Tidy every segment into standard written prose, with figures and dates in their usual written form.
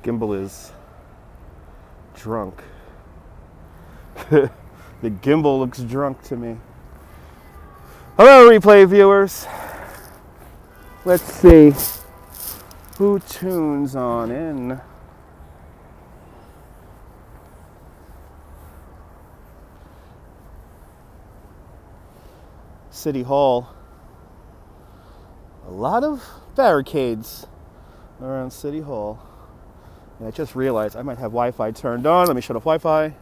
Gimble is drunk. The Gimble looks drunk to me. Hello, replay viewers. Let's see who tunes on in. City Hall. A lot of barricades around City Hall. And I just realized I might have Wi-Fi turned on. Let me shut off Wi-Fi.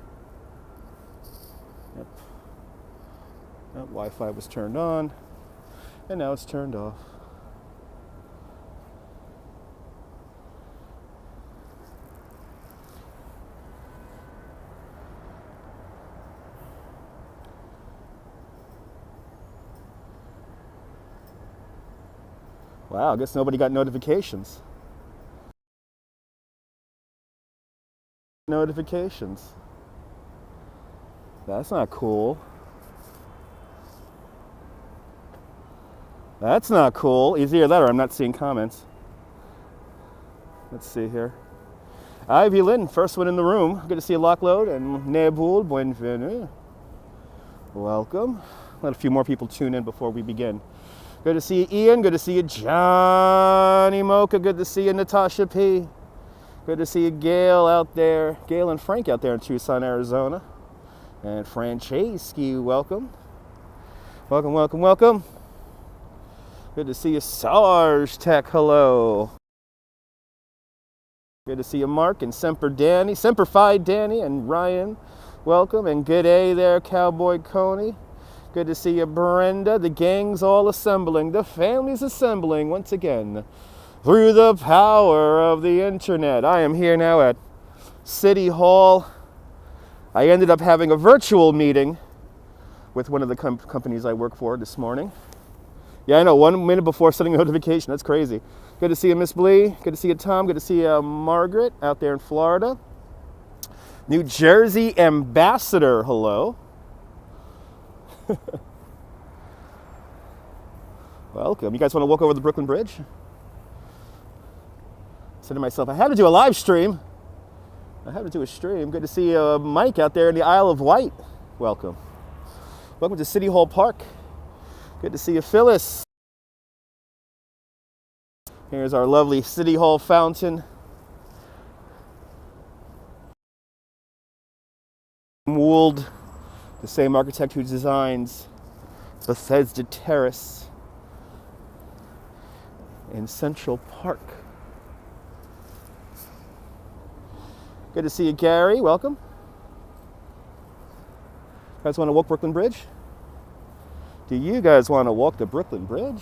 Yep. Wi-Fi was turned on, and now it's turned off. Wow, I guess nobody got notifications. Notifications. That's not cool. That's not cool. Either that or I'm not seeing comments. Let's see here. Ivy Lynn, first one in the room. Good to see you, Lockload, and Nebul, bienvenue. Welcome. Let a few more people tune in before we begin. Good to see you, Ian. Good to see you, Johnny Mocha. Good to see you, Natasha P. Good to see you, Gail out there. Gail and Frank out there in Tucson, Arizona. And Franceschi, welcome. Welcome, welcome, welcome. Good to see you, Sarge Tech. Hello. Good to see you, Mark and Semper Danny. Semper Fi Danny and Ryan. Welcome. And good day there, Cowboy Coney. Good to see you, Brenda. The gang's all assembling. The family's assembling once again through the power of the internet. I am here now at City Hall. I ended up having a virtual meeting with one of the companies I work for this morning. Yeah, I know, 1 minute before sending a notification. That's crazy. Good to see you, Miss Blee. Good to see you, Tom. Good to see you, Margaret, out there in Florida. New Jersey Ambassador, hello. Welcome. You guys want to walk over the Brooklyn Bridge? I said to myself, I had to do a live stream. I have to do a stream. Good to see Mike out there in the Isle of Wight. Welcome. Welcome to City Hall Park. Good to see you, Phyllis. Here's our lovely City Hall fountain. Wooled, the same architect who designs Bethesda Terrace in Central Park. Good to see you, Gary. Welcome. You guys want to walk Brooklyn Bridge? Do you guys want to walk the Brooklyn Bridge?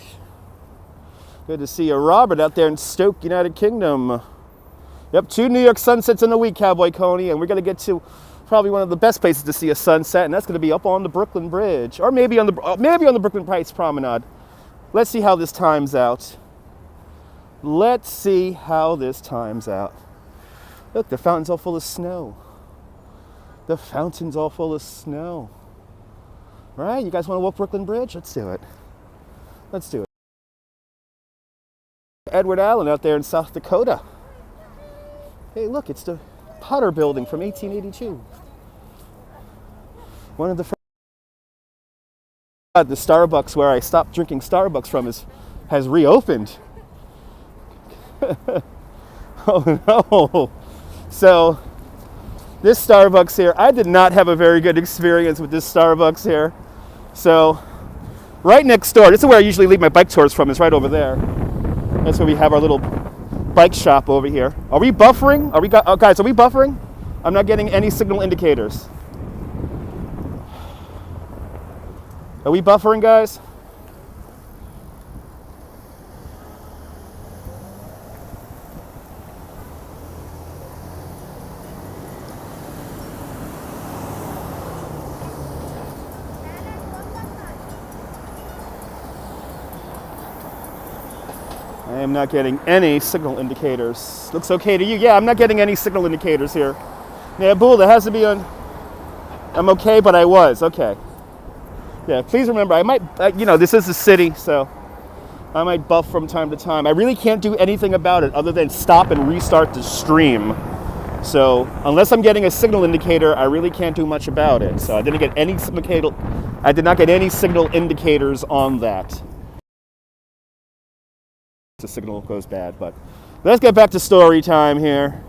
Good to see you, Robert, out there in Stoke, United Kingdom. Yep, 2 New York sunsets in a week, Cowboy Coney, and we're going to get to probably one of the best places to see a sunset, and that's going to be up on the Brooklyn Bridge, or maybe on the Brooklyn Heights Promenade. Let's see how this times out. Let's see how this times out. Look, the fountain's all full of snow. The fountain's all full of snow. Right? You guys want to walk Brooklyn Bridge? Let's do it. Let's do it. Edward Allen out there in South Dakota. Hey, look, it's the Potter Building from 1882. One of the first. The Starbucks where I stopped drinking Starbucks from has reopened. Oh no. So this Starbucks here, I did not have a very good experience with this Starbucks here. So right next door, this is where I usually leave my bike tours from, is right over there. That's where we have our little bike shop over here. Are we buffering? Guys, are we buffering? I'm not getting any signal indicators. Are we buffering, guys? I am not getting any signal indicators. Looks okay to you? Yeah, I'm not getting any signal indicators here. Yeah, Bull, that has to be on. I'm okay, but I was. Okay. Yeah, please remember, I might, this is the city, so I might buff from time to time. I really can't do anything about it other than stop and restart the stream. So unless I'm getting a signal indicator, I really can't do much about it. So I did not get any signal indicators on that. The signal goes bad, but let's get back to story time here.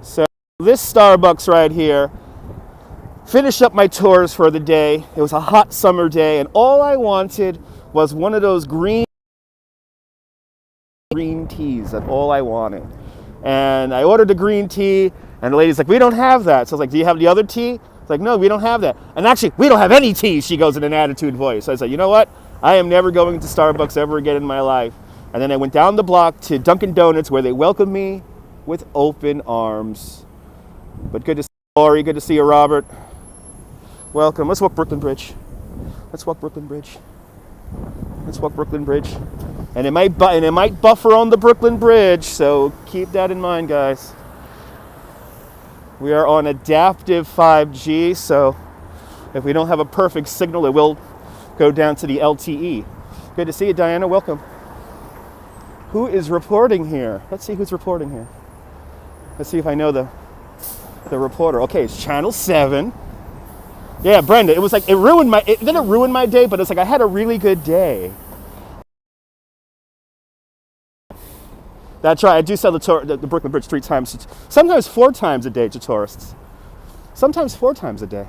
So this Starbucks right here, finished up my tours for the day. It was a hot summer day, and all I wanted was one of those green teas. That's all I wanted. And I ordered the green tea, and the lady's like, we don't have that. So I was like, do you have the other tea? It's like, no, we don't have that. And actually, we don't have any tea, she goes in an attitude voice. So I said, you know what? I am never going to Starbucks ever again in my life. And then I went down the block to Dunkin' Donuts, where they welcomed me with open arms. But good to see you, Lori. Good to see you, Robert. Welcome. Let's walk Brooklyn Bridge. Let's walk Brooklyn Bridge. Let's walk Brooklyn Bridge. And it might buffer on the Brooklyn Bridge, so keep that in mind, guys. We are on adaptive 5G, so if we don't have a perfect signal, it will go down to the LTE. Good to see you, Diana. Welcome. Who is reporting here? Let's see who's reporting here. Let's see if I know the reporter. Okay, it's Channel 7. Yeah, Brenda, it was like, it didn't ruin my day, but it's like I had a really good day. That's right, I do sell the Brooklyn Bridge 3 times, sometimes 4 times a day to tourists. Sometimes 4 times a day.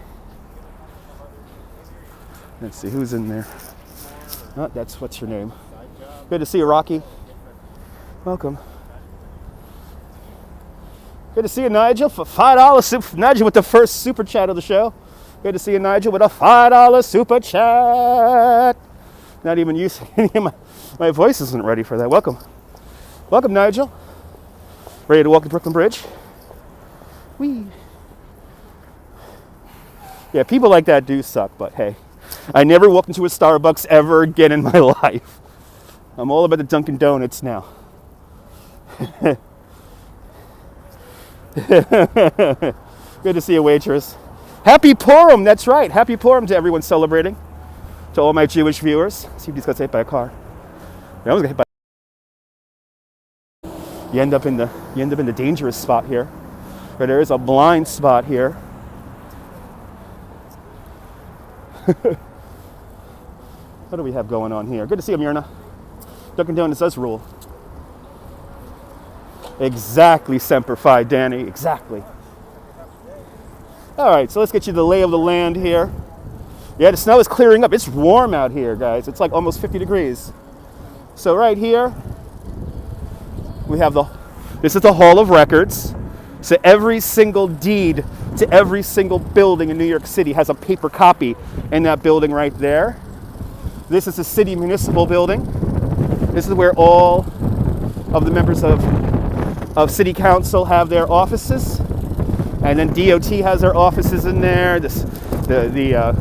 Let's see, who's in there? Oh, what's your name? Good to see you, Rocky. Welcome. Good to see you, Nigel, for $5. Nigel with the first super chat of the show. Good to see you, Nigel, with a $5 super chat. Not even using my voice isn't ready for that. Welcome. Welcome, Nigel. Ready to walk the Brooklyn Bridge? Whee. Yeah, people like that do suck, but hey, I never walked into a Starbucks ever again in my life. I'm all about the Dunkin' Donuts now. Good to see you, waitress. Happy Purim, that's right. Happy Purim to everyone celebrating. To all my Jewish viewers. See if these guys got hit by a car. I was gonna hit by. You end up in the dangerous spot here. Where there is a blind spot here. What do we have going on here? Good to see you, Myrna. Dunkin' Donuts does rule. Exactly, Semper Fi, Danny. Exactly. All right, so let's get you the lay of the land here. Yeah, the snow is clearing up. It's warm out here, guys. It's like almost 50 degrees. So right here, we have this is the Hall of Records. So every single deed to every single building in New York City has a paper copy in that building right there. This is the city municipal building. This is where all of the members of city council have their offices. And then DOT has their offices in there. The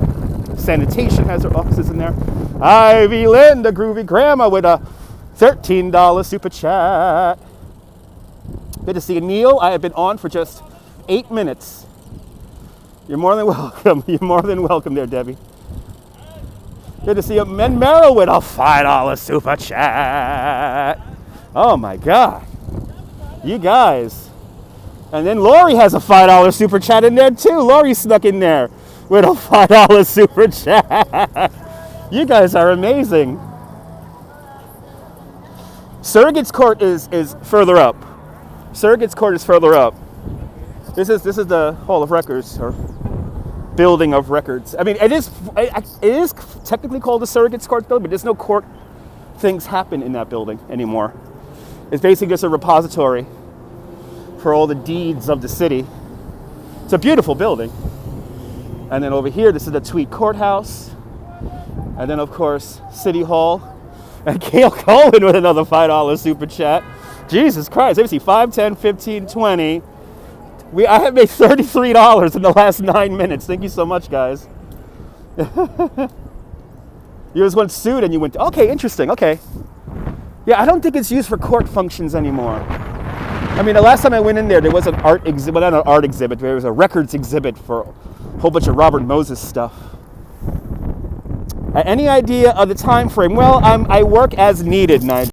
sanitation has their offices in there. Ivy Linda, groovy grandma with a $13 super chat. Good to see you, Neil. I have been on for just 8 minutes. You're more than welcome. You're more than welcome there, Debbie. Good to see you, Men Merrill with a $5 super chat. Oh my God. You guys. And then Lori has a $5 super chat in there too. Lori snuck in there with a $5 super chat. You guys are amazing. Surrogate's Court is further up. Surrogate's Court is further up. This is the Hall of Records, or Building of Records. I mean, it is technically called the Surrogate's Court building, but there's no court things happen in that building anymore. It's basically just a repository for all the deeds of the city. It's a beautiful building. And then over here, this is the Tweed Courthouse. And then, of course, City Hall. And Gail Cohen with another $5 super chat. Jesus Christ, let me see, 5, 10, 15, 20. I have made $33 in the last 9 minutes. Thank you so much, guys. You just went sued and you went, okay, interesting, okay. Yeah, I don't think it's used for court functions anymore. I mean, the last time I went in there was an art exhibit, not an art exhibit, there was a records exhibit for a whole bunch of Robert Moses stuff. Any idea of the time frame? Well, I work as needed, Nigel.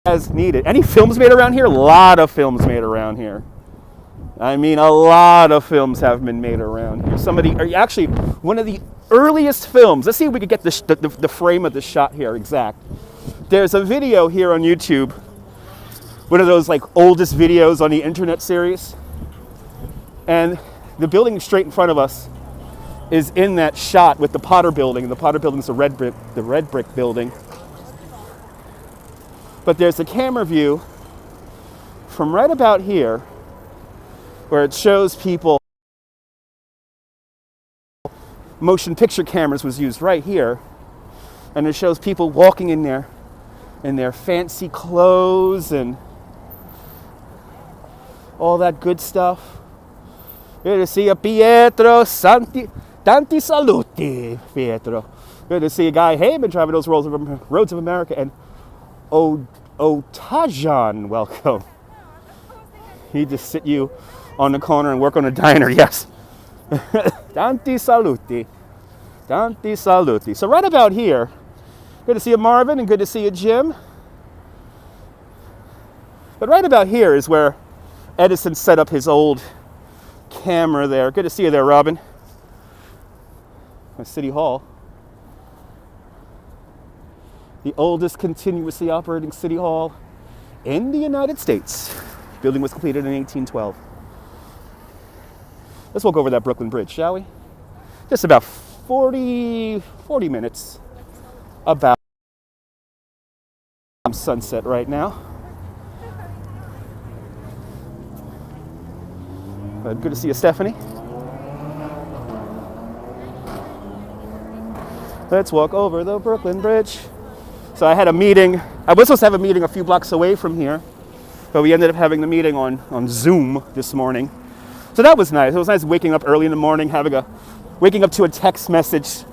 As needed. Any films made around here? A lot of films made around here. I mean, a lot of films have been made around here. Actually, one of the earliest films. Let's see if we could get the frame of the shot here exact. There's a video here on YouTube. One of those like oldest videos on the internet series. And the building straight in front of us is in that shot with the Potter Building. The Potter Building is the red brick building. But there's a camera view from right about here where it shows people. Motion picture cameras was used right here. And it shows people walking in their fancy clothes and all that good stuff. Good to see you, Pietro. Tanti saluti, Pietro. Good to see a guy. Hey, been driving those roads of America. And Tajan, welcome. He just sit you on the corner and work on a diner, yes. Tanti saluti. Tanti saluti. So right about here, good to see you, Marvin, and good to see you, Jim. But right about here is where Edison set up his old camera there. Good to see you there, Robin. City Hall. The oldest continuously operating city hall in the United States. The building was completed in 1812. Let's walk over that Brooklyn Bridge, shall we? Just about 40 minutes. About sunset right now. But good to see you, Stephanie. Let's walk over the Brooklyn Bridge. So I had a meeting. I was supposed to have a meeting a few blocks away from here, but we ended up having the meeting on Zoom this morning. So that was nice. It was nice waking up early in the morning, waking up to a text message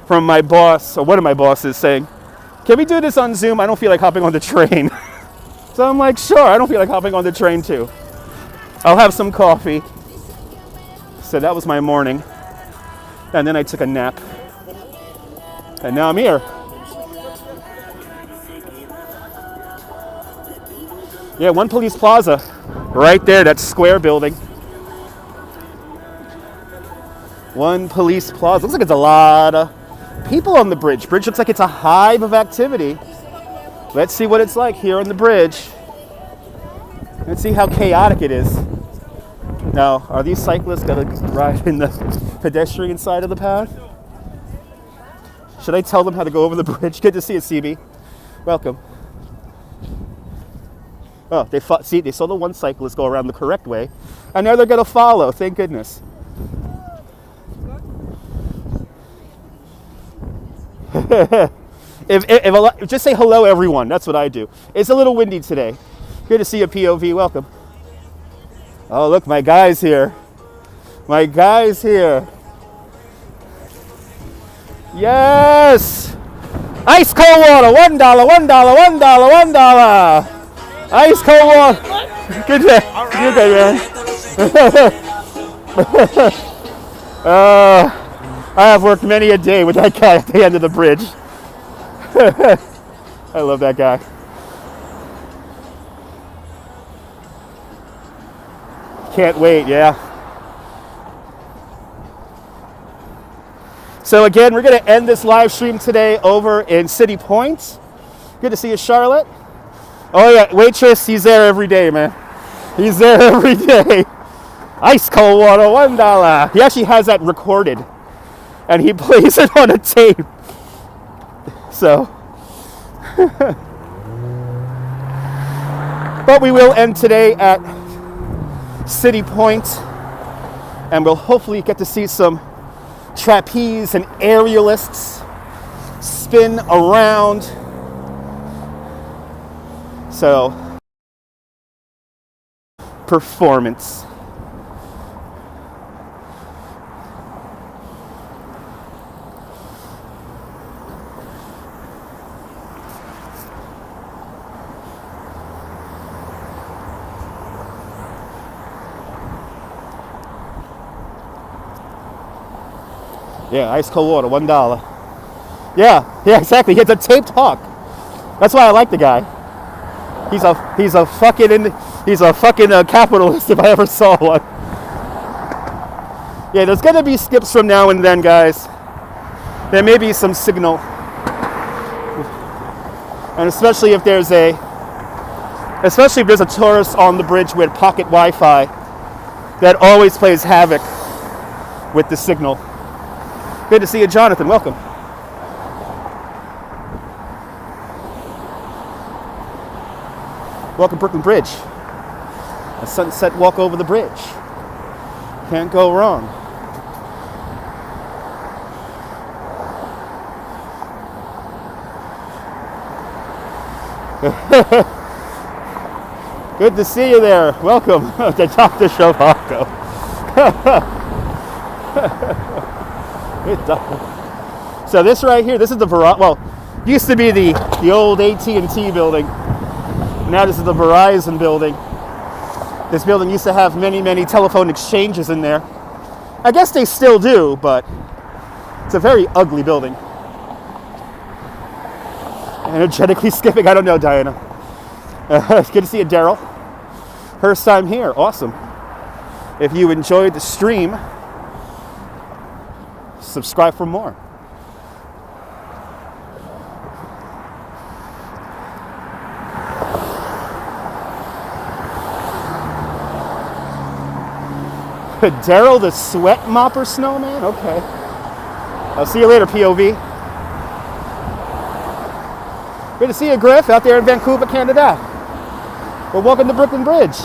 from my boss, or one of my bosses, saying, "Can we do this on Zoom? I don't feel like hopping on the train." So I'm like, sure, I don't feel like hopping on the train too. I'll have some coffee. So that was my morning. And then I took a nap. And now I'm here. Yeah, One Police Plaza, right there, that square building. One Police Plaza. Looks like it's a lot of people on the bridge. Bridge looks like it's a hive of activity. Let's see what it's like here on the bridge. Let's see how chaotic it is. Now, are these cyclists going to ride in the pedestrian side of the path? Should I tell them how to go over the bridge? Good to see you, CB. Welcome. Oh, they saw the one cyclist go around the correct way, and now they're going to follow. Thank goodness. Just say hello, everyone. That's what I do. It's a little windy today. Good to see you, POV. Welcome. Oh, look, my guy's here. My guy's here. Yes! Ice cold water, $1, $1, $1, $1. Ice cold water. Good day. Good day, man. I have worked many a day with that guy at the end of the bridge. I love that guy. Can't wait, yeah. So again, we're going to end this live stream today over in City Point. Good to see you, Charlotte. Oh yeah, waitress, he's there every day, man. He's there every day. Ice cold water, $1. He actually has that recorded, and he plays it on a tape. So, but we will end today at City Point, and we'll hopefully get to see some trapeze and aerialists spin around. So, performance. Yeah, ice cold water, $1. Yeah, exactly. He has a taped hawk. That's why I like the guy. He's a fucking capitalist if I ever saw one. Yeah, there's gonna be skips from now and then, guys. There may be some signal, and especially if there's a tourist on the bridge with pocket Wi-Fi, that always plays havoc with the signal. Good to see you, Jonathan. Welcome. Welcome, Brooklyn Bridge. A sunset walk over the bridge. Can't go wrong. Good to see you there. Welcome to Dr. Shovako. So this right here, this is the used to be the old AT&T building. Now this is the Verizon building. This building used to have many, many telephone exchanges in there. I guess they still do, but it's a very ugly building. Energetically skipping, I don't know, Diana. It's good to see you, Daryl. First time here, awesome. If you enjoyed the stream, subscribe for more. Daryl the sweat mopper snowman? Okay. I'll see you later, POV. Good to see you, Griff, out there in Vancouver, Canada. Well, welcome to Brooklyn Bridge.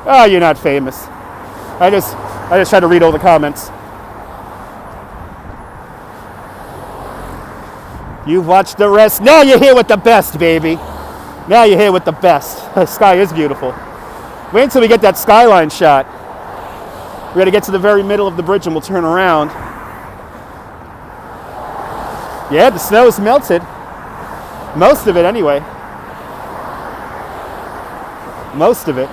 Oh, you're not famous. I just try to read all the comments. You've watched the rest. Now you're here with the best, baby. Now you're here with the best. The sky is beautiful. Wait until we get that skyline shot. We got to get to the very middle of the bridge and we'll turn around. Yeah, the snow is melted. Most of it, anyway. Most of it.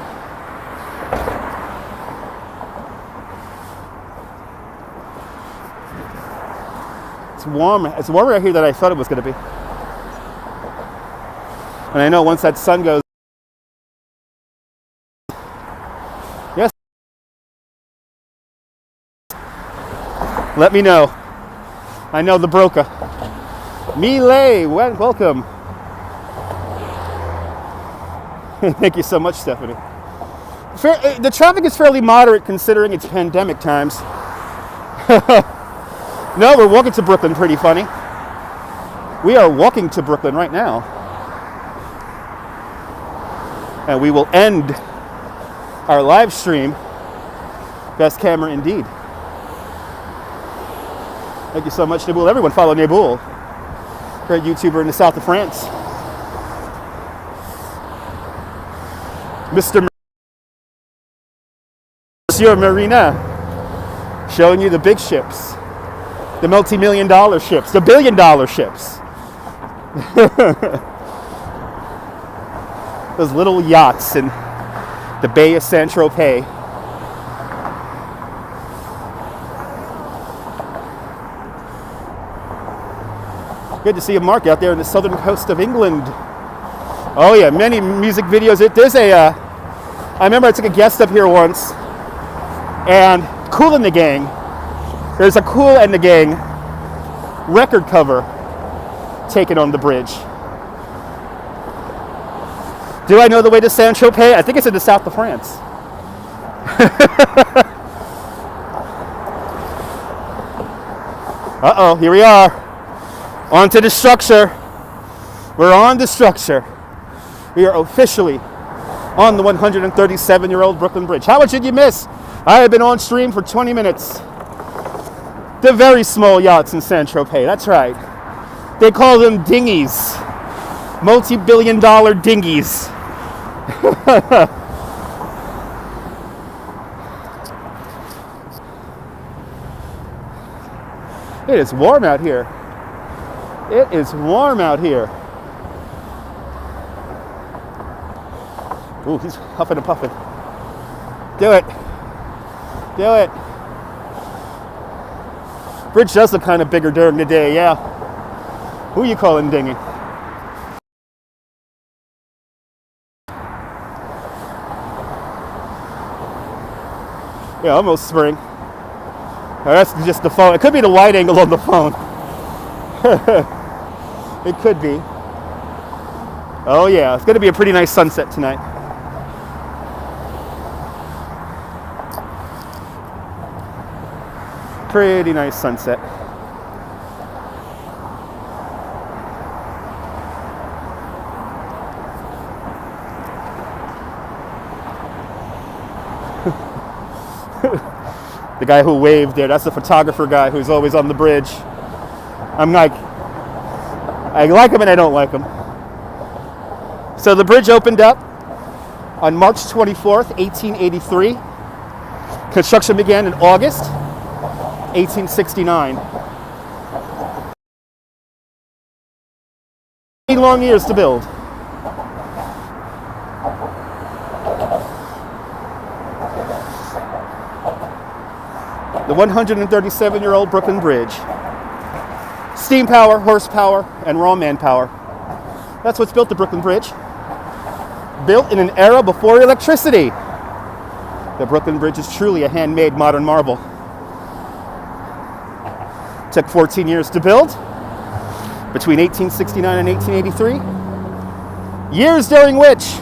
It's warm. It's warmer out here than I thought it was going to be. And I know once that sun goes. Yes. Let me know. I know the broker. Milay, welcome. Thank you so much, Stephanie. The traffic is fairly moderate considering it's pandemic times. No, we're walking to Brooklyn, pretty funny. We are walking to Brooklyn right now. And we will end our live stream. Best camera indeed. Thank you so much, Naboul. Everyone follow Naboul. Great YouTuber in the south of France. Monsieur Marina, showing you the big ships. The multi-million-dollar ships, the billion-dollar ships. Those little yachts in the Bay of Saint-Tropez. Good to see you, Mark, out there on the southern coast of England. Oh yeah, many music videos. I remember I took a guest up here once, and Kool and the Gang. There's a Kool and the Gang record cover taken on the bridge. Do I know the way to Saint-Tropez? I think it's in the south of France. Uh-oh, here we are. Onto the structure. We're on the structure. We are officially on the 137-year-old Brooklyn Bridge. How much did you miss? I have been on stream for 20 minutes. The very small yachts in Saint-Tropez, that's right. They call them dinghies. Multi-billion-dollar dinghies. It is warm out here. It is warm out here. Ooh, he's huffing and puffing. Do it. Do it. Bridge does look kind of bigger during the day, yeah. Who are you calling dingy? Yeah, almost spring. Oh, that's just the phone. It could be the wide angle on the phone. It could be. Oh yeah, it's going to be a pretty nice sunset tonight. Pretty nice sunset. The guy who waved there, that's the photographer guy who's always on the bridge. I'm like, I like him and I don't like him. So the bridge opened up on March 24th, 1883. Construction began in August 1869. 8 long years to build. The 137-year-old Brooklyn Bridge. Steam power, horsepower, and raw manpower. That's what's built the Brooklyn Bridge. Built in an era before electricity. The Brooklyn Bridge is truly a handmade modern marvel. Took 14 years to build, between 1869 and 1883. Years during which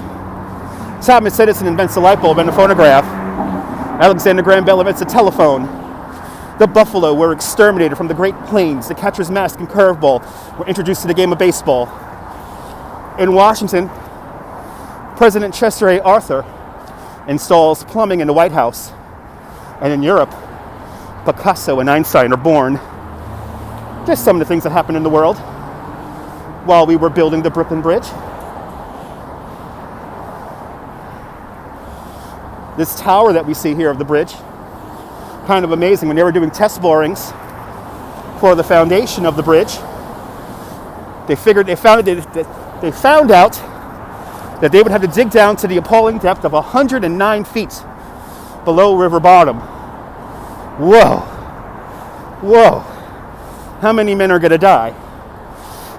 Thomas Edison invents the light bulb and the phonograph. Alexander Graham Bell invents the telephone. The buffalo were exterminated from the Great Plains. The catcher's mask and curveball were introduced to the game of baseball. In Washington, President Chester A. Arthur installs plumbing in the White House. And in Europe, Picasso and Einstein are born. Just some of the things that happened in the world while we were building the Brooklyn Bridge. This tower that we see here of the bridge, kind of amazing. When they were doing test borings for the foundation of the bridge, they found out that they would have to dig down to the appalling depth of 109 feet below river bottom. Whoa. Whoa. How many men are going to die?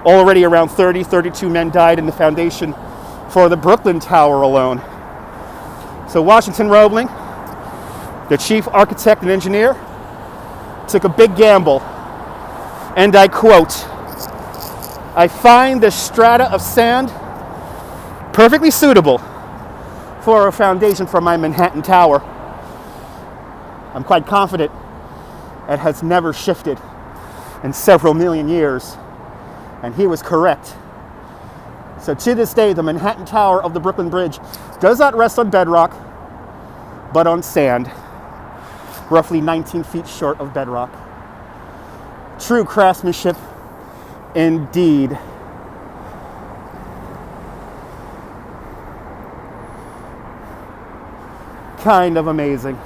Already around 32 men died in the foundation for the Brooklyn Tower alone. So Washington Roebling, the chief architect and engineer, took a big gamble. And I quote, "I find the strata of sand perfectly suitable for a foundation for my Manhattan Tower. I'm quite confident it has never shifted in several million years." And he was correct. So to this day, the Manhattan Tower of the Brooklyn Bridge does not rest on bedrock, but on sand, roughly 19 feet short of bedrock. True craftsmanship indeed. Kind of amazing.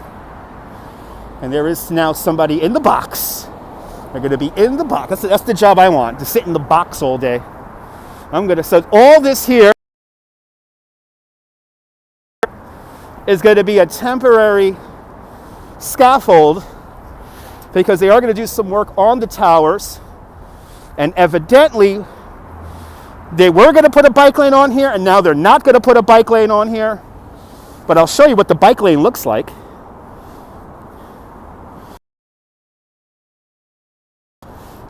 And there is now somebody in the box. They're going to be in the box. That's the job I want, to sit in the box all day. So all this here is going to be a temporary scaffold because they are going to do some work on the towers. And evidently, they were going to put a bike lane on here, and now they're not going to put a bike lane on here. But I'll show you what the bike lane looks like.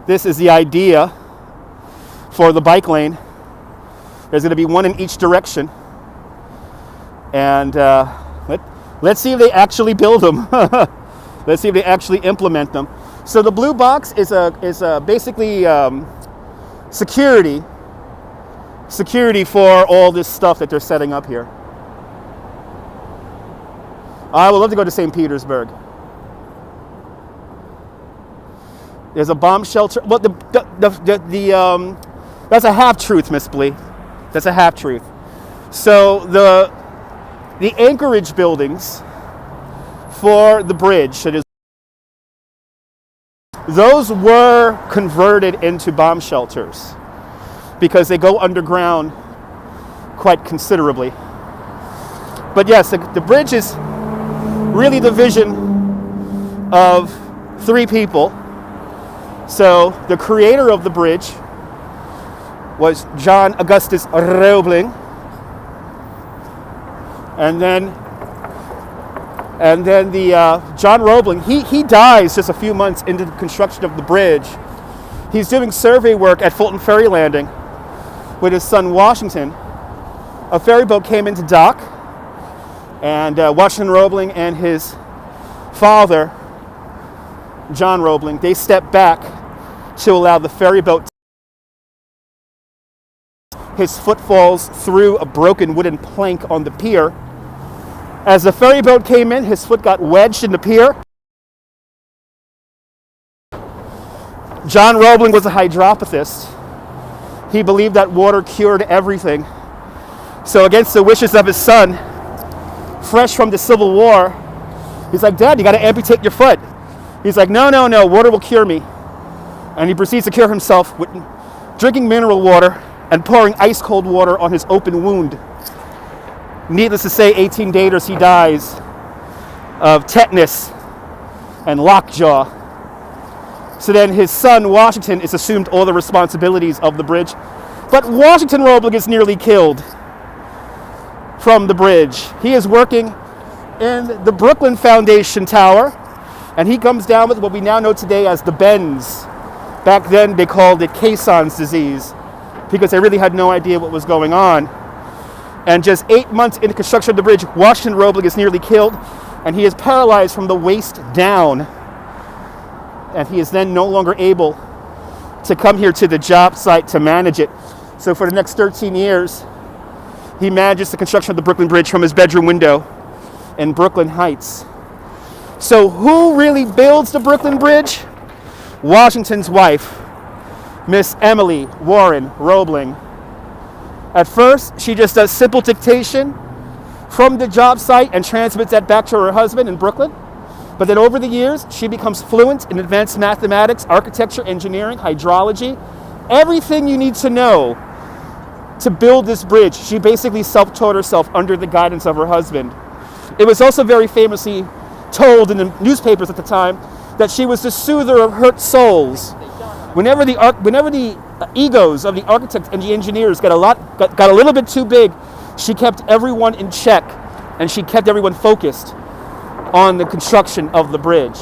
This is the idea for the bike lane. There's going to be one in each direction. And let's see if they actually build them. Let's see if they actually implement them. So the blue box is basically security for all this stuff that they're setting up here. I would love to go to St. Petersburg. There's a bomb shelter. Well, that's a half-truth, Miss Blee. That's a half-truth. So the anchorage buildings for the bridge, that is, those were converted into bomb shelters because they go underground quite considerably. But yes, the bridge is really the vision of three people. So the creator of the bridge was John Augustus Roebling, and then the John Roebling, he dies just a few months into the construction of the bridge. He's doing survey work at Fulton Ferry Landing with his son Washington. A ferry boat came into dock, and Washington Roebling and his father, John Roebling, they stepped back to allow the ferry boat. His foot falls through a broken wooden plank on the pier. As the ferry boat came in, his foot got wedged in the pier. John Roebling was a hydropathist. He believed that water cured everything. So against the wishes of his son, fresh from the Civil War, he's like, "Dad, you got to amputate your foot." He's like, no, water will cure me. And he proceeds to cure himself with drinking mineral water and pouring ice cold water on his open wound. Needless to say, 18 days later, he dies of tetanus and lockjaw. So then his son, Washington, is assumed all the responsibilities of the bridge. But Washington Roebling is nearly killed from the bridge. He is working in the Brooklyn Foundation Tower, and he comes down with what we now know today as the bends. Back then, they called it Caisson's disease because they really had no idea what was going on. And just 8 months into construction of the bridge, Washington Roebling is nearly killed, and he is paralyzed from the waist down. And he is then no longer able to come here to the job site to manage it. So for the next 13 years, he manages the construction of the Brooklyn Bridge from his bedroom window in Brooklyn Heights. So who really builds the Brooklyn Bridge? Washington's wife, Miss Emily Warren Roebling. At first, she just does simple dictation from the job site and transmits that back to her husband in Brooklyn. But then over the years, she becomes fluent in advanced mathematics, architecture, engineering, hydrology, everything you need to know to build this bridge. She basically self-taught herself under the guidance of her husband. It was also very famously told in the newspapers at the time that she was the soother of hurt souls. Whenever the egos of the architects and the engineers got a little bit too big, she kept everyone in check, and she kept everyone focused on the construction of the bridge.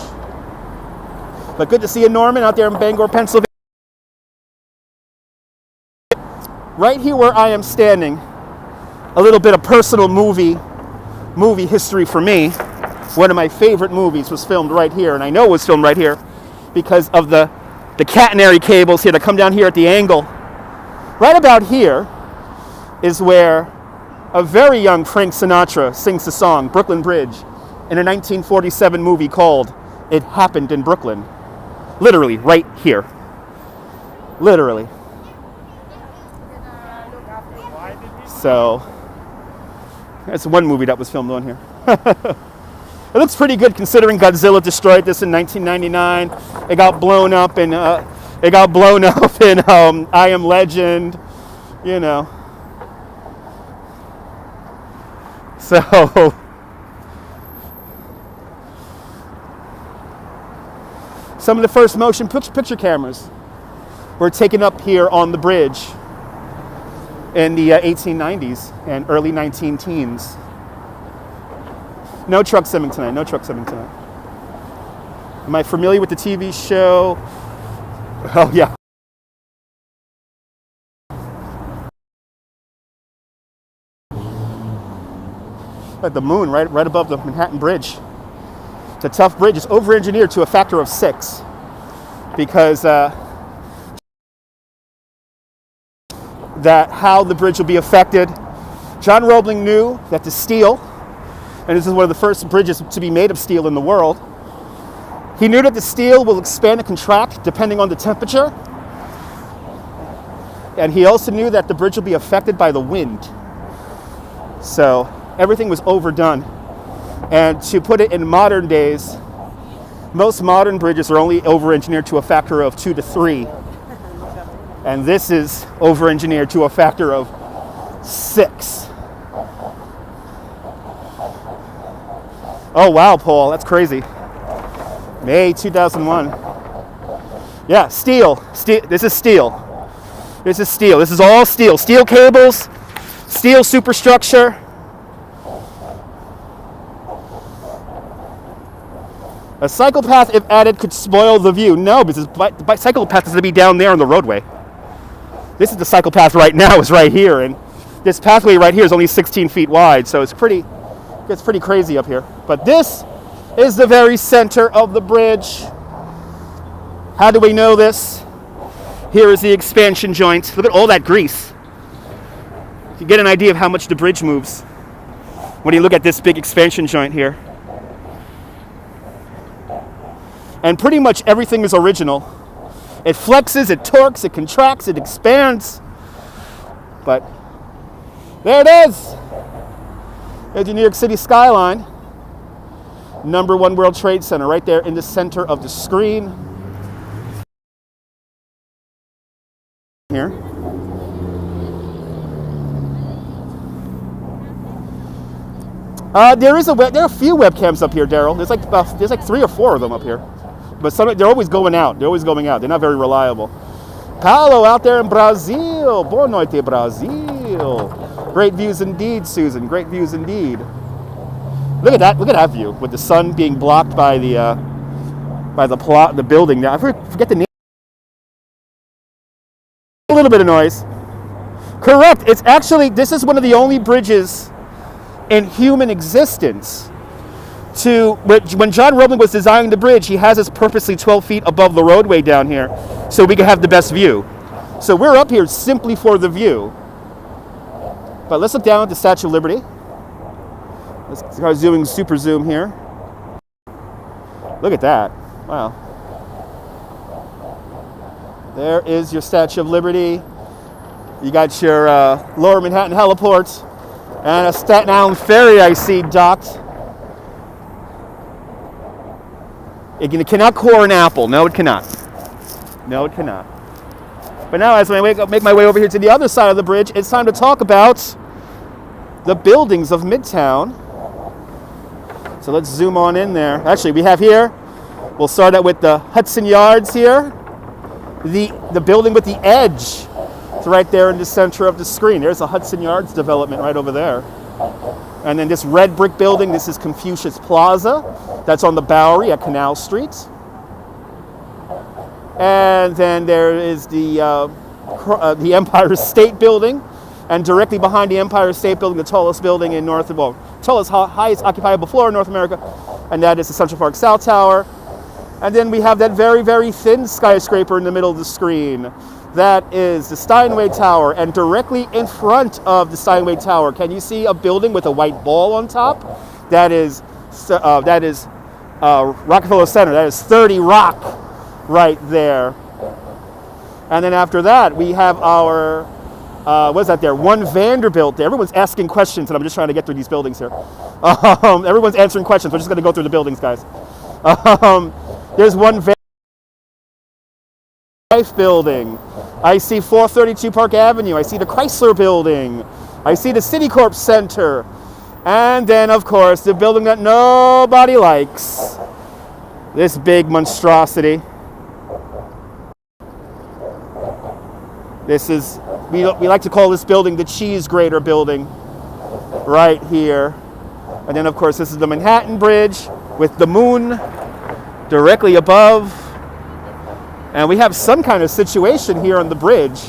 But good to see you, Norman, out there in Bangor, Pennsylvania. Right here where I am standing, a little bit of personal movie history for me. One of my favorite movies was filmed right here, and I know it was filmed right here because of the catenary cables here that come down here at the angle. Right about here is where a very young Frank Sinatra sings the song Brooklyn Bridge in a 1947 movie called It Happened in Brooklyn. Literally, right here. Literally. So, that's one movie that was filmed on here. It looks pretty good considering Godzilla destroyed this in 1999. It got blown up in I Am Legend, you know. So some of the first motion picture cameras were taken up here on the bridge in the 1890s and early 19-teens. No truck simming tonight. Am I familiar with the TV show? Oh, yeah. At the moon, right above the Manhattan Bridge. It's a tough bridge. It's over-engineered to a factor of 6 because that how the bridge will be affected. John Roebling knew that the steel, and this is one of the first bridges to be made of steel in the world, he knew that the steel will expand and contract depending on the temperature. And he also knew that the bridge will be affected by the wind. So everything was overdone. And to put it in modern days, most modern bridges are only over-engineered to a factor of 2 to 3. And this is over-engineered to a factor of 6. Oh, wow, Paul, that's crazy. May 2001. Yeah, steel. This is steel. This is steel. This is all steel. Steel cables, steel superstructure. A cycle path, if added, could spoil the view. No, because the cycle path is going to be down there on the roadway. This is the cycle path right now, is right here, and this pathway right here is only 16 feet wide, so it's pretty crazy up here. But this is the very center of the bridge. How do we know this? Here is the expansion joint. Look at all that grease. You get an idea of how much the bridge moves when you look at this big expansion joint here. And pretty much everything is original. It flexes, it torques, it contracts, it expands. But there it is. There's the New York City skyline. Number 1 World Trade Center right there in the center of the screen. Here. There are a few webcams up here, Daryl. There's like 3 or 4 of them up here. But they're always going out. They're always going out. They're not very reliable. Paulo out there in Brazil. Boa noite, Brazil. Great views indeed, Susan. Great views indeed. Look at that. Look at that view with the sun being blocked by the building. Now I forget the name. A little bit of noise. Correct. It's actually, this is one of the only bridges in human existence when John Roebling was designing the bridge, he has us purposely 12 feet above the roadway down here so we can have the best view. So we're up here simply for the view. But let's look down at the Statue of Liberty. Let's start zooming, super zoom here. Look at that. Wow. There is your Statue of Liberty. You got your Lower Manhattan heliport and a Staten Island ferry I see docked. It cannot core an apple. No, it cannot. No, it cannot. But now, as I make my way over here to the other side of the bridge, it's time to talk about the buildings of Midtown. So let's zoom on in there. Actually, we have here, we'll start out with the Hudson Yards here. The building with the edge. It's right there in the center of the screen. There's a Hudson Yards development right over there. And then this red brick building, this is Confucius Plaza. That's on the Bowery at Canal Street. And then there is the Empire State Building. And directly behind the Empire State Building, the tallest building in highest occupiable floor in North America. And that is the Central Park South Tower. And then we have that very, very thin skyscraper in the middle of the screen. That is the Steinway Tower, and directly in front of the Steinway Tower, can you see a building with a white ball on top? That is Rockefeller Center. That is 30 Rock right there. And then after that, we have our, what's that there? One Vanderbilt there. Everyone's asking questions, and I'm just trying to get through these buildings here. Everyone's answering questions. We're just going to go through the buildings, guys. There's one Life Building. I see 432 Park Avenue. I see the Chrysler Building. I see the Citicorp Center. And then, of course, the building that nobody likes. This big monstrosity. This is, we like to call this building the Cheese Grater Building. Right here. And then, of course, this is the Manhattan Bridge with the moon directly above. And we have some kind of situation here on the bridge.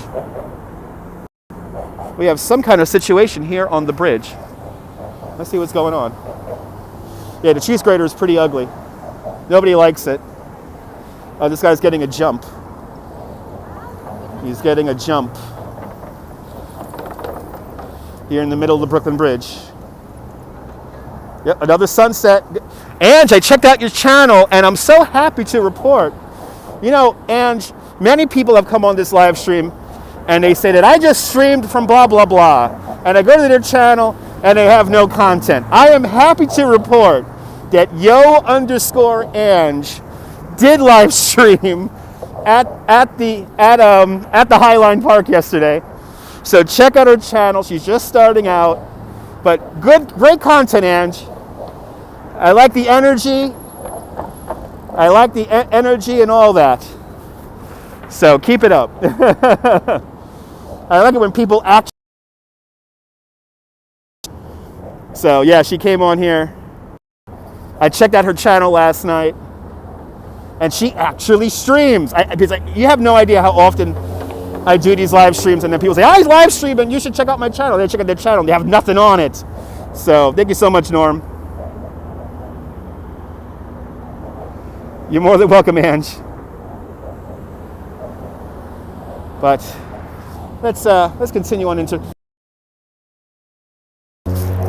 We have some kind of situation here on the bridge. Let's see what's going on. Yeah, the cheese grater is pretty ugly. Nobody likes it. Oh, this guy's getting a jump. He's getting a jump. Here in the middle of the Brooklyn Bridge. Yep, another sunset. Ange, I checked out your channel, and I'm so happy to report. You know, Ange, many people have come on this live stream and they say that I just streamed from blah, blah, blah. And I go to their channel and they have no content. I am happy to report that yo_Ange did live stream at the Highline Park yesterday. So check out her channel. She's just starting out, but great content, Ange. I like the energy. I like the energy and all that. So keep it up. I like it when people actually. So yeah, she came on here. I checked out her channel last night, and she actually streams. Because you have no idea how often I do these live streams, and then people say, "Oh, he's live streaming. You should check out my channel." They check out their channel. They have nothing on it. So thank you so much, Norm. You're more than welcome, Ange. But let's continue on into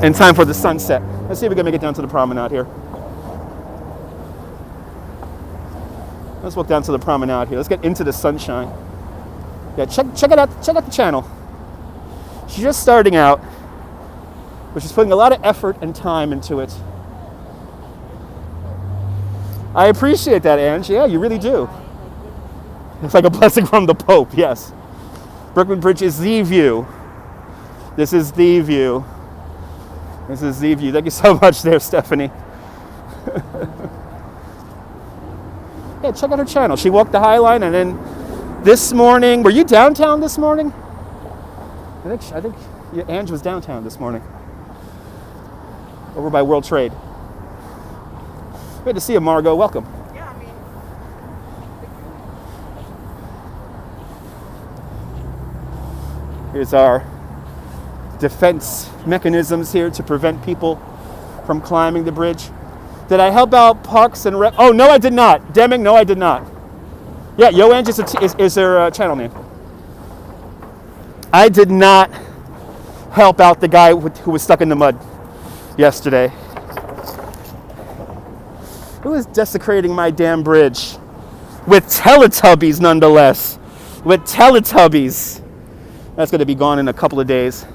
in time for the sunset. Let's see if we can make it down to the promenade here. Let's walk down to the promenade here. Let's get into the sunshine. Yeah, check it out. Check out the channel. She's just starting out, but she's putting a lot of effort and time into it. I appreciate that, Ange. Yeah, you really do. It's like a blessing from the Pope, yes. Brooklyn Bridge is the view. This is the view. This is the view. Thank you so much there, Stephanie. Yeah, check out her channel. She walked the High Line, and then this morning, were you downtown this morning? I think Ange was downtown this morning. Over by World Trade. Good to see you, Margot. Welcome. Yeah, I mean. Here's our defense mechanisms here to prevent people from climbing the bridge. Did I help out Parks and Rec? Oh, no, I did not. Deming, no, I did not. Yeah, YoAnge is their channel name. I did not help out the guy who was stuck in the mud yesterday. Who is desecrating my damn bridge? With Teletubbies, nonetheless. With Teletubbies. That's going to be gone in a couple of days.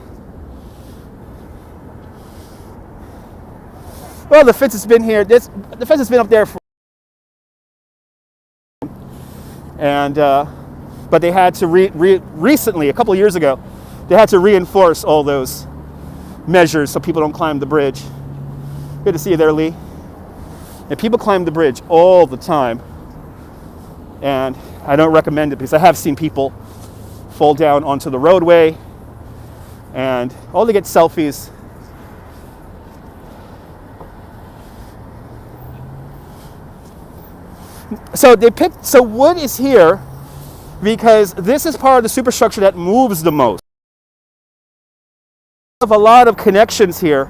Well, the fence has been here. The fence has been up there for. And, but they had to recently, a couple of years ago, they had to reinforce all those measures so people don't climb the bridge. Good to see you there, Lee. And people climb the bridge all the time, and I don't recommend it because I have seen people fall down onto the roadway, and all to get selfies. So wood is here because this is part of the superstructure that moves the most. We have a lot of connections here,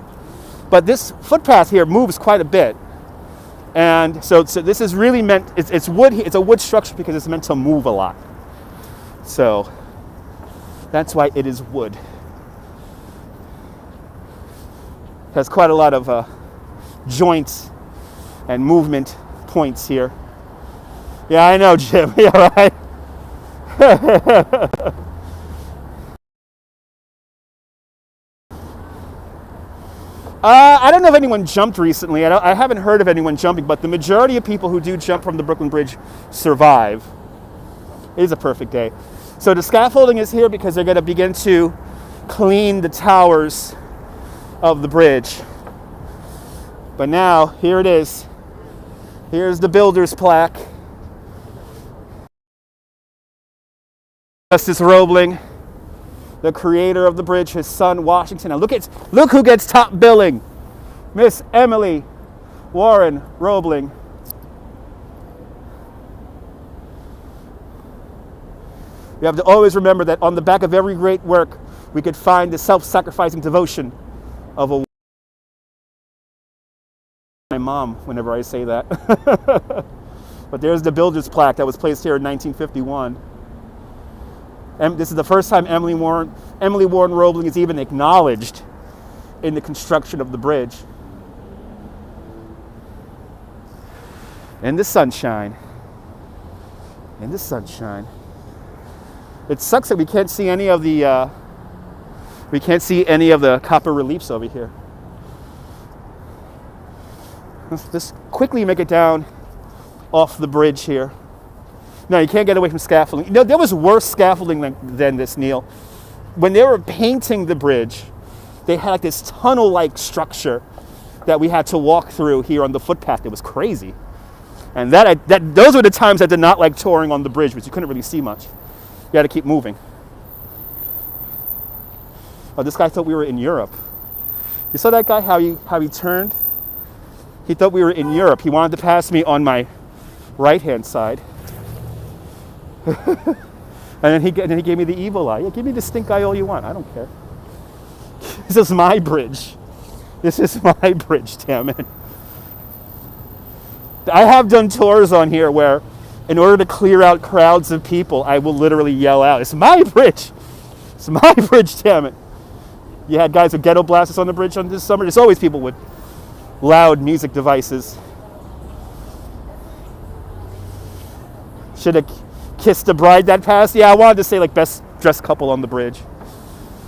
but this footpath here moves quite a bit. And so this is really meant, it's wood, it's a wood structure because it's meant to move a lot. So that's why it is wood. It has quite a lot of joints and movement points here. Yeah, I know, Jim. Yeah, right. I don't know if anyone jumped recently. I haven't heard of anyone jumping, but the majority of people who do jump from the Brooklyn Bridge survive. It is a perfect day. So the scaffolding is here because they're going to begin to clean the towers of the bridge. But now, here it is. Here's the builder's plaque. Justice Roebling, the creator of the bridge, his son Washington. Now look who gets top billing. Miss Emily Warren Roebling. We have to always remember that on the back of every great work, we could find the self-sacrificing devotion of a my mom whenever I say that. But there's the builder's plaque that was placed here in 1951. And this is the first time Emily Warren Roebling is even acknowledged in the construction of the bridge. In the sunshine. In the sunshine. It sucks that we can't see any of the We can't see any of the copper reliefs over here. Let's just quickly make it down off the bridge here. No, you can't get away from scaffolding. You know, there was worse scaffolding than this, Neil. When they were painting the bridge, they had like this tunnel-like structure that we had to walk through here on the footpath. It was crazy. And those were the times I did not like touring on the bridge, because you couldn't really see much. You had to keep moving. Oh, this guy thought we were in Europe. You saw that guy, how he turned? He thought we were in Europe. He wanted to pass me on my right-hand side. And then he gave me the evil eye. Yeah, give me the stink eye all you want. I don't care. This is my bridge. This is my bridge, damn it. I have done tours on here where, in order to clear out crowds of people, I will literally yell out, "It's my bridge! It's my bridge, damn it!" You had guys with ghetto blasters on the bridge on this summer. There's always people with loud music devices. Should have kissed the bride that passed. Yeah, I wanted to say like best dressed couple on the bridge,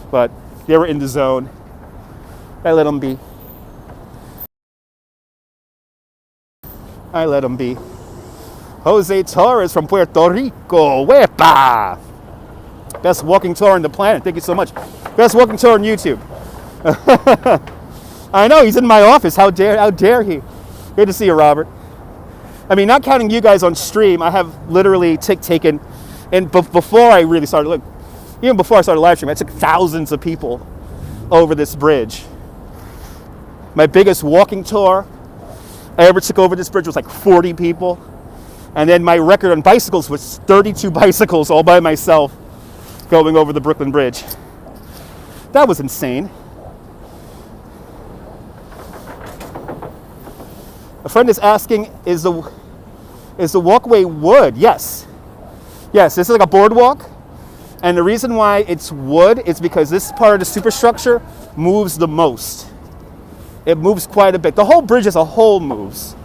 but they were in the zone. I let them be. I let them be. Jose Torres from Puerto Rico. Wepa! Best walking tour on the planet. Thank you so much. Best walking tour on YouTube. I know, he's in my office. How dare he? Good to see you, Robert. I mean, not counting you guys on stream, I have literally taken, and before I really started, even before I started live streaming, I took thousands of people over this bridge. My biggest walking tour I ever took over this bridge was like 40 people. And then my record on bicycles was 32 bicycles all by myself going over the Brooklyn Bridge. That was insane. A friend is asking, is the walkway wood? Yes. Yes, this is like a boardwalk. And the reason why it's wood is because this part of the superstructure moves the most. It moves quite a bit. The whole bridge as a whole moves.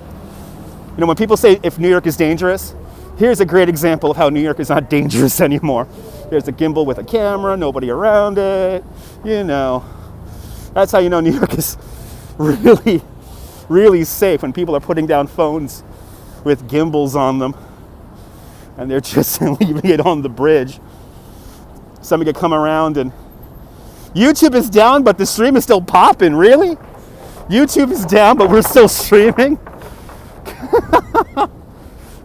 You know, when people say if New York is dangerous, here's a great example of how New York is not dangerous anymore. There's a Gimble with a camera, nobody around it. You know, that's how you know New York is really, really safe, when people are putting down phones with gimbals on them and they're just leaving it on the bridge. Somebody could come around and YouTube is down, but the stream is still popping. Really? YouTube is down, but we're still streaming?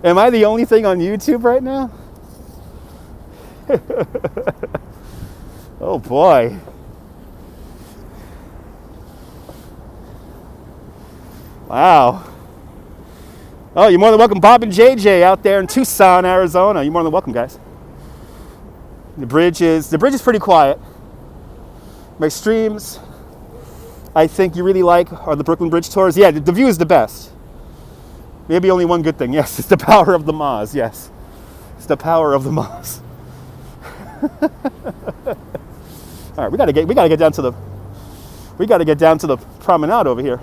Am I the only thing on YouTube right now? Oh boy. Wow. Oh, you're more than welcome, Bob and JJ out there in Tucson, Arizona. You're more than welcome, guys. The bridge is pretty quiet. My streams, I think you really like, are the Brooklyn Bridge tours. Yeah, the view is the best. Maybe only one good thing. Yes, it's the power of the Moz. Yes, it's the power of the Moz. All right, we gotta get down to the promenade over here.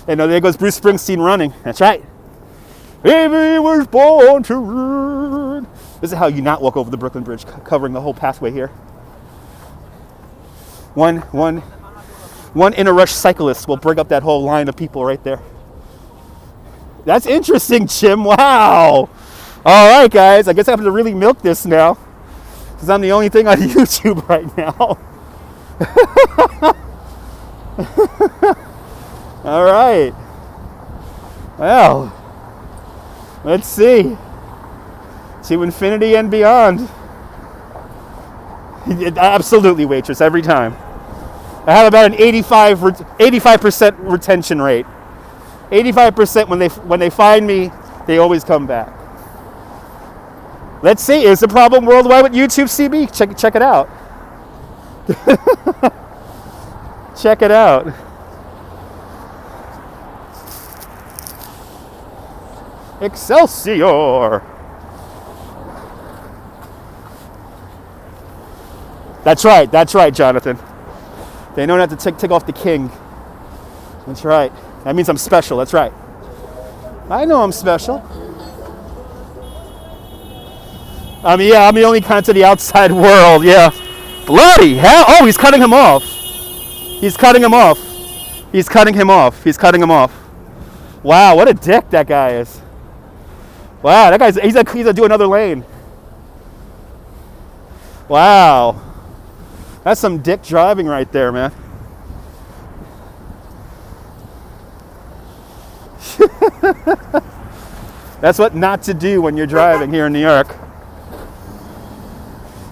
And there goes Bruce Springsteen running. That's right. Baby was born to run. This is how you not walk over the Brooklyn Bridge, covering the whole pathway here. One in a rush cyclist will bring up that whole line of people right there. That's interesting, Jim. Wow. All right, guys. I guess I have to really milk this now, because I'm the only thing on YouTube right now. All right. Well, let's see. To infinity and beyond. Absolutely, waitress, every time. I have about an 85% retention rate. 85% when they find me, they always come back. Let's see, is the problem worldwide with YouTube CB? Check it out. Check it out. Excelsior. That's right, Jonathan. They don't have to take off the king. That's right. That means I'm special. That's right. I know I'm special. I'm the only kind to the outside world. Yeah. Bloody hell! Oh, he's cutting him off. He's cutting him off. He's cutting him off. He's cutting him off. Wow, what a dick that guy is. Wow, that guy's he's gonna do another lane. Wow. That's some dick driving right there, man. That's what not to do when you're driving here in New York.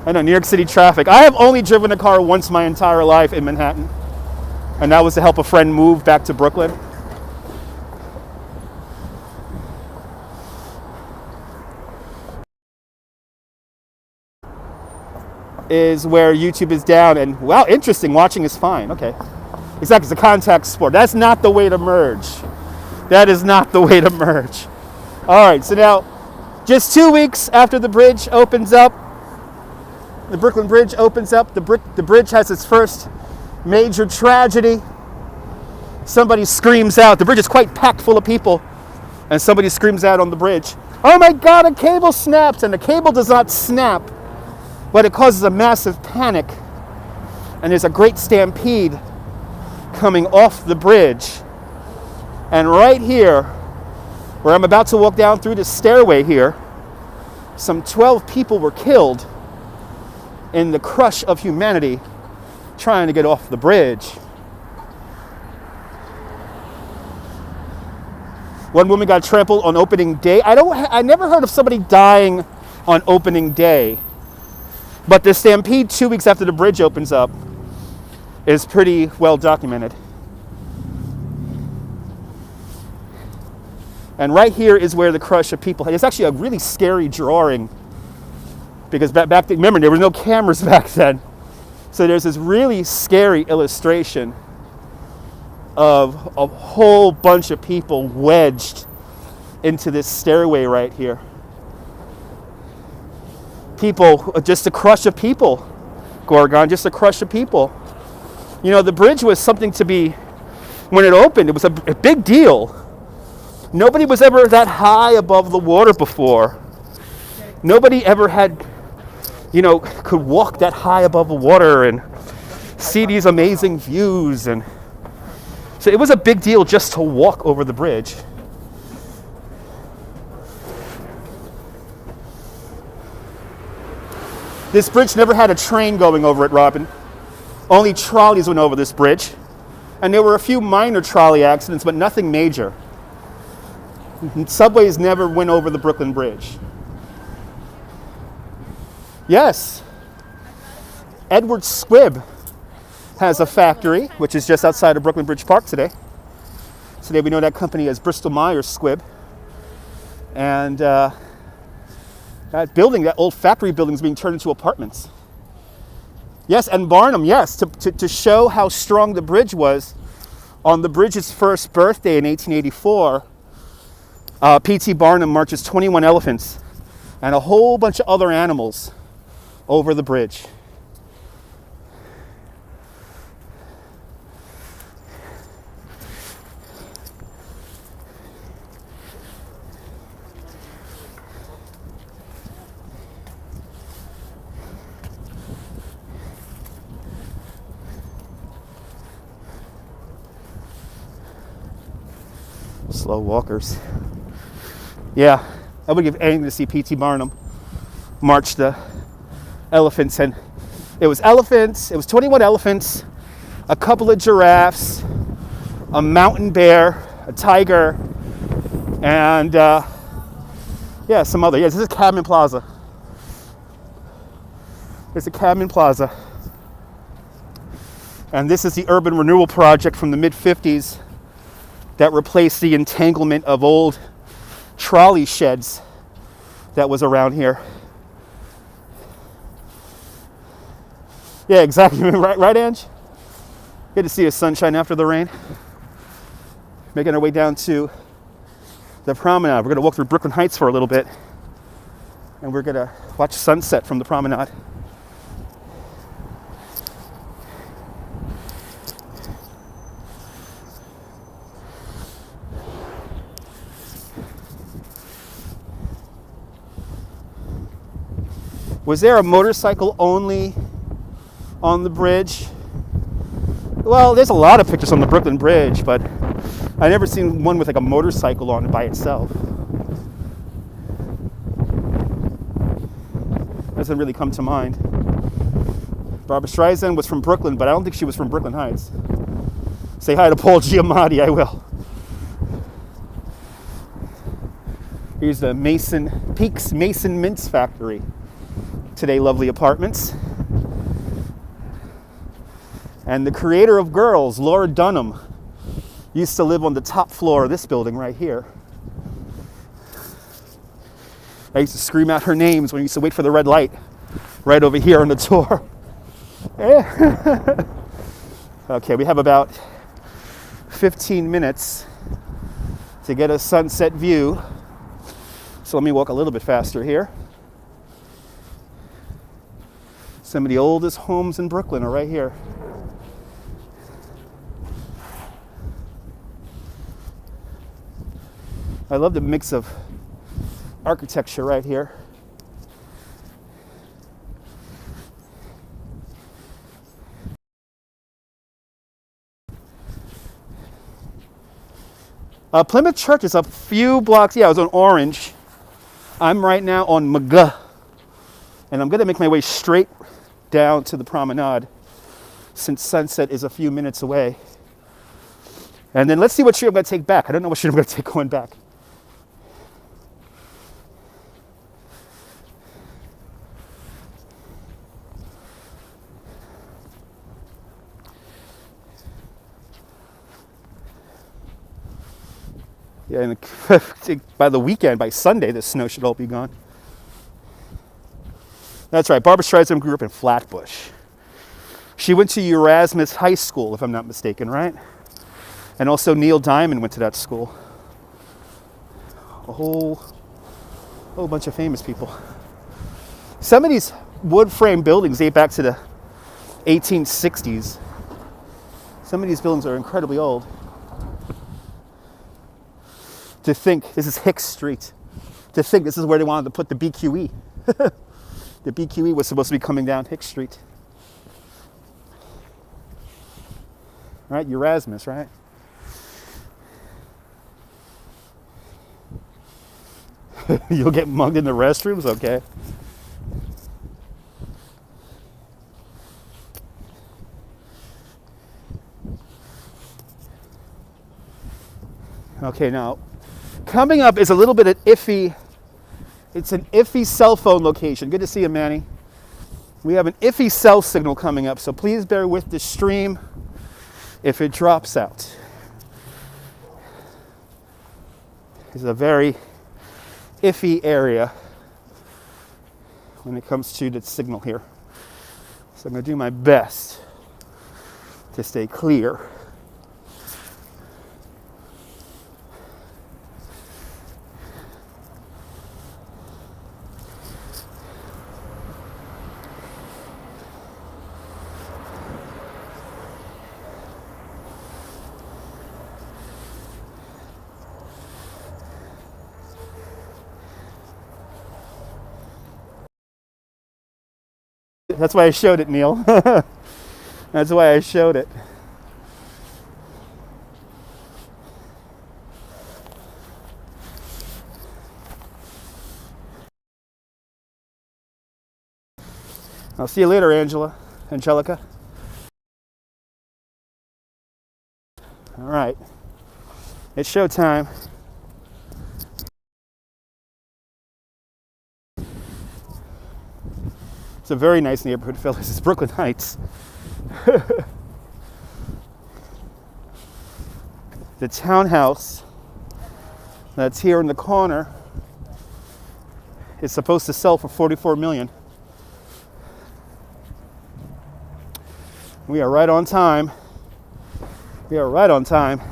I know, New York City traffic. I have only driven a car once my entire life in Manhattan, and that was to help a friend move back to Brooklyn. Is where YouTube is down, and wow, interesting, watching is fine. Okay, exactly, it's a contact sport. That's not the way to merge. That is not the way to merge. All right, so now, just 2 weeks after the bridge opens up, the Brooklyn Bridge opens up, the bridge has its first major tragedy. Somebody screams out, the bridge is quite packed full of people, and somebody screams out on the bridge, "Oh my God, a cable snapped!" And the cable does not snap, but it causes a massive panic, and there's a great stampede coming off the bridge. And right here, where I'm about to walk down through the stairway here, some 12 people were killed in the crush of humanity trying to get off the bridge. One woman got trampled on opening day. I never heard of somebody dying on opening day, but the stampede 2 weeks after the bridge opens up is pretty well documented. And right here is where the crush of people. It's actually a really scary drawing, because back then, remember, there was no cameras back then. So there's this really scary illustration of a whole bunch of people wedged into this stairway right here. People, just a crush of people, Gorgon, just a crush of people. You know, the bridge was something to be, when it opened, it was a big deal. Nobody was ever that high above the water before. Nobody ever had, could walk that high above the water and see these amazing views. And so it was a big deal just to walk over the bridge. This bridge never had a train going over it, Robin. Only trolleys went over this bridge. And there were a few minor trolley accidents, but nothing major. Subways never went over the Brooklyn Bridge. Yes. Edward Squibb has a factory, which is just outside of Brooklyn Bridge Park today. Today we know that company as Bristol Myers Squibb. And that building, that old factory building, is being turned into apartments. Yes, and Barnum, yes, to show how strong the bridge was, on the bridge's first birthday in 1884, P.T. Barnum marches 21 elephants and a whole bunch of other animals over the bridge. Slow walkers. Yeah, I would give anything to see P.T. Barnum march the elephants. And it was 21 elephants, a couple of giraffes, a mountain bear, a tiger, and some other. This is Cadman Plaza. There's a Cadman Plaza. And this is the urban renewal project from the mid-50s that replaced the entanglement of old trolley sheds that was around here. Yeah, exactly. Right, Ange? Good to see the sunshine after the rain. Making our way down to the promenade. We're going to walk through Brooklyn Heights for a little bit, and we're going to watch sunset from the promenade. Was there a motorcycle only on the bridge. Well, there's a lot of pictures on the Brooklyn Bridge, but I never seen one with like a motorcycle on it by itself. Doesn't really come to mind. Barbra Streisand was from Brooklyn, but I don't think she was from Brooklyn Heights. Say hi to Paul Giamatti, I will. Here's the Peaks Mason Mints Factory. Today, lovely apartments. And the creator of Girls, Laura Dunham, used to live on the top floor of this building right here. I used to scream out her names when we used to wait for the red light right over here on the tour. Okay, we have about 15 minutes to get a sunset view. So let me walk a little bit faster here. Some of the oldest homes in Brooklyn are right here. I love the mix of architecture right here. Plymouth Church is a few blocks. Yeah, I was on Orange. I'm right now on McGuh. And I'm going to make my way straight down to the promenade since sunset is a few minutes away. And then let's see what street I'm going to take back. I don't know what street I'm going to take going back. Yeah, and by the weekend, by Sunday, the snow should all be gone. That's right, Barbra Streisand grew up in Flatbush. She went to Erasmus High School, if I'm not mistaken, right? And also Neil Diamond went to that school. A whole bunch of famous people. Some of these wood frame buildings date back to the 1860s. Some of these buildings are incredibly old. To think, this is Hicks Street. To think this is where they wanted to put the BQE. The BQE was supposed to be coming down Hicks Street. Right, Erasmus, right? You'll get mugged in the restrooms, okay. Okay, now, coming up is a little bit of iffy. It's an iffy cell phone location. Good to see you, Manny. We have an iffy cell signal coming up, so please bear with the stream if it drops out. It's a very iffy area when it comes to the signal here. So I'm going to do my best to stay clear. That's why I showed it, Neil. That's why I showed it. I'll see you later, Angelica. All right. It's showtime. It's a very nice neighborhood, fellas. It's Brooklyn Heights. The townhouse that's here in the corner is supposed to sell for $44 million. We are right on time. We are right on time.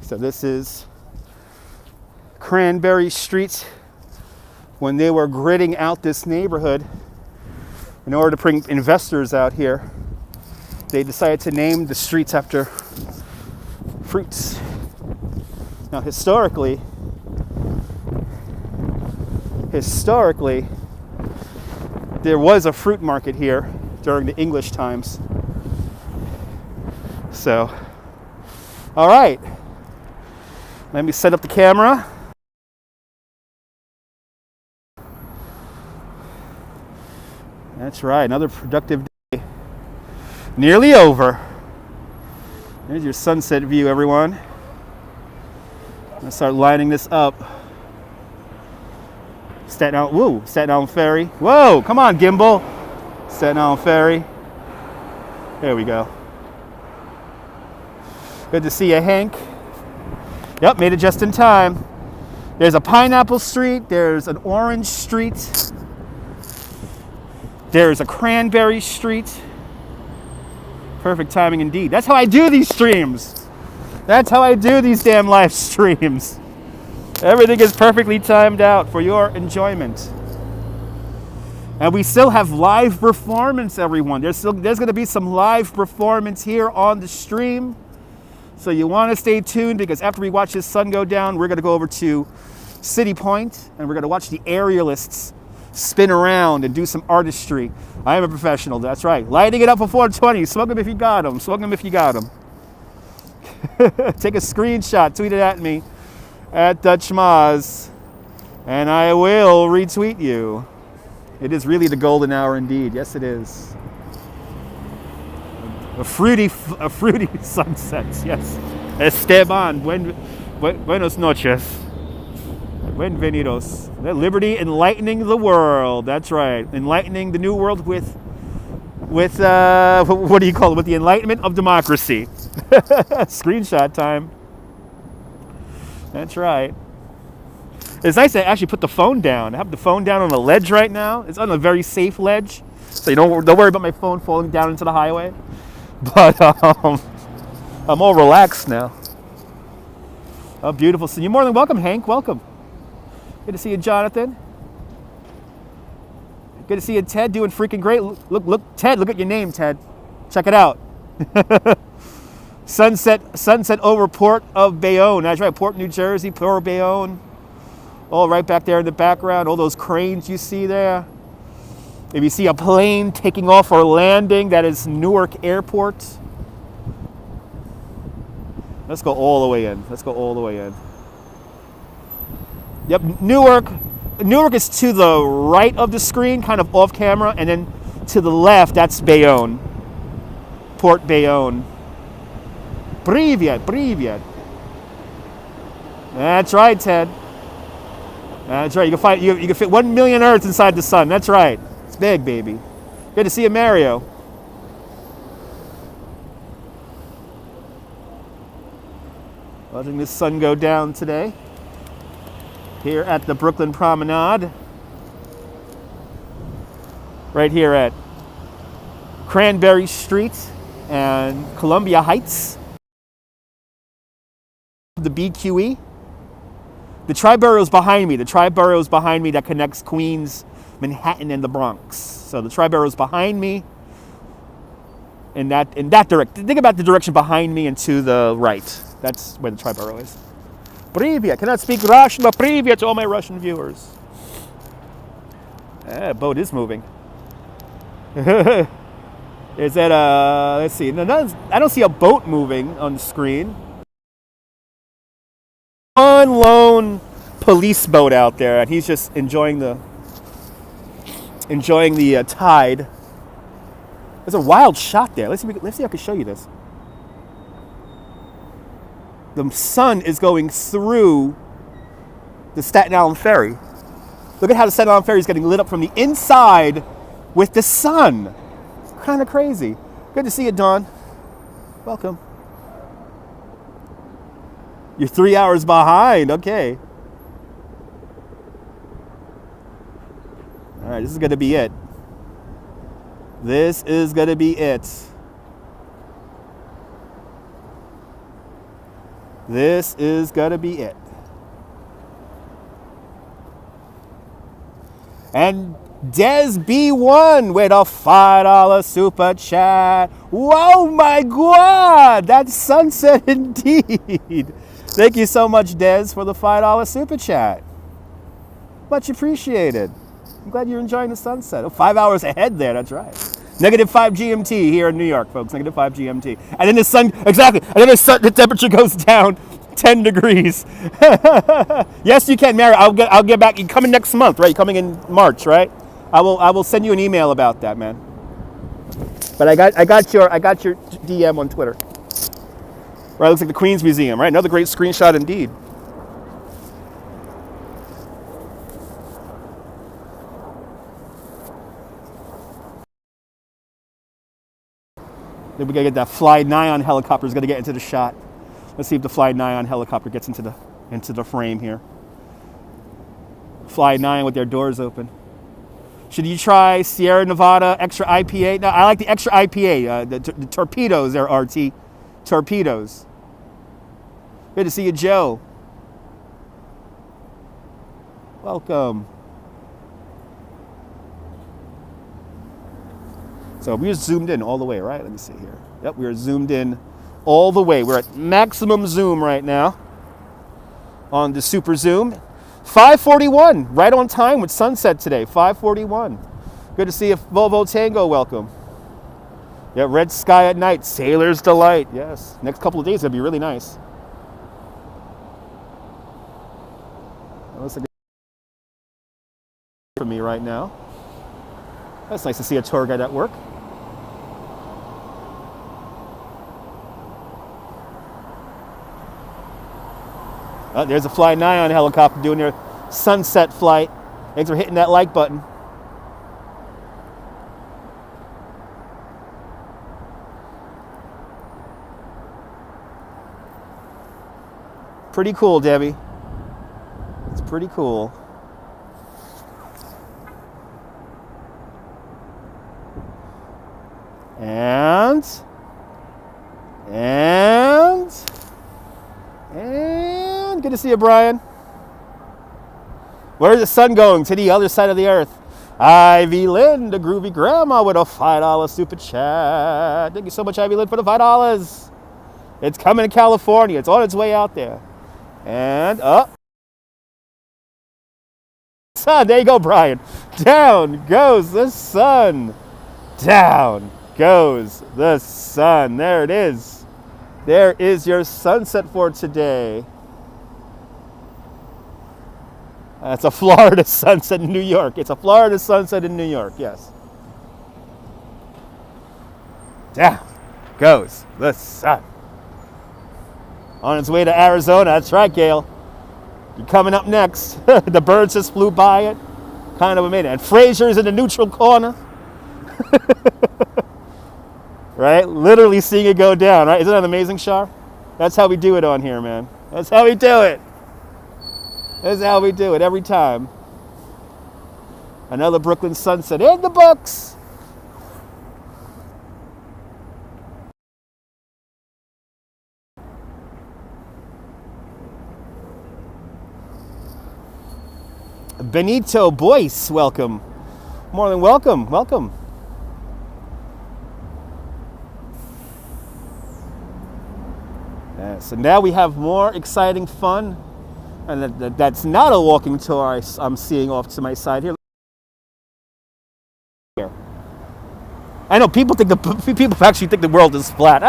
So this is Cranberry Street when they were gridding out this neighborhood in order to bring investors out here. they decided to name the streets after fruits. Now, historically, there was a fruit market here during the English times. So, all right. Let me set up the camera. That's right, another productive day. Nearly over. There's your sunset view, everyone. Let's start lining this up. Staten Island Ferry. Whoa, come on, Gimble. Staten Island Ferry. There we go. Good to see you, Hank. Yep, made it just in time. There's a Pineapple Street. There's an Orange Street. There's a Cranberry Street. Perfect timing indeed. That's how I do these streams. That's how I do these damn live streams. Everything is perfectly timed out for your enjoyment. And we still have live performance, everyone. There's going to be some live performance here on the stream. So you want to stay tuned, because after we watch this sun go down, we're going to go over to City Point and we're going to watch the aerialists spin around and do some artistry. I am a professional, that's right. Lighting it up for 420. Smoke them if you got them. Smoke them if you got them. Take a screenshot, tweet it at me at Dutch Maz, and I will retweet you. It is really the golden hour indeed. Yes, it is. A fruity sunset. Yes. Esteban, buenos noches. Bienvenidos. Liberty enlightening the world. That's right. Enlightening the new world with what do you call it? With the enlightenment of democracy. Screenshot time. That's right. It's nice to actually put the phone down. I have the phone down on a ledge right now. It's on a very safe ledge, so you don't worry about my phone falling down into the highway. But I'm all relaxed now. Oh, beautiful. So you're more than welcome, Hank. Welcome. Good to see you, Jonathan. Good to see you, Ted. Doing freaking great. Look, Ted. Look at your name, Ted. Check it out. Sunset over Port of Bayonne. That's right. Port, New Jersey. Port of Bayonne. All right back there in the background. All those cranes you see there. If you see a plane taking off or landing, that is Newark Airport. Let's go all the way in. Let's go all the way in. Yep, Newark. Newark is to the right of the screen, kind of off camera, and then to the left, that's Bayonne. Port Bayonne. Privyet. That's right, Ted. That's right. You can fit 1 million Earths inside the sun. That's right. It's big, baby. Good to see you, Mario. Watching the sun go down today here at the Brooklyn Promenade. Right here at Cranberry Street and Columbia Heights. The BQE. The Tri-Borough is behind me. The Tri-Borough is behind me that connects Queens, Manhattan, and the Bronx. So the Tri-Borough is behind me in that direction. Think about the direction behind me and to the right. That's where the Tri-Borough is. Privyet. I cannot speak Russian, but privyet to all my Russian viewers. Boat is moving. Is that let's see. No, I don't see a boat moving on the screen. One lone police boat out there, and he's just enjoying the tide. There's a wild shot there. Let's see if I can show you this. The sun is going through the Staten Island Ferry. Look at how the Staten Island Ferry is getting lit up from the inside with the sun. Kind of crazy. Good to see you, Dawn. Welcome. You're 3 hours behind. Okay. All right, this is going to be it. This is going to be it. This is going to be it. And Des B1 with a $5 super chat. Whoa, my God, that's sunset indeed. Thank you so much, Des, for the $5 super chat. Much appreciated. I'm glad you're enjoying the sunset. Oh, 5 hours ahead there, that's right. -5 GMT here in New York, folks. -5 GMT. And then the sun, exactly. And then the temperature goes down 10 degrees. Yes, you can, Mary. I'll get back. You're coming next month, right? You're coming in March, right? I will send you an email about that, man. But I got your DM on Twitter. Right, looks like the Queens Museum, right? Another great screenshot indeed. Then we gotta get that Fly Nyan helicopter is gonna get into the shot. Let's see if the Fly Nyan helicopter gets into the frame here. Fly Nyan with their doors open. Should you try Sierra Nevada extra IPA? No, I like the extra IPA. The torpedoes there, RT. Torpedoes. Good to see you, Joe. Welcome. So we just zoomed in all the way, right? Let me see here. Yep, we're zoomed in all the way. We're at maximum zoom right now on the super zoom. 5:41, right on time with sunset today, 5:41. Good to see you, Volvo Tango, welcome. Yeah, red sky at night, sailor's delight, yes. Next couple of days, it'll be really nice. That looks like for me right now. That's nice to see a tour guide at work. Oh, there's a Fly Nyan helicopter doing their sunset flight. Thanks for hitting that like button. Pretty cool, Debbie. It's pretty cool. And good to see you, Brian. Where's the sun going? To the other side of the earth. Ivy Lynn, the groovy grandma, with a $5 super chat. Thank you so much, Ivy Lynn, for the $5. It's coming to California. It's on its way out there. And up. Sun, there you go, Brian. Down goes the sun. Down goes the sun. There it is. There is your sunset for today. That's a Florida sunset in New York. It's a Florida sunset in New York, yes. Down goes the sun. On its way to Arizona. That's right, Gail. You're coming up next. The birds just flew by it. Kind of amazing. And Fraser's in the neutral corner. Right? Literally seeing it go down, right? Isn't that amazing, Shar? That's how we do it on here, man. That's how we do it. That's how we do it every time. Another Brooklyn sunset in the books. Benito Boyce, welcome. More than welcome. Welcome. So now we have more exciting fun, and that's not a walking tour I'm seeing off to my side here. I know people actually think the world is flat.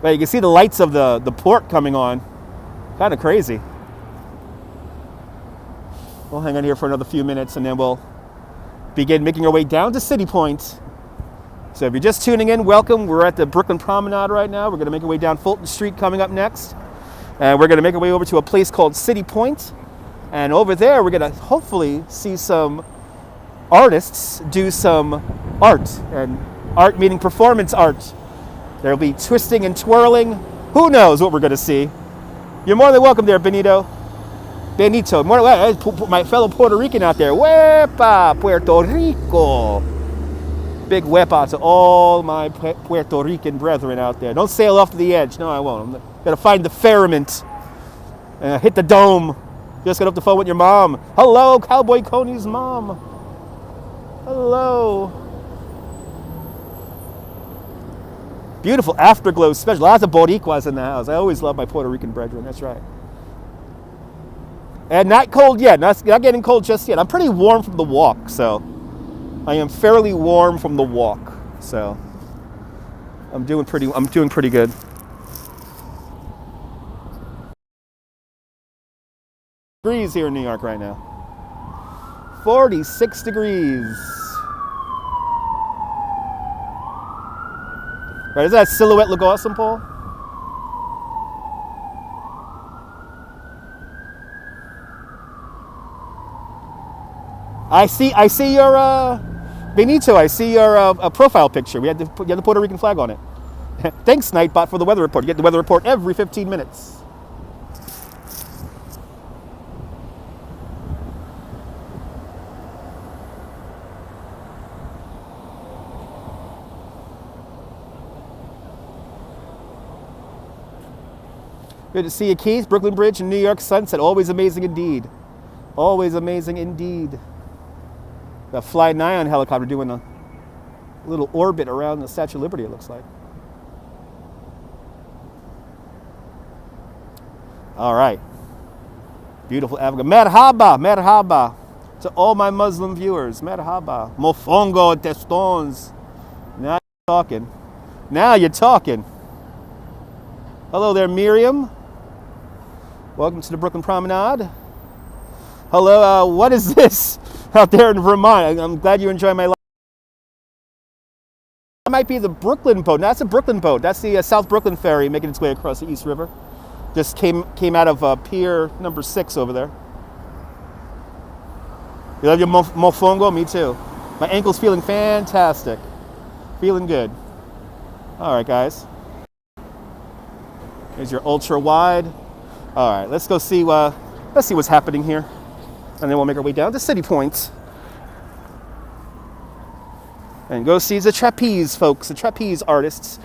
But you can see the lights of the port coming on. Kind of crazy. We'll hang on here for another few minutes, and then we'll begin making our way down to City Point. So if you're just tuning in, welcome. We're at the Brooklyn Promenade right now. We're going to make our way down Fulton Street coming up next. And we're going to make our way over to a place called City Point. And over there, we're going to hopefully see some artists do some art. And art meaning performance art. There'll be twisting and twirling. Who knows what we're going to see. You're more than welcome there, Benito. My fellow Puerto Rican out there. Wepa, Puerto Rico. Big wepa to all my Puerto Rican brethren out there. Don't sail off to the edge. No, I won't. I'm going to find the firmament. Hit the dome. Just got off the phone with your mom. Hello, Cowboy Coney's mom. Hello. Beautiful afterglow special. Lots of Boricuas in the house. I always love my Puerto Rican brethren. That's right. And not cold yet. Not getting cold just yet. I'm pretty warm from the walk, so I am fairly warm from the walk. So I'm doing pretty good. Degrees here in New York right now. 46 degrees. Right, does that silhouette look awesome, Paul? I see your Benito. I see your profile picture. You had the Puerto Rican flag on it. Thanks, Nightbot, for the weather report. You get the weather report every 15 minutes. Good to see you, Keith. Brooklyn Bridge and New York sunset. Always amazing indeed. Always amazing indeed. Got Fly Nyan helicopter doing a little orbit around the Statue of Liberty, it looks like. All right. Beautiful Africa. Merhaba, merhaba. To all my Muslim viewers, merhaba. Mofongo testons. Now you're talking. Now you're talking. Hello there, Miriam. Welcome to the Brooklyn Promenade. Hello, what is this out there in Vermont? I'm glad you enjoy my life. That might be the Brooklyn boat. No, that's a Brooklyn boat. That's the South Brooklyn ferry making its way across the East River. Just came out of pier number 6 over there. You love your mofongo? Me too. My ankle's feeling fantastic. Feeling good. All right, guys. Here's your ultra wide. All right, let's go see. Let's see what's happening here, and then we'll make our way down to City Point and go see the trapeze folks, the trapeze artists.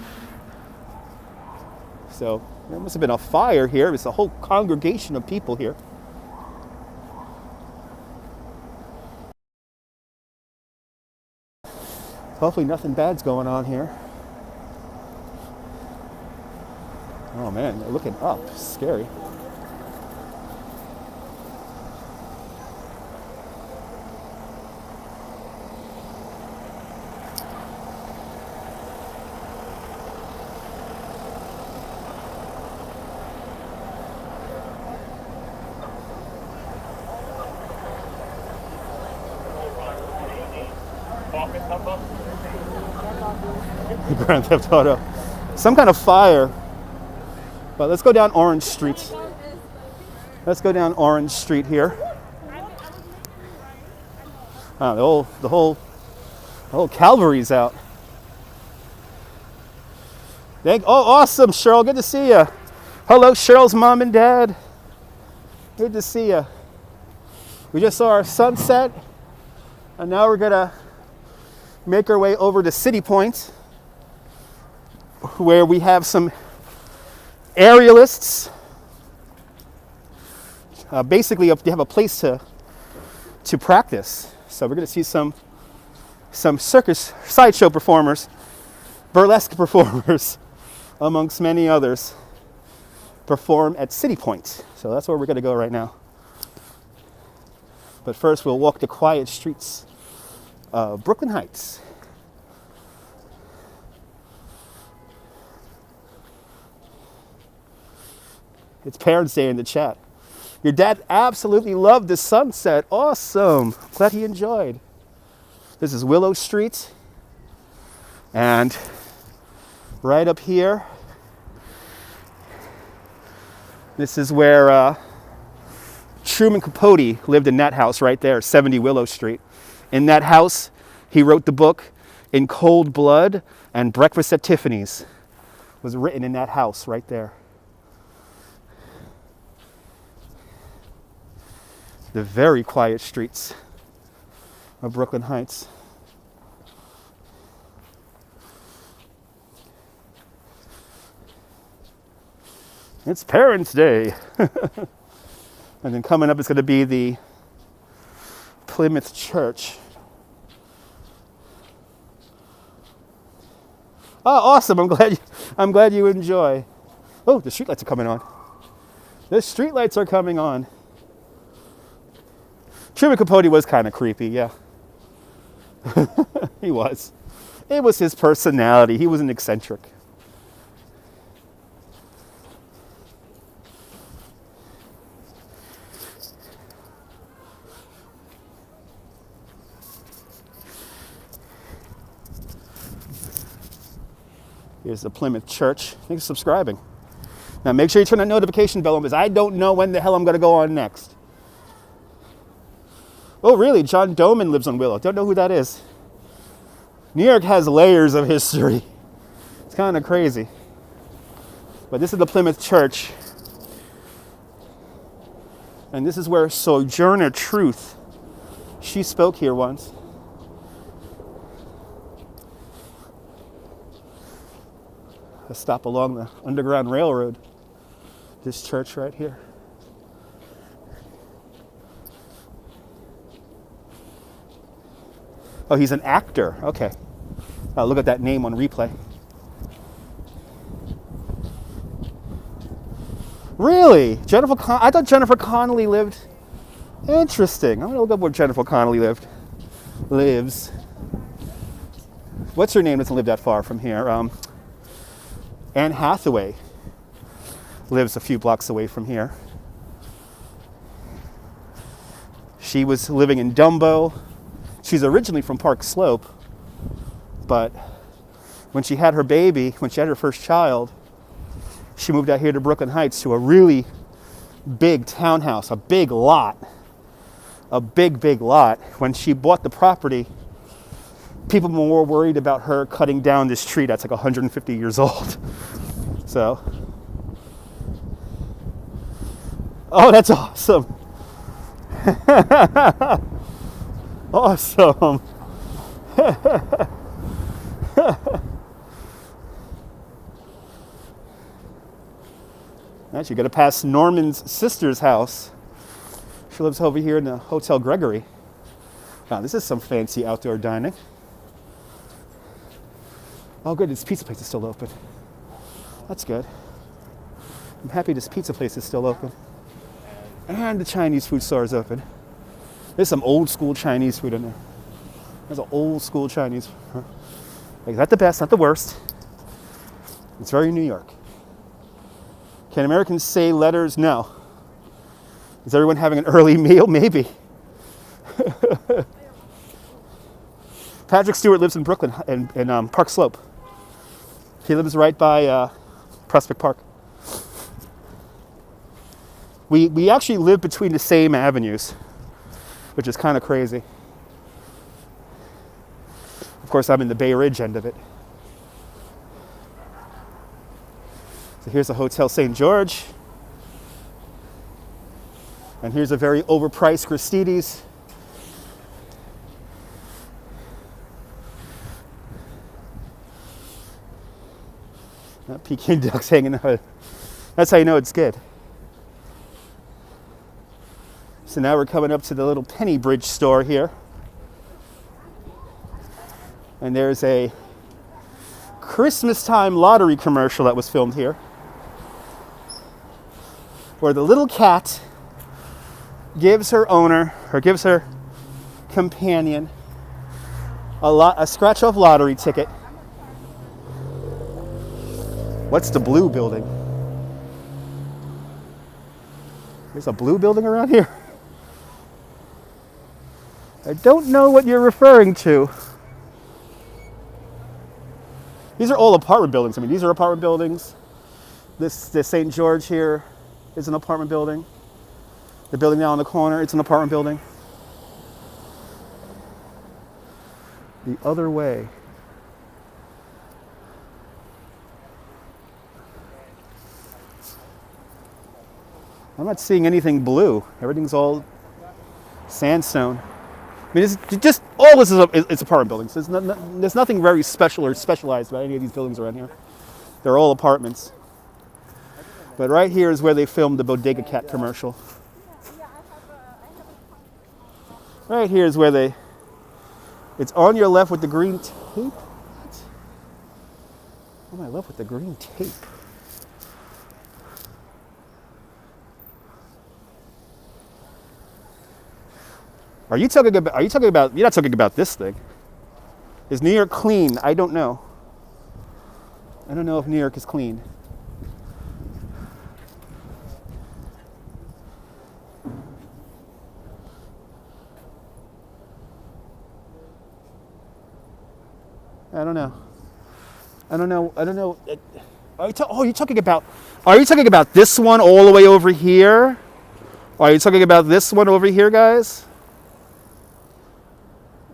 So there must have been a fire here. There's a whole congregation of people here. Hopefully nothing bad's going on here. Oh man, they're looking up. Scary. Grand Theft Auto. Some kind of fire. But let's go down Orange Street. Let's go down Orange Street here. Oh, the whole cavalry's out. Oh, awesome, Cheryl. Good to see you. Hello, Cheryl's mom and dad. Good to see you. We just saw our sunset, and now we're gonna make our way over to City Point, where we have some aerialists. Basically, you have a place to practice. So we're going to see some circus sideshow performers, burlesque performers, amongst many others, perform at City Point. So that's where we're going to go right now. But first, we'll walk the quiet streets of Brooklyn Heights. It's Parents' Day in the chat. Your dad absolutely loved the sunset. Awesome. Glad he enjoyed. This is Willow Street. And right up here, this is where Truman Capote lived, in that house right there, 70 Willow Street. In that house, he wrote the book In Cold Blood, and Breakfast at Tiffany's was written in that house right there. The very quiet streets of Brooklyn Heights. It's Parents' Day. And then coming up is going to be the Plymouth Church. Oh, awesome! I'm glad you enjoy. Oh, the streetlights are coming on. The streetlights are coming on. Truman Capote was kind of creepy, yeah. He was. It was his personality. He was an eccentric. Here's the Plymouth Church. Thanks for subscribing. Now make sure you turn that notification bell on because I don't know when the hell I'm going to go on next. Oh, really? John Doman lives on Willow. Don't know who that is. New York has layers of history. It's kind of crazy. But this is the Plymouth Church. And this is where Sojourner Truth, she spoke here once. A stop along the Underground Railroad. This church right here. Oh, he's an actor. Okay. Look at that name on replay. Really? I thought Jennifer Connelly lived. Interesting. I'm going to look up where Jennifer Connelly lives. What's her name doesn't live that far from here? Anne Hathaway lives a few blocks away from here. She was living in Dumbo. She's originally from Park Slope, but when she had her baby, when she had her first child, she moved out here to Brooklyn Heights to a really big townhouse, a big lot. When she bought the property, people were more worried about her cutting down this tree that's like 150 years old. So, oh, that's awesome. Awesome. Actually, got to pass Norman's sister's house. She lives over here in the Hotel Gregory. Wow, this is some fancy outdoor dining. Oh, good, this pizza place is still open. That's good. I'm happy this pizza place is still open. And the Chinese food store is open. There's some old school Chinese food in there. There's an old school Chinese. Like, not the best, not the worst. It's very New York. Can Americans say letters? No. Is everyone having an early meal? Maybe. Patrick Stewart lives in Brooklyn, in Park Slope. He lives right by Prospect Park. We actually live between the same avenues, which is kind of crazy. Of course, I'm in the Bay Ridge end of it. So here's the Hotel St. George. And here's a very overpriced Christie's. That Peking duck's hanging out. That's how you know it's good. So now we're coming up to the little Penny Bridge store here. And there's a Christmas time lottery commercial that was filmed here, where the little cat gives her owner, or gives her companion, a scratch-off lottery ticket. What's the blue building? There's a blue building around here? I don't know what you're referring to. These are all apartment buildings. I mean, these are apartment buildings. This St. George here is an apartment building. The building down on the corner, it's an apartment building. The other way. I'm not seeing anything blue. Everything's all sandstone. I mean, it's just all this is it's apartment buildings. There's nothing very special or specialized about any of these buildings around here. They're all apartments. But right here is where they filmed the Bodega Cat commercial. Right here is where it's on your left with the green tape. What? On my left with the green tape. Are you talking about, you're not talking about this thing. Is New York clean? I don't know. I don't know if New York is clean. I don't know. Are you talking about this one all the way over here? Or are you talking about this one over here, guys?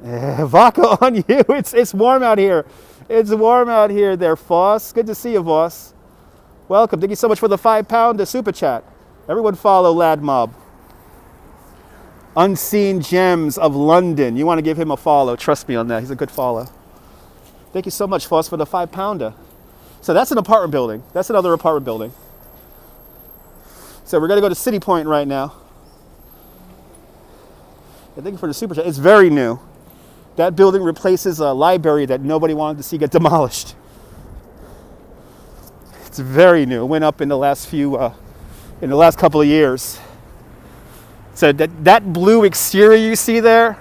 Vodka on you. It's warm out here. It's warm out here there, Foss. Good to see you, Voss. Welcome. Thank you so much for the £5 super chat. Everyone follow Lad Mob. Unseen Gems of London. You want to give him a follow. Trust me on that. He's a good follow. Thank you so much, Foss, for the £5. So that's an apartment building. That's another apartment building. So we're going to go to City Point right now. And thank you for the super chat. It's very new. That building replaces a library that nobody wanted to see get demolished. It's very new. It went up in the last couple of years. So that blue exterior you see there,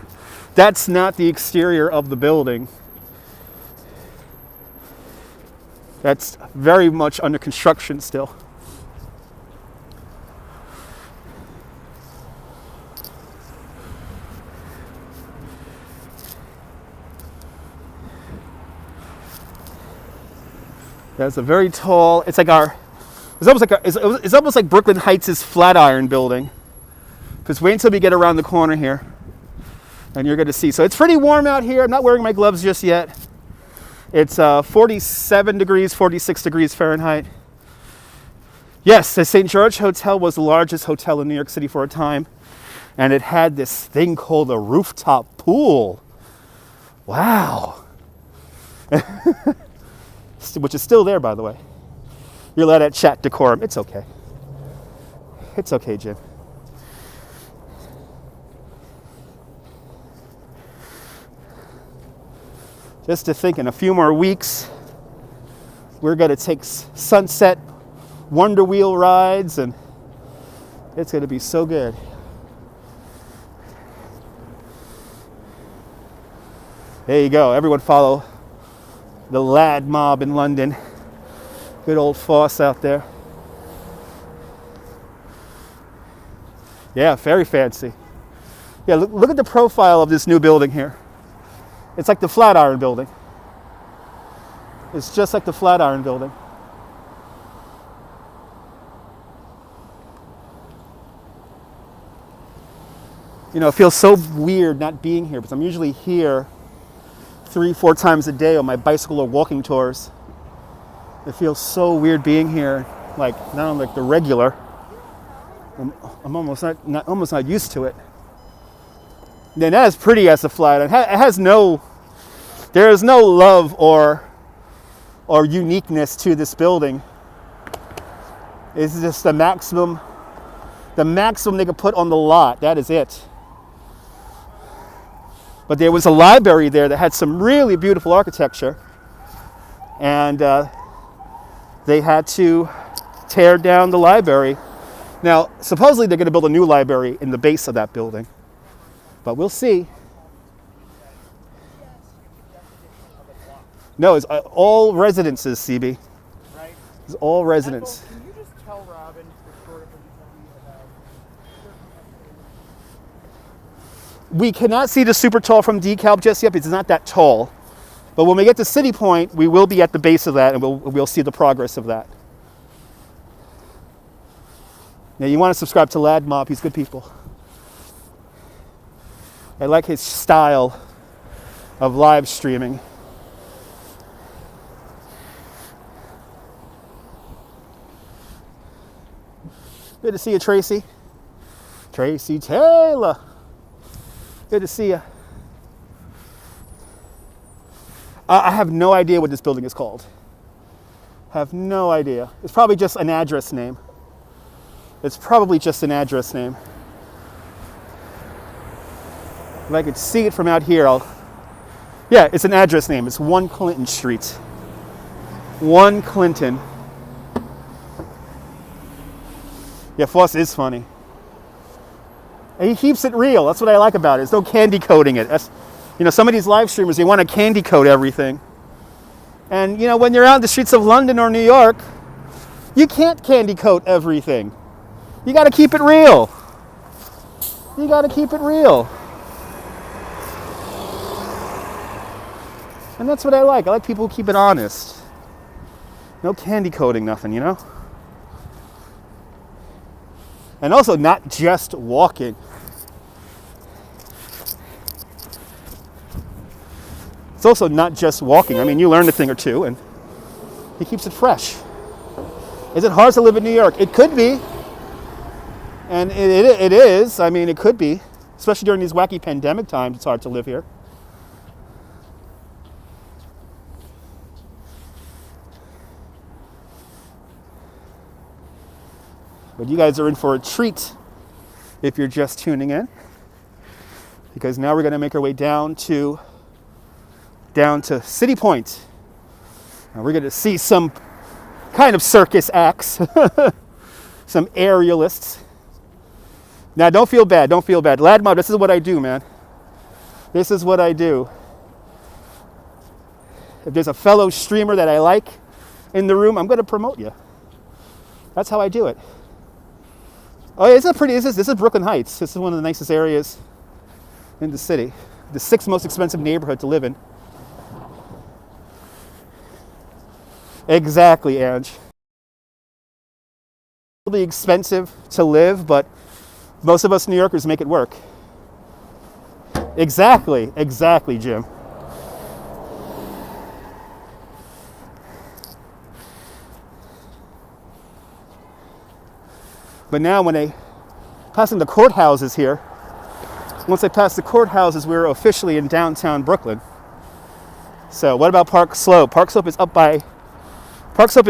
that's not the exterior of the building. That's very much under construction still. That's a very tall. It's almost like Brooklyn Heights' Flatiron building. Because wait until we get around the corner here, and you're going to see. So it's pretty warm out here. I'm not wearing my gloves just yet. It's 47 degrees, 46 degrees Fahrenheit. Yes, the St. George Hotel was the largest hotel in New York City for a time, and it had this thing called a rooftop pool. Wow. Which is still there, by the way. You're allowed at chat decorum. It's okay. It's okay, Jim. Just to think, in a few more weeks, we're going to take Sunset Wonder Wheel rides, and it's going to be so good. There you go. Everyone follow the Lad Mob in London. Good old Foss out there. Yeah, very fancy. Yeah, look at the profile of this new building here. It's like the Flatiron building. It's just like the Flatiron building. You know, it feels so weird not being here because I'm usually here 3-4 times a day on my bicycle or walking tours. It feels so weird being here, like not on like the regular. I'm almost not used to it. Then not as pretty as the Flatiron. There is no love or uniqueness to this building. It's just the maximum they could put on the lot. That is it. But there was a library there that had some really beautiful architecture, and they had to tear down the library. Now, supposedly they're going to build a new library in the base of that building, but we'll see. No, it's all residences, CB. Right. It's all residents. Can you just tell Robin We cannot see the super tall from DeKalb just yet because it's not that tall. But when we get to City Point, we will be at the base of that, and we'll see the progress of that. Now, you want to subscribe to Lad Mob. He's good people. I like his style of live streaming. Good to see you, Tracy. Tracy Taylor. Good to see you. I have no idea what this building is called. Have no idea. It's probably just an address name. It's probably just an address name. If I could see it from out here, yeah, it's an address name. It's 1 Clinton Street. 1 Clinton. Yeah, Foss is funny. And he keeps it real. That's what I like about it. There's no candy coating it. That's, some of these live streamers, they want to candy coat everything. And, when you're out in the streets of London or New York, you can't candy coat everything. You got to keep it real. You got to keep it real. And that's what I like. I like people who keep it honest. No candy coating nothing, And also not just walking. It's also not just walking. I mean, you learn a thing or two, and he keeps it fresh. Is it hard to live in New York? It could be. And it is. I mean, it could be. Especially during these wacky pandemic times, it's hard to live here. But you guys are in for a treat if you're just tuning in, because now we're going to make our way down to City Point. And we're going to see some kind of circus acts, some aerialists. Now, don't feel bad. Don't feel bad. Lad Mob, this is what I do, man. This is what I do. If there's a fellow streamer that I like in the room, I'm going to promote you. That's how I do it. Oh, yeah, this is Brooklyn Heights. This is one of the nicest areas in the city. The 6th most expensive neighborhood to live in. Exactly, Ange. It'll be expensive to live, but most of us New Yorkers make it work. Exactly, Jim. But now when I passing the courthouses here, once I pass the courthouses, we're officially in downtown Brooklyn. So what about Park Slope? Park Slope is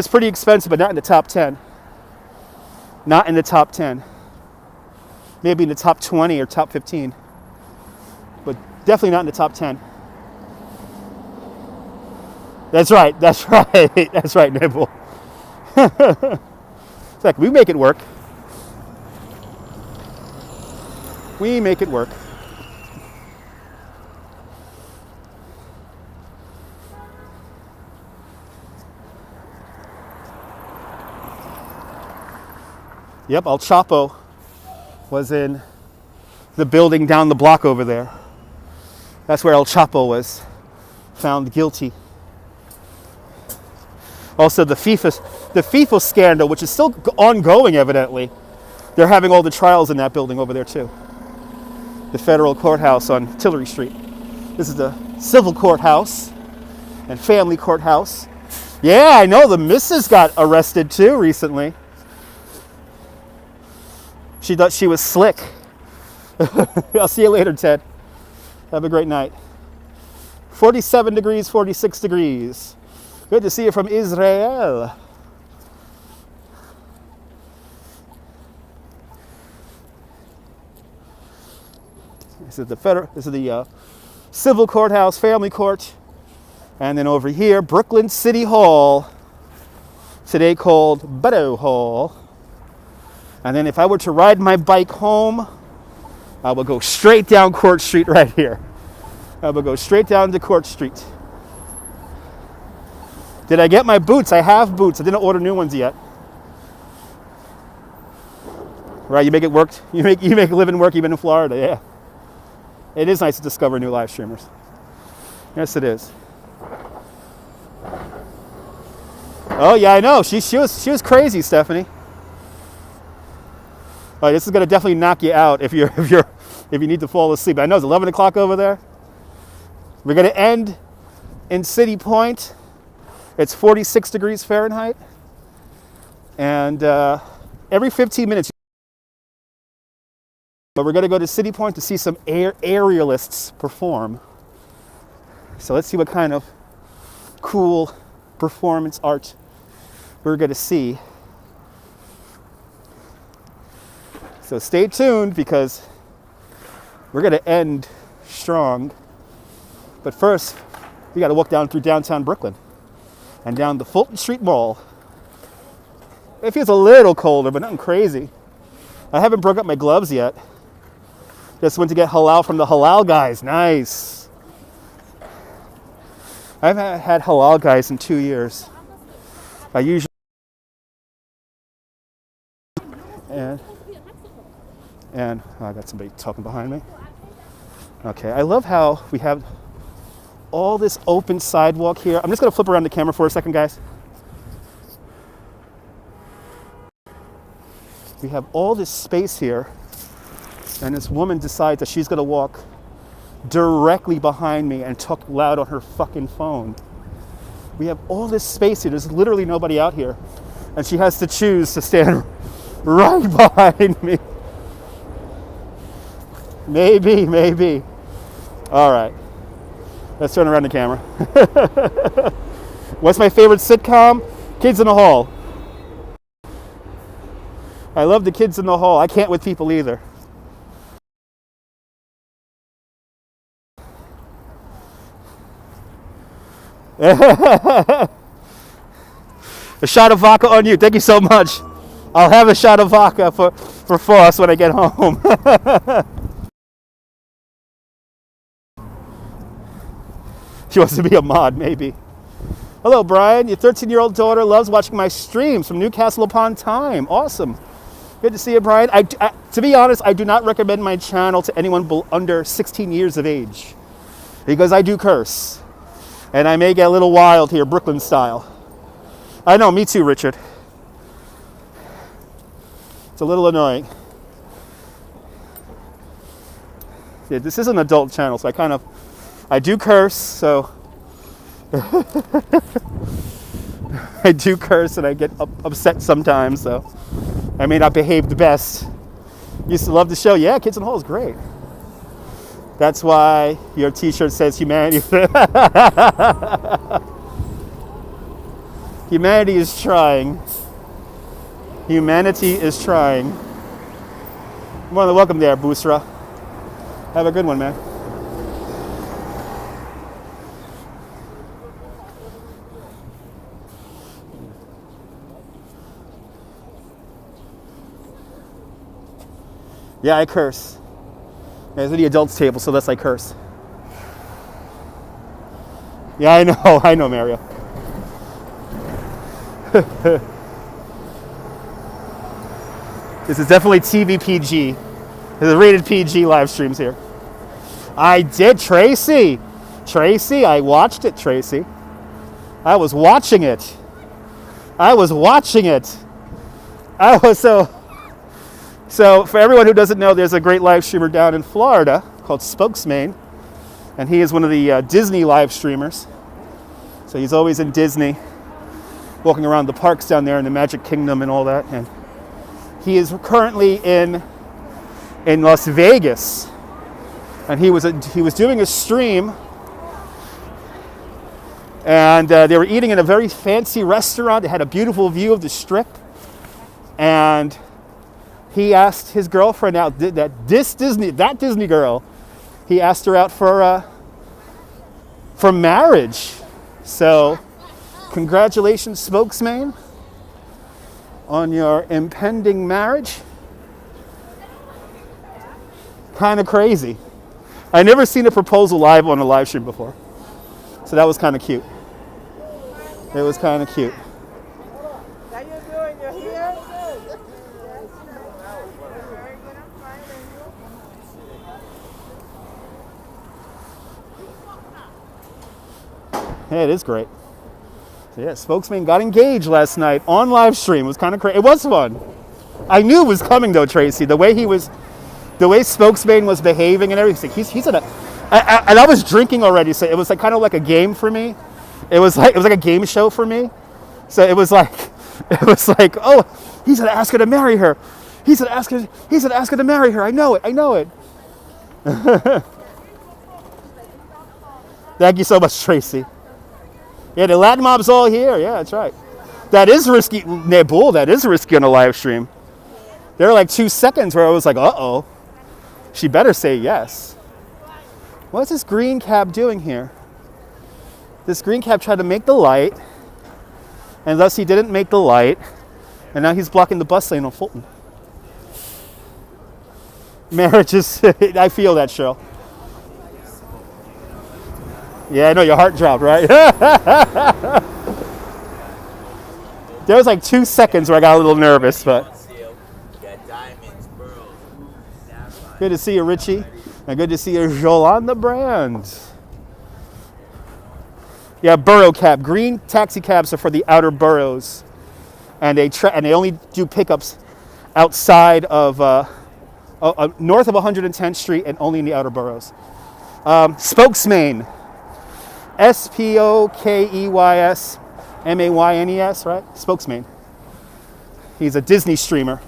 pretty expensive, but not in the top 10. Not in the top 10. Maybe in the top 20 or top 15. But definitely not in the top 10. That's right, Nibble. It's like, we make it work. We make it work. Yep, El Chapo was in the building down the block over there. That's where El Chapo was found guilty. Also, the FIFA scandal, which is still ongoing, evidently. They're having all the trials in that building over there, too. The federal courthouse on Tillery Street. This is the civil courthouse and family courthouse. Yeah, I know, the missus got arrested, too, recently. She thought she was slick. I'll see you later, Ted. Have a great night. 47 degrees, 46 degrees. Good to see you from Israel. This is the civil courthouse, family court. And then over here, Brooklyn City Hall. Today called Butto Hall. And then if I were to ride my bike home, I will go straight down Court Street right here. I will go straight down to Court Street. Did I get my boots? I have boots. I didn't order new ones yet. Right, you make it work. You make a living work even in Florida, yeah. It is nice to discover new live streamers. Yes, it is. Oh yeah, I know. She was crazy, Stephanie. All right, this is gonna definitely knock you out if you need to fall asleep. I know it's 11 o'clock over there. We're gonna end in City Point. It's 46 degrees Fahrenheit, and every 15 minutes. But we're gonna go to City Point to see some aerialists perform. So let's see what kind of cool performance art we're gonna see. So stay tuned, because we're gonna end strong. But first, we got to walk down through downtown Brooklyn and down the Fulton Street Mall. It feels a little colder, but nothing crazy. I haven't broke up my gloves yet. Just went to get halal from the halal guys. Nice. I haven't had halal guys in 2 years. I usually... And oh, I got somebody talking behind me. Okay, I love how we have all this open sidewalk here. I'm just going to flip around the camera for a second, guys. We have all this space here, and this woman decides that she's going to walk directly behind me and talk loud on her fucking phone. We have all this space here. There's literally nobody out here, and she has to choose to stand right behind me. Maybe. All right. Let's turn around the camera. What's my favorite sitcom? Kids in the Hall. I love the Kids in the Hall. I can't with people either. A shot of vodka on you. Thank you so much. I'll have a shot of vodka for Foss when I get home. She wants to be a mod, maybe. Hello, Brian. Your 13-year-old daughter loves watching my streams from Newcastle upon Tyne. Awesome. Good to see you, Brian. To be honest, I do not recommend my channel to anyone under 16 years of age because I do curse. And I may get a little wild here, Brooklyn style. I know, me too, Richard. It's a little annoying. Yeah, this is an adult channel, so I do curse, so I do curse and I get upset sometimes, so I may not behave the best. Used to love the show. Yeah, Kids in the Hall is great. That's why your t-shirt says humanity. Humanity is trying. Humanity is trying. More than welcome there, Boosra. Have a good one, man. Yeah, I curse. It's at the adults table, so that's I curse. Yeah, I know, Mario. This is definitely TV PG. There's a rated PG live streams here. I did, Tracy. I watched it, Tracy. I was watching it. So for everyone who doesn't know, there's a great live streamer down in Florida called Spokesman, and he is one of the Disney live streamers. So he's always in Disney, walking around the parks down there in the Magic Kingdom and all that. And he is currently in Las Vegas, and he was doing a stream, and they were eating in a very fancy restaurant. They had a beautiful view of the Strip, and he asked his girlfriend out, that Disney girl, he asked her out for marriage. So, congratulations, Spokesman, on your impending marriage. Kind of crazy. I never seen a proposal live on a live stream before. So that was kind of cute. It was kind of cute. How you doing? You're here? Yeah, it is great. So yeah, Spokesman got engaged last night on live stream. It was kind of crazy. It was fun. I knew it was coming though, Tracy. The way Spokesman was behaving and everything. And I was drinking already, so it was like kind of like a game for me. It was like a game show for me. So it was like, oh, he's gonna ask her to marry her. He's gonna ask her to marry her. I know it. Thank you so much, Tracy. Yeah, the Latin mob's all here. Yeah, that's right. That is risky, Bull. That is risky on a live stream. There were like 2 seconds where I was like, uh-oh. She better say yes. What's this green cab doing here? This green cab tried to make the light, and thus he didn't make the light, and now he's blocking the bus lane on Fulton. Marriage is, I feel that, Cheryl. Yeah, I know, your heart dropped, right? There was like 2 seconds where I got a little nervous, but. Good to see you, Richie. And good to see you, Jolanda Brand. Yeah, borough cab. Green taxi cabs are for the outer boroughs. And they only do pickups outside of, north of 110th Street and only in the outer boroughs. Spokesman. Spokeys Maynes, right? Spokesman. He's a Disney streamer.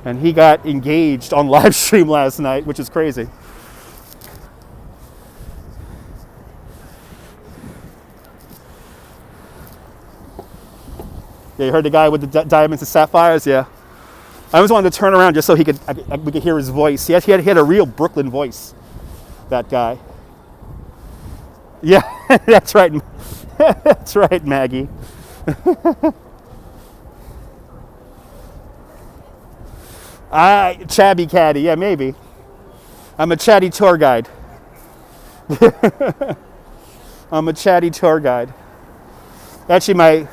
And he got engaged on live stream last night, which is crazy. Yeah, you heard the guy with the diamonds and sapphires? Yeah. I always wanted to turn around just so we could hear his voice. He had a real Brooklyn voice, that guy. Yeah, that's right. That's right, Maggie. Chabby caddy, yeah, maybe. I'm a chatty tour guide. I'm a chatty tour guide. Actually,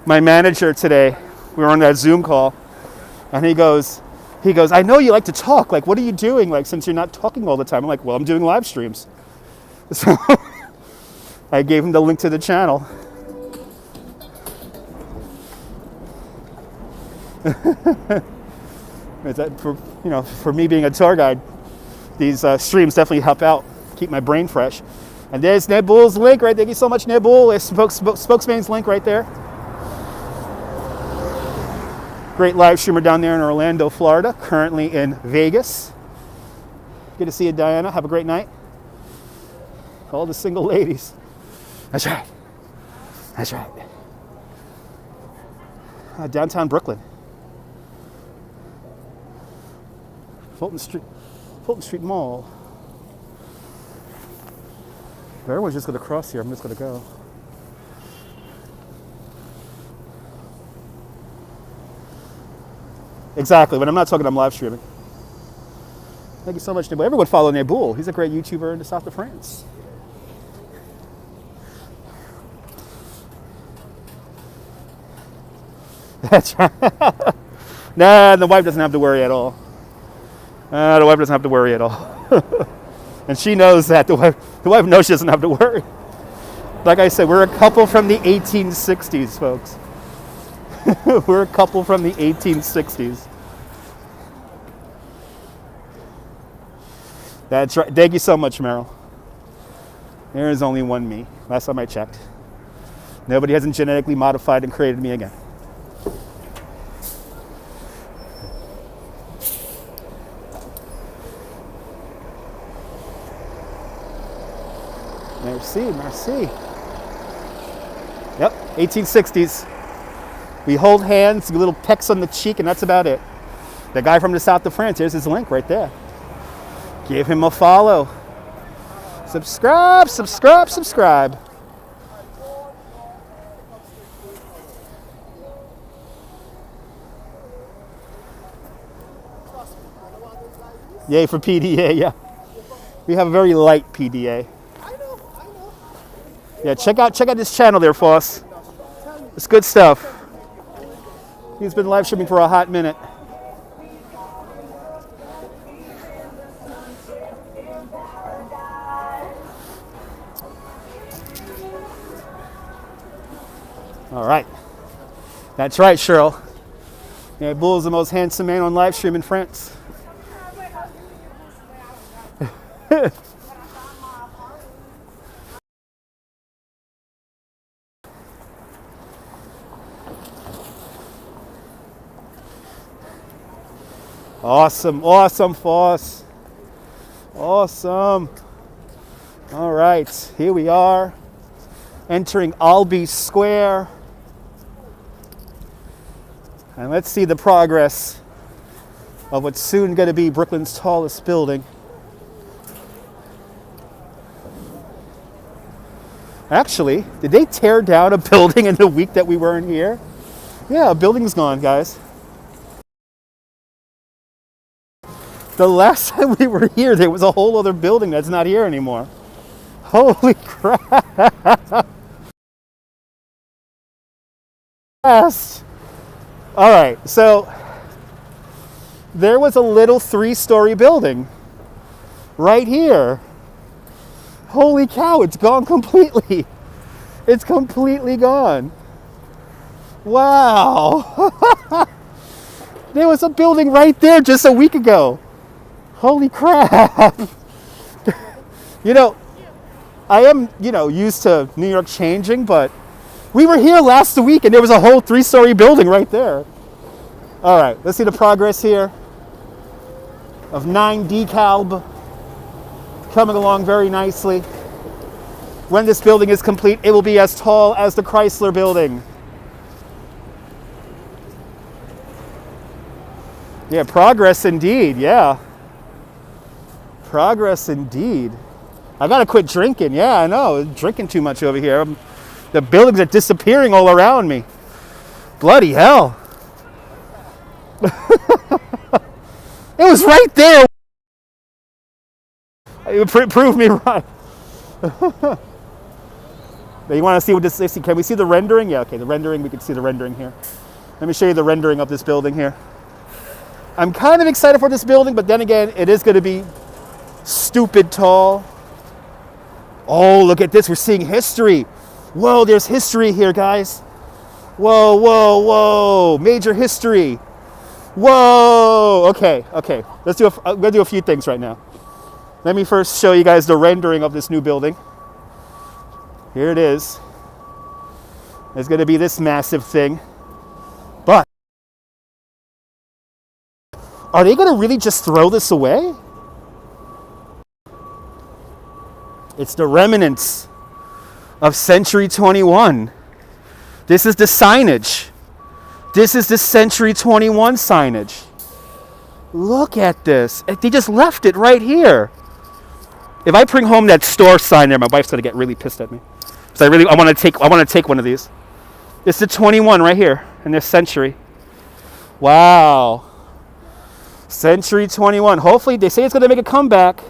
my manager today, we were on that Zoom call, and he goes, I know you like to talk. Like, what are you doing? Like, since you're not talking all the time. I'm like, well, I'm doing live streams. So I gave him the link to the channel. For me being a tour guide, these streams definitely help out, keep my brain fresh. And there's Nebul's link right there. Thank you so much, Nebul. There's Spokesman's link right there. Great live streamer down there in Orlando, Florida, currently in Vegas. Good to see you, Diana. Have a great night. All the single ladies. That's right. That's right. Downtown Brooklyn. Fulton Street Mall. If everyone's just going to cross here, I'm just going to go. Exactly. When I'm not talking, I'm live streaming. Thank you so much, Nebul. Everyone follow Nebul. He's a great YouTuber in the south of France. That's right. Nah, the wife doesn't have to worry at all. The wife doesn't have to worry at all. And she knows that. The wife knows she doesn't have to worry. Like I said, we're a couple from the 1860s, folks. We're a couple from the 1860s. That's right. Thank you so much, Meryl. There is only one me. Last time I checked. Nobody hasn't genetically modified and created me again. Merci. Yep, 1860s. We hold hands, little pecks on the cheek, and that's about it. The guy from the south of France, here's his link right there. Give him a follow. Subscribe. Yay for PDA, yeah. We have a very light PDA. Yeah, check out this channel there, Foss. It's good stuff. He's been live streaming for a hot minute. All right. That's right, Cheryl. Yeah, Bull is the most handsome man on live stream in France. Awesome, Foss. Awesome. All right, here we are, entering Alby Square. And let's see the progress of what's soon going to be Brooklyn's tallest building. Actually, did they tear down a building in the week that we weren't here? Yeah, a building's gone, guys. The last time we were here, there was a whole other building that's not here anymore. Holy crap. Yes. All right, so there was a little 3-story building right here. Holy cow, it's gone completely. It's completely gone. Wow. There was a building right there just a week ago. Holy crap. You know, I am, used to New York changing, but we were here last week and there was a whole 3-story building right there. All right, let's see the progress here of 9 DeKalb. Coming along very nicely. When this building is complete, it will be as tall as the Chrysler building. Yeah, progress indeed, yeah. Progress indeed. I gotta quit drinking, yeah, I know. Drinking too much over here. The buildings are disappearing all around me. Bloody hell. It was right there. Prove me right. You want to see what this is? Can we see the rendering? Yeah, okay, the rendering. We can see the rendering here. Let me show you the rendering of this building here. I'm kind of excited for this building, but then again, it is going to be stupid tall. Oh, look at this. We're seeing history. Whoa, there's history here, guys. Whoa, whoa, whoa. Major history. Whoa. Okay. I'm going to do a few things right now. Let me first show you guys the rendering of this new building. Here it is. It's going to be this massive thing. But are they going to really just throw this away? It's the remnants of Century 21. This is the signage. This is the Century 21 signage. Look at this. They just left it right here. If I bring home that store sign there, my wife's gonna get really pissed at me. So I want to take one of these. It's the 21 right here in this Century. Wow. Century 21. Hopefully, they say it's gonna make a comeback.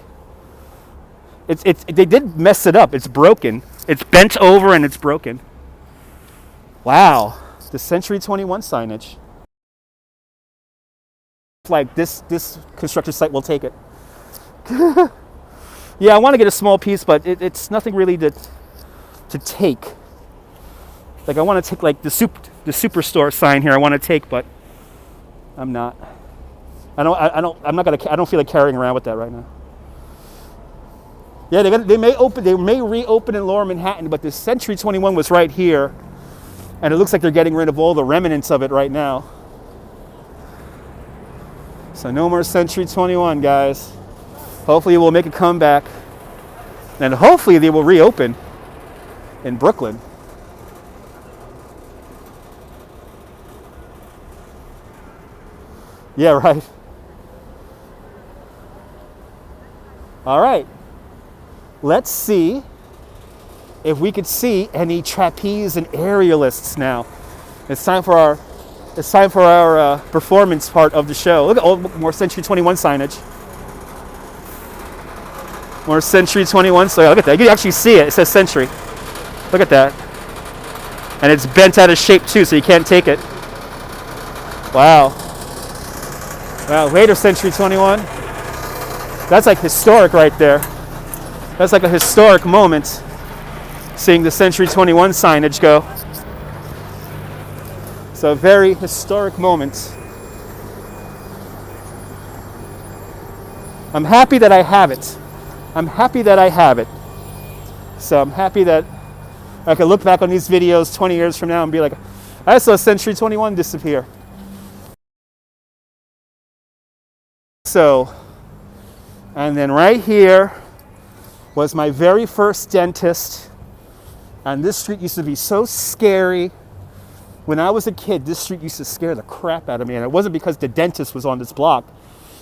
They did mess it up. It's broken. It's bent over and it's broken. Wow. The Century 21 signage. Like this construction site will take it. Yeah, I want to get a small piece, but it's nothing really to take. Like I want to take like the superstore sign here. I want to take, but I'm not. I don't feel like carrying around with that right now. Yeah, they may reopen in Lower Manhattan, but the Century 21 was right here, and it looks like they're getting rid of all the remnants of it right now. So no more Century 21, guys. Hopefully it will make a comeback, and hopefully they will reopen in Brooklyn. Yeah, right. All right. Let's see if we could see any trapeze and aerialists now. It's time for our performance part of the show. Look at all more Century 21 signage. More Century 21. So look at that. You can actually see it. It says Century. Look at that. And it's bent out of shape too, so you can't take it. Wow. Wow. Later Century 21. That's like historic right there. That's like a historic moment, seeing the Century 21 signage go. So a very historic moment. I'm happy that I have it. I'm happy that I have it. So I'm happy that I can look back on these videos 20 years from now and be like, I saw Century 21 disappear. So, and then right here was my very first dentist. And this street used to be so scary When I was a kid, this street used to scare the crap out of me, and it wasn't because the dentist was on this block.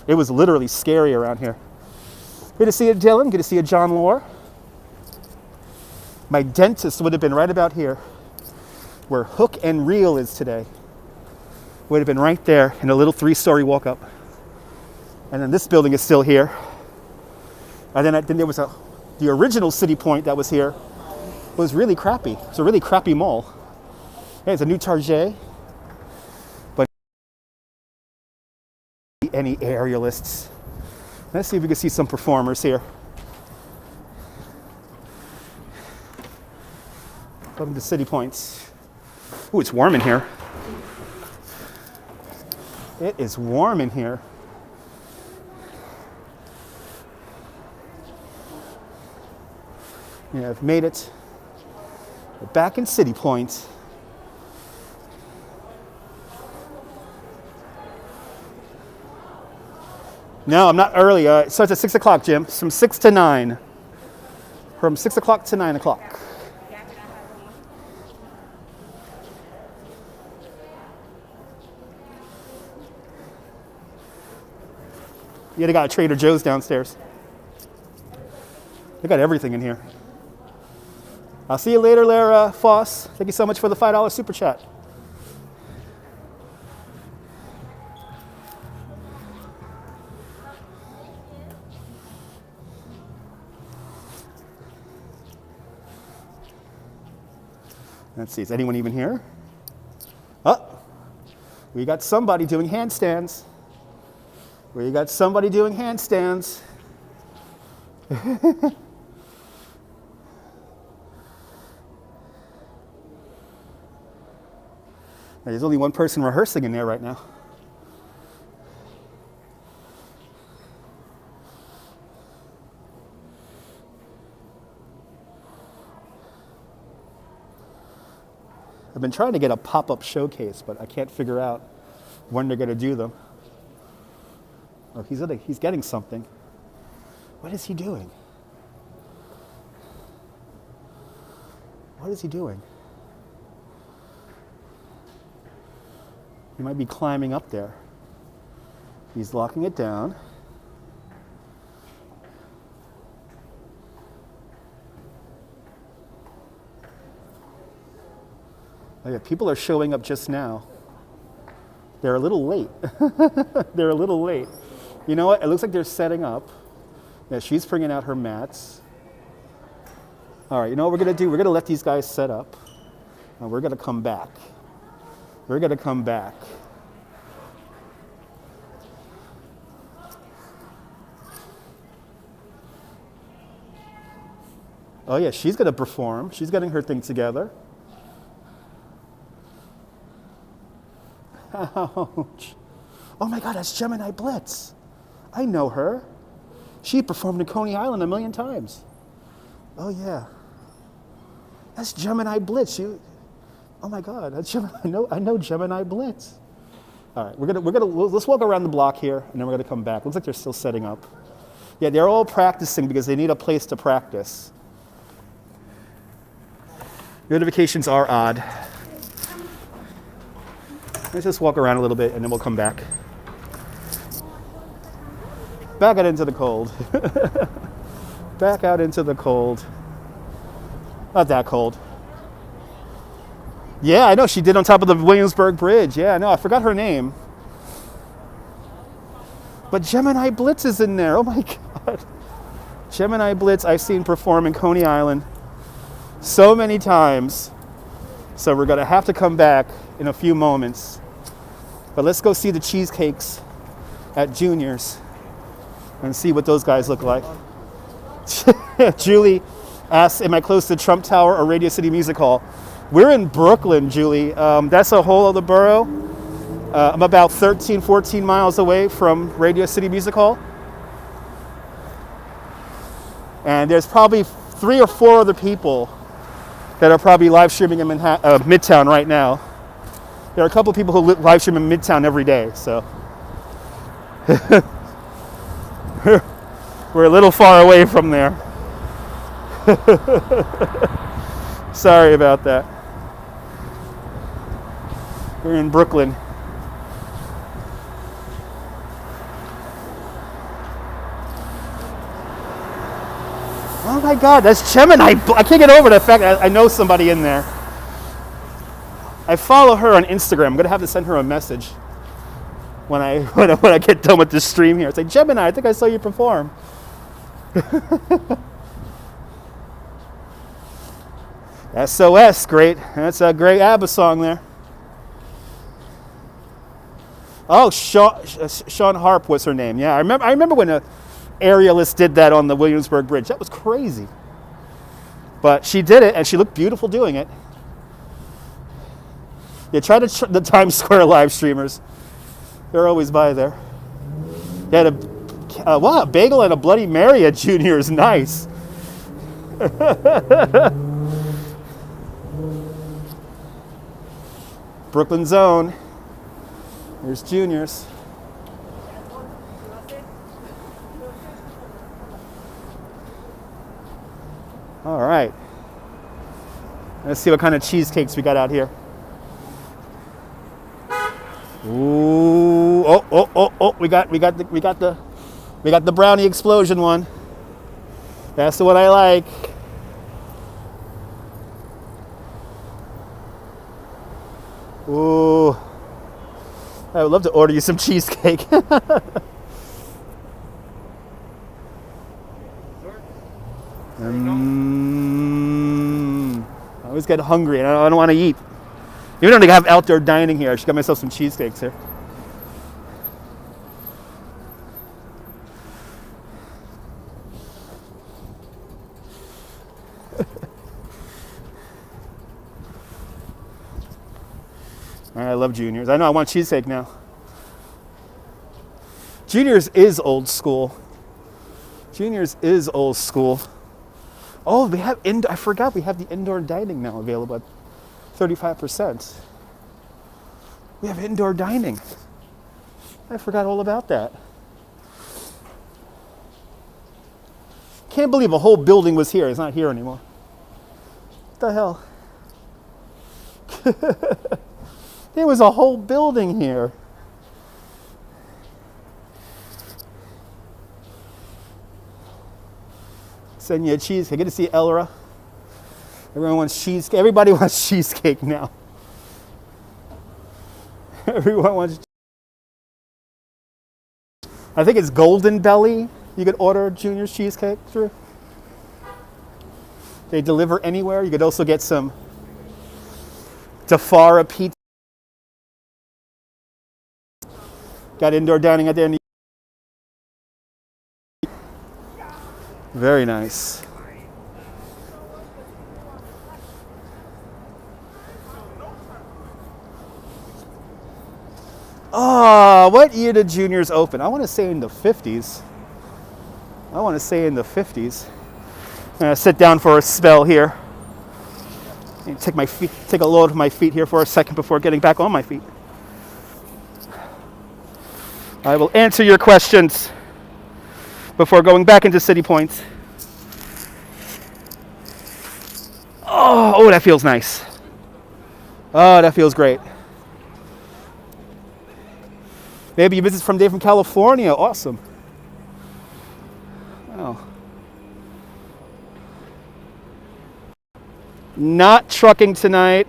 It was literally scary around here. Good to see you, Dylan. Good to see you, John Lore. My dentist would have been right about here, where Hook and Reel is today. Would have been right there in a little 3-story walk-up. And then this building is still here. And then there was the original City Point that was here. It was really crappy. It's a really crappy mall. Hey, it's a new Target. But any aerialists? Let's see if we can see some performers here. Welcome to City Points. Ooh, it's warm in here. It is warm in here. Yeah, I've made it. We're back in City Point. No, I'm not early. It starts at 6 o'clock, Jim. From 6 to 9. From 6 o'clock to 9 o'clock. Yeah, they got a Trader Joe's downstairs. They got everything in here. I'll see you later, Lara Foss. Thank you so much for the $5 super chat. Let's see, is anyone even here? Oh, we got somebody doing handstands. We got somebody doing handstands. There's only one person rehearsing in there right now. I've been trying to get a pop-up showcase, but I can't figure out when they're going to do them. Oh, he's getting something. What is he doing? What is he doing? He might be climbing up there. He's locking it down. Oh yeah, people are showing up just now. They're a little late. They're a little late. You know what? It looks like they're setting up. Yeah, she's bringing out her mats. All right, you know what we're going to do? We're going to let these guys set up, and we're going to come back. We're going to come back. Oh yeah, she's going to perform. She's getting her thing together. Ouch. Oh my God, that's Gemini Blitz. I know her. She performed in Coney Island 1,000,000 times. Oh yeah. That's Gemini Blitz. Oh my God, that's Gemini. I know Gemini Blitz. All right, let's walk around the block here, and then we're gonna come back. Looks like they're still setting up. Yeah, they're all practicing because they need a place to practice. Notifications are odd. Let's just walk around a little bit, and then we'll come back. Back out into the cold. Back out into the cold. Not that cold. Yeah, I know. She did on top of the Williamsburg Bridge. Yeah, I know. I forgot her name. But Gemini Blitz is in there. Oh, my God. Gemini Blitz, I've seen perform in Coney Island so many times. So we're going to have to come back in a few moments. But let's go see the cheesecakes at Junior's and see what those guys look like. Julie asks, am I close to Trump Tower or Radio City Music Hall? We're in Brooklyn, Julie. That's a whole other borough. I'm about 13, 14 miles away from Radio City Music Hall. And there's probably 3 or 4 other people that are probably live streaming in Midtown right now. There are a couple of people who live stream in Midtown every day, so. We're a little far away from there. Sorry about that. We're in Brooklyn. Oh my God, that's Gemini. I can't get over the fact that I know somebody in there. I follow her on Instagram. I'm gonna have to send her a message when I get done with this stream here. It's like, Gemini, I think I saw you perform. SOS, great. That's a great ABBA song there. Oh, Sean Harp was her name. Yeah, I remember when a aerialist did that on the Williamsburg Bridge. That was crazy. But she did it, and she looked beautiful doing it. Yeah, try the Times Square live streamers. They're always by there. They had a bagel and a Bloody Mary at Junior's. Nice. Brooklyn Zone. Here's Junior's. All right. Let's see what kind of cheesecakes we got out here. Ooh! Oh! We got the brownie explosion one. That's the one I like. Ooh! I would love to order you some cheesecake. I always get hungry and I don't want to eat. Even though they have outdoor dining here, I should get myself some cheesecakes here. I love Junior's. I know I want cheesecake now. Junior's is old school. Junior's is old school. Oh, we have I forgot we have the indoor dining now available at 35%. We have indoor dining. I forgot all about that. Can't believe a whole building was here. It's not here anymore. What the hell? There was a whole building here. Send you a cheesecake. Good to see Elra. Everyone wants cheesecake. Everybody wants cheesecake now. Everyone wants. I think it's Golden Belly. You could order Junior's cheesecake through. They deliver anywhere. You could also get some FOR pizza. Got indoor dining at the end. Very nice. Oh, what year did Junior's open? I want to say in the 50s. I'm going to sit down for a spell here. And take a load of my feet here for a second before getting back on my feet. I will answer your questions before going back into City Point. Oh, that feels nice. Oh, that feels great. Maybe you visit from California. Awesome. Oh. Not trucking tonight.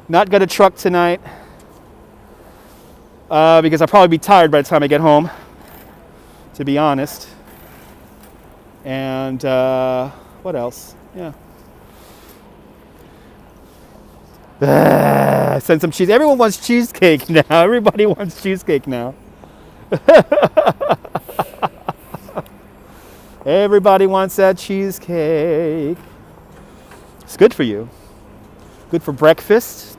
Not gonna truck tonight. Because I'll probably be tired by the time I get home, to be honest. And what else? Yeah. Send some cheese. Everyone wants cheesecake now. Everybody wants cheesecake now. Everybody wants that cheesecake. It's good for you. Good for breakfast.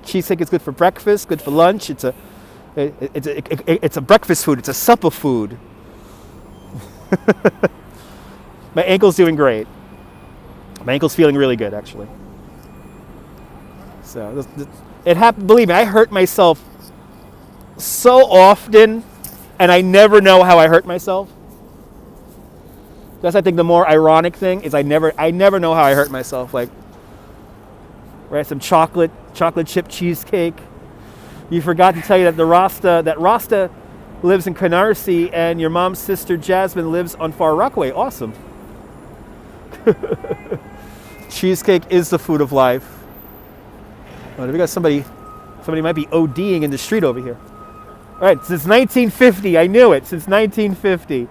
Cheesecake is good for breakfast. Good for lunch. It's a breakfast food. It's a supper food. My ankle's doing great. My ankle's feeling really good, actually. So it happened. Believe me, I hurt myself so often, and I never know how I hurt myself. That's, I think, the more ironic thing is I never know how I hurt myself. Like, right, some chocolate chocolate chip cheesecake. You forgot to tell you that Rasta lives in Canarsie and your mom's sister Jasmine lives on Far Rockaway. Awesome. Cheesecake is the food of life. Oh, we got somebody might be ODing in the street over here. All right, since 1950, I knew it, since 1950.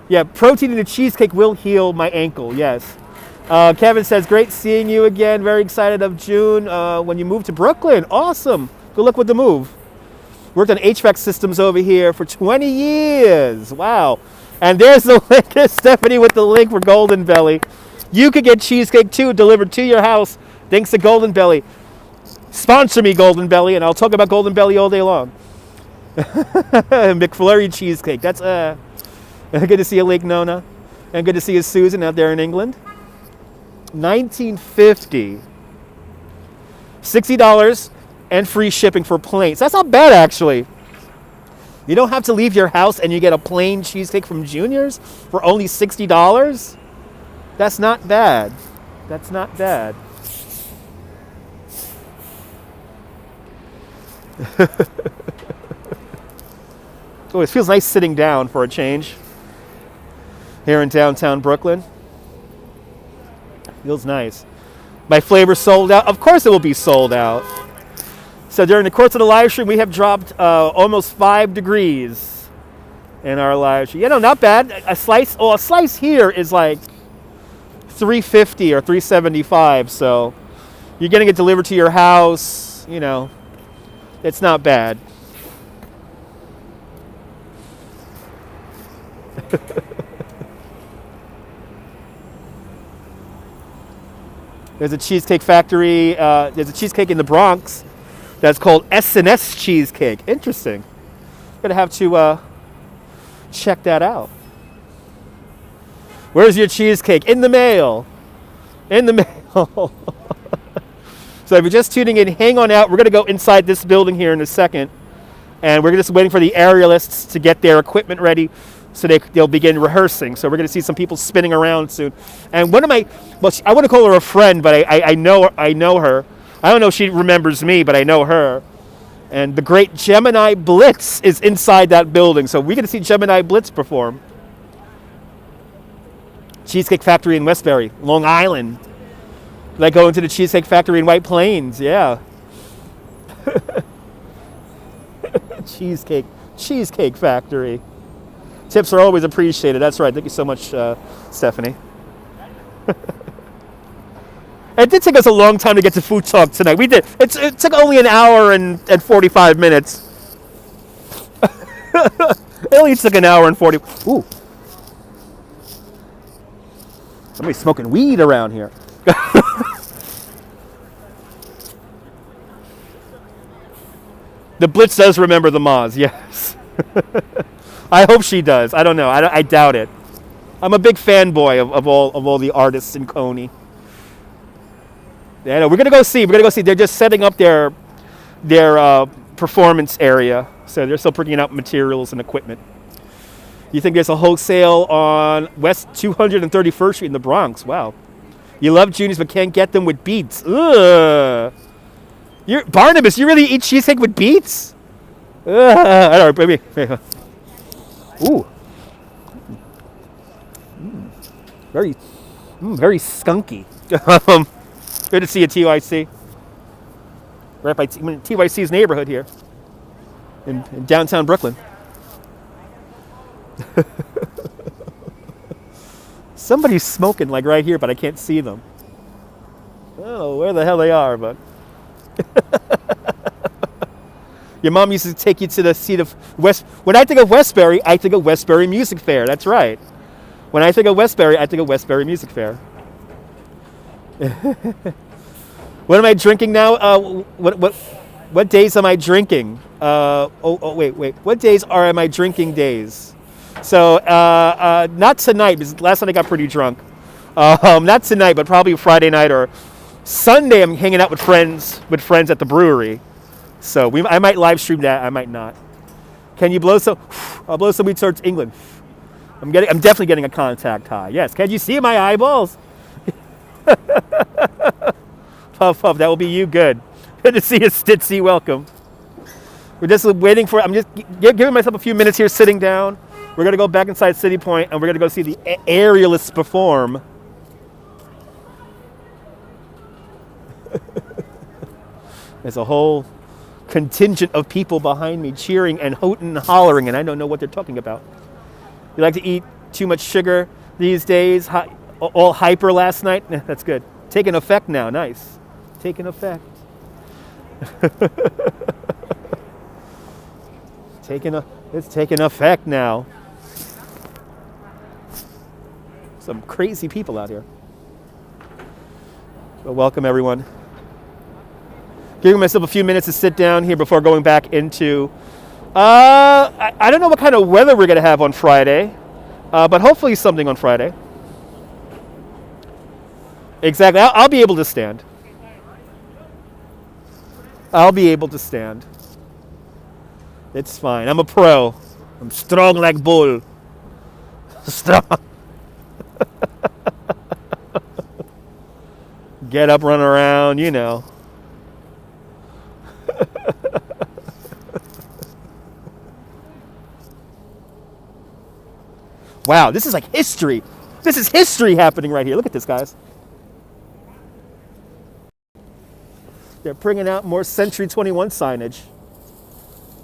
Yeah, protein in the cheesecake will heal my ankle, yes. Kevin says, great seeing you again. Very excited of June when you move to Brooklyn. Awesome. Good luck with the move. Worked on HVAC systems over here for 20 years. Wow. And there's the link. There's Stephanie with the link for Golden Belly. You could get cheesecake too delivered to your house thanks to Golden Belly. Sponsor me, Golden Belly, and I'll talk about Golden Belly all day long. McFlurry cheesecake. That's good to see you, Lake Nona. And good to see you, Susan, out there in England. 1950. $60 and free shipping for planes. That's not bad, actually. You don't have to leave your house and you get a plain cheesecake from Junior's for only $60? That's not bad. That's not bad. Oh, it feels nice sitting down for a change here in downtown Brooklyn. Feels nice. My flavor sold out. Of course it will be sold out. So during the course of the live stream, we have dropped almost 5 degrees in our live stream. You know, not bad. A slice here is like $3.50 or $3.75. So you're getting it delivered to your house. You know, it's not bad. There's a cheesecake factory. There's a cheesecake in the Bronx that's called S&S Cheesecake. Interesting. Gonna have to check that out. Where's your cheesecake? In the mail. In the mail. So if you're just tuning in, hang on out. We're gonna go inside this building here in a second, and we're just waiting for the aerialists to get their equipment ready so they'll begin rehearsing. So we're going to see some people spinning around soon. And one of my, well, I want to call her a friend, but I know her. I don't know if she remembers me, but I know her. And the great Gemini Blitz is inside that building. So we're going to see Gemini Blitz perform. Cheesecake Factory in Westbury, Long Island. Like going to the Cheesecake Factory in White Plains, yeah. Cheesecake Factory. Tips are always appreciated. That's right. Thank you so much, Stephanie. It did take us a long time to get to food talk tonight. We did. It took only an hour and 45 minutes. It only took an hour and 40. Ooh. Somebody's smoking weed around here. The Blitz does remember the Moz, yes. I hope she does. I don't know. I doubt it. I'm a big fanboy of all the artists in Coney. Yeah, no, we're gonna go see. They're just setting up their performance area, so they're still bringing out materials and equipment. You think there's a wholesale on West 231st Street in the Bronx? Wow. You love Juniors but can't get them with beets. Ugh. Barnabas, you really eat cheesecake with beets? I don't know, baby. Ooh. Very skunky. Good to see you, TYC. Right by TYC's neighborhood here in downtown Brooklyn. Somebody's smoking like right here, but I can't see them. I don't know where the hell they are, but your mom used to take you to the seat of West. When I think of Westbury, I think of Westbury Music Fair. That's right. When I think of Westbury, I think of Westbury Music Fair. What am I drinking now? What days am I drinking? Wait. What days am I drinking days? So not tonight, because last night I got pretty drunk. Not tonight, but probably Friday night or Sunday. I'm hanging out with friends at the brewery. So I might live stream that. I might not. Can you blow some? I'll blow some weed towards England. I'm definitely getting a contact high. Yes. Can you see my eyeballs? Puff, puff. That will be you. Good. Good to see you, Stitzy. Welcome. We're just waiting for, I'm just giving myself a few minutes here sitting down. We're going to go back inside City Point and we're going to go see the aerialists perform. There's a whole contingent of people behind me cheering and hooting and hollering, and I don't know what they're talking about. You like to eat too much sugar these days? All hyper last night? That's good. Taking effect now. Nice. Taking effect. It's taking effect now. Some crazy people out here. But welcome, everyone. Giving myself a few minutes to sit down here before going back into... I don't know what kind of weather we're going to have on Friday, but hopefully something on Friday. Exactly. I'll be able to stand. I'll be able to stand. It's fine. I'm a pro. I'm strong like bull. Strong. Get up, run around, you know. Wow, this is like history. This is history happening right here. Look at this, guys. They're bringing out more Century 21 signage.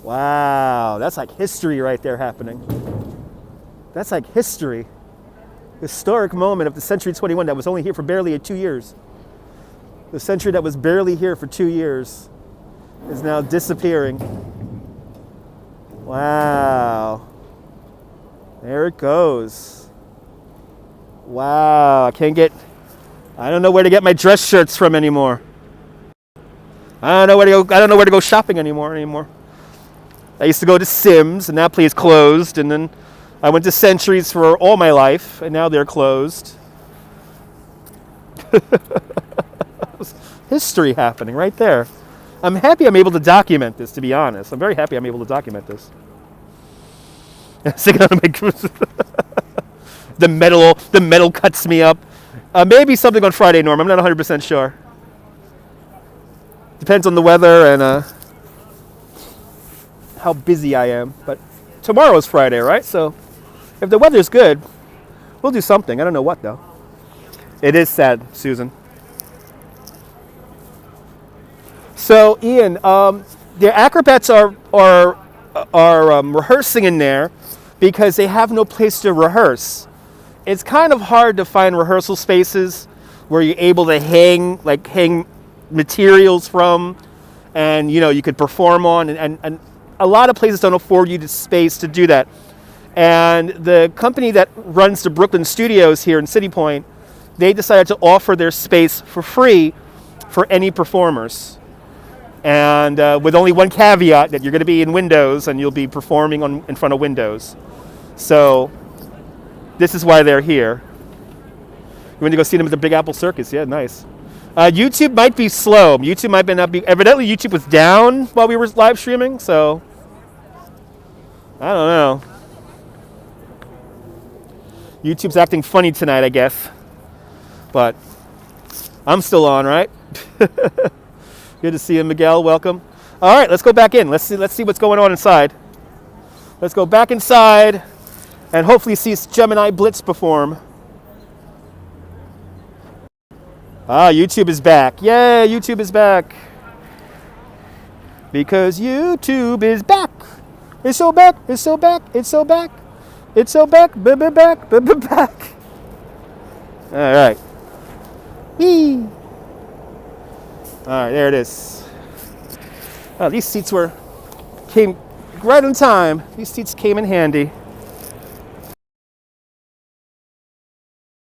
Wow, that's like history right there happening. That's like history. Historic moment of the Century 21 that was only here for barely 2 years. The century that was barely here for 2 years is now disappearing. Wow. There it goes. Wow, I don't know where to get my dress shirts from anymore. I don't know where to go shopping anymore. I used to go to Sims, and that place closed, and then I went to Centuries for all my life, and now they're closed. History happening right there. I'm happy I'm able to document this, to be honest. I'm very happy I'm able to document this. The metal cuts me up. Maybe something on Friday, Norm. I'm not 100% sure. Depends on the weather and how busy I am. But tomorrow's Friday, right? So if the weather's good, we'll do something. I don't know what, though. It is sad, Susan. So, Ian, the acrobats are rehearsing in there because they have no place to rehearse. It's kind of hard to find rehearsal spaces where you're able to hang materials from, and you could perform on, and a lot of places don't afford you the space to do that. And the company that runs the Brooklyn studios here in City Point, they decided to offer their space for free for any performers. And with only one caveat, that you're going to be in windows and you'll be performing in front of windows. So this is why they're here. You want to go see them at the Big Apple Circus? Yeah, nice. YouTube might be slow. YouTube might not be. Evidently, YouTube was down while we were live streaming, so I don't know. YouTube's acting funny tonight, I guess. But I'm still on, right? Good to see you, Miguel. Welcome. All right, let's go back in. Let's see what's going on inside. Let's go back inside and hopefully see Gemini Blitz perform. YouTube is back. Yay, YouTube is back. Because YouTube is back. It's so back. It's so back. It's so back. It's so back. Back. Back. All right. Whee. All right, there it is. Oh, these seats came right on time. These seats came in handy.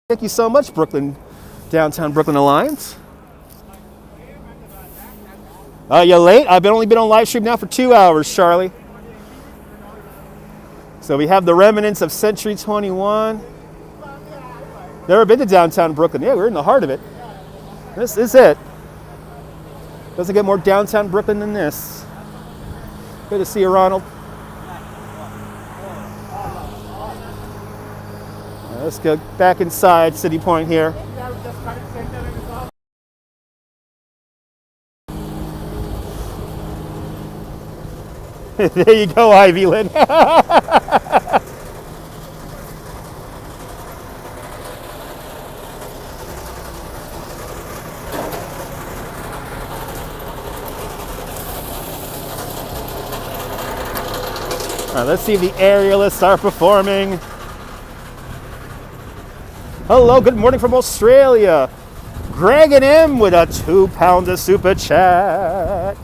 Thank you so much, Downtown Brooklyn Alliance. You're late? I've only been on live stream now for 2 hours, Charlie. So we have the remnants of Century 21. Never been to downtown Brooklyn. Yeah, we're in the heart of it. This is it. Doesn't get more downtown Brooklyn than this. Good to see you, Ronald. Let's go back inside City Point here. There you go, Ivy Lynn. All right, let's see if the aerialists are performing. Hello, good morning from Australia. Greg and M with a £2 super chat.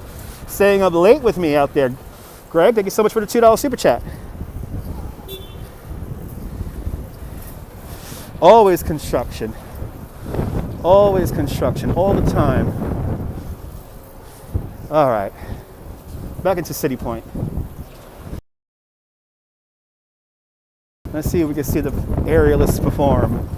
Staying up late with me out there. Greg, thank you so much for the $2 super chat. Always construction. Always construction, all the time. All right, back into City Point. Let's see if we can see the aerialists perform.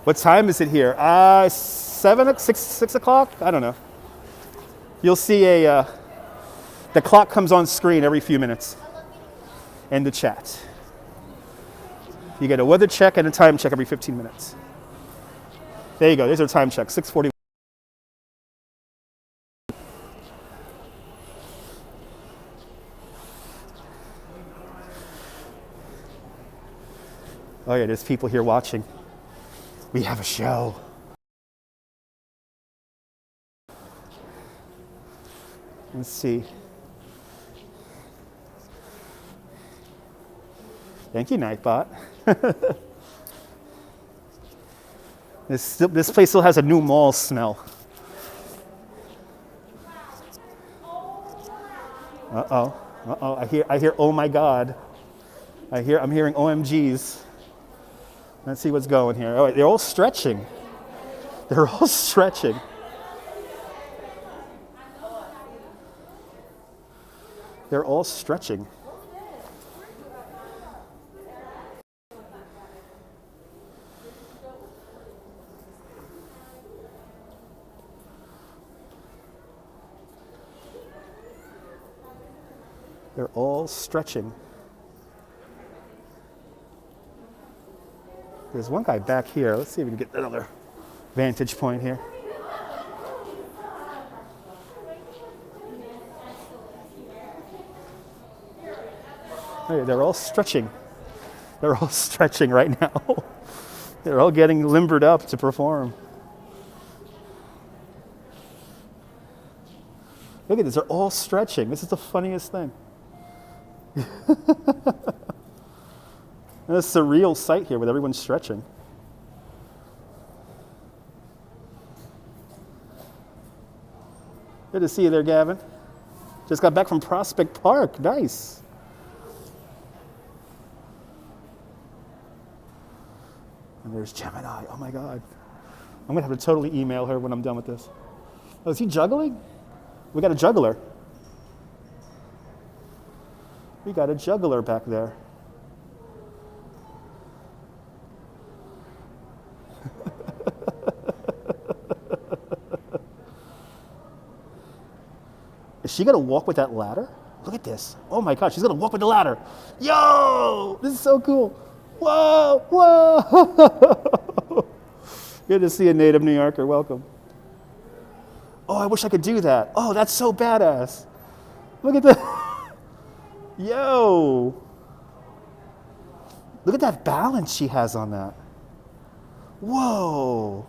What time is it here? 6 o'clock? I don't know. You'll see the clock comes on screen every few minutes in the chat. You get a weather check and a time check every 15 minutes. There you go, there's our time check, 6:40. Oh yeah, there's people here watching. We have a show. Let's see. Thank you, Nightbot. This place still has a new mall smell. Uh-oh. I hear oh my God. I'm hearing OMGs. Let's see what's going here. Oh, they're all stretching. They're all stretching. They're all stretching. They're all stretching. There's one guy back here. Let's see if we can get another vantage point here. Hey, they're all stretching. They're all stretching right now. They're all getting limbered up to perform. Look at this, they're all stretching. This is the funniest thing. It's a surreal sight here with everyone stretching. Good to see you there, Gavin. Just got back from Prospect Park. Nice. And there's Gemini. Oh my God. I'm gonna have to totally email her when I'm done with this. Oh, is he juggling? We got a juggler. We got a juggler back there. Is she gonna walk with that ladder? Look at this. Oh my God, she's gonna walk with the ladder. Yo, this is so cool. Whoa, whoa. Good to see a native New Yorker, welcome. Oh, I wish I could do that. Oh, that's so badass. Look at that. Yo. Look at that balance she has on that. Whoa.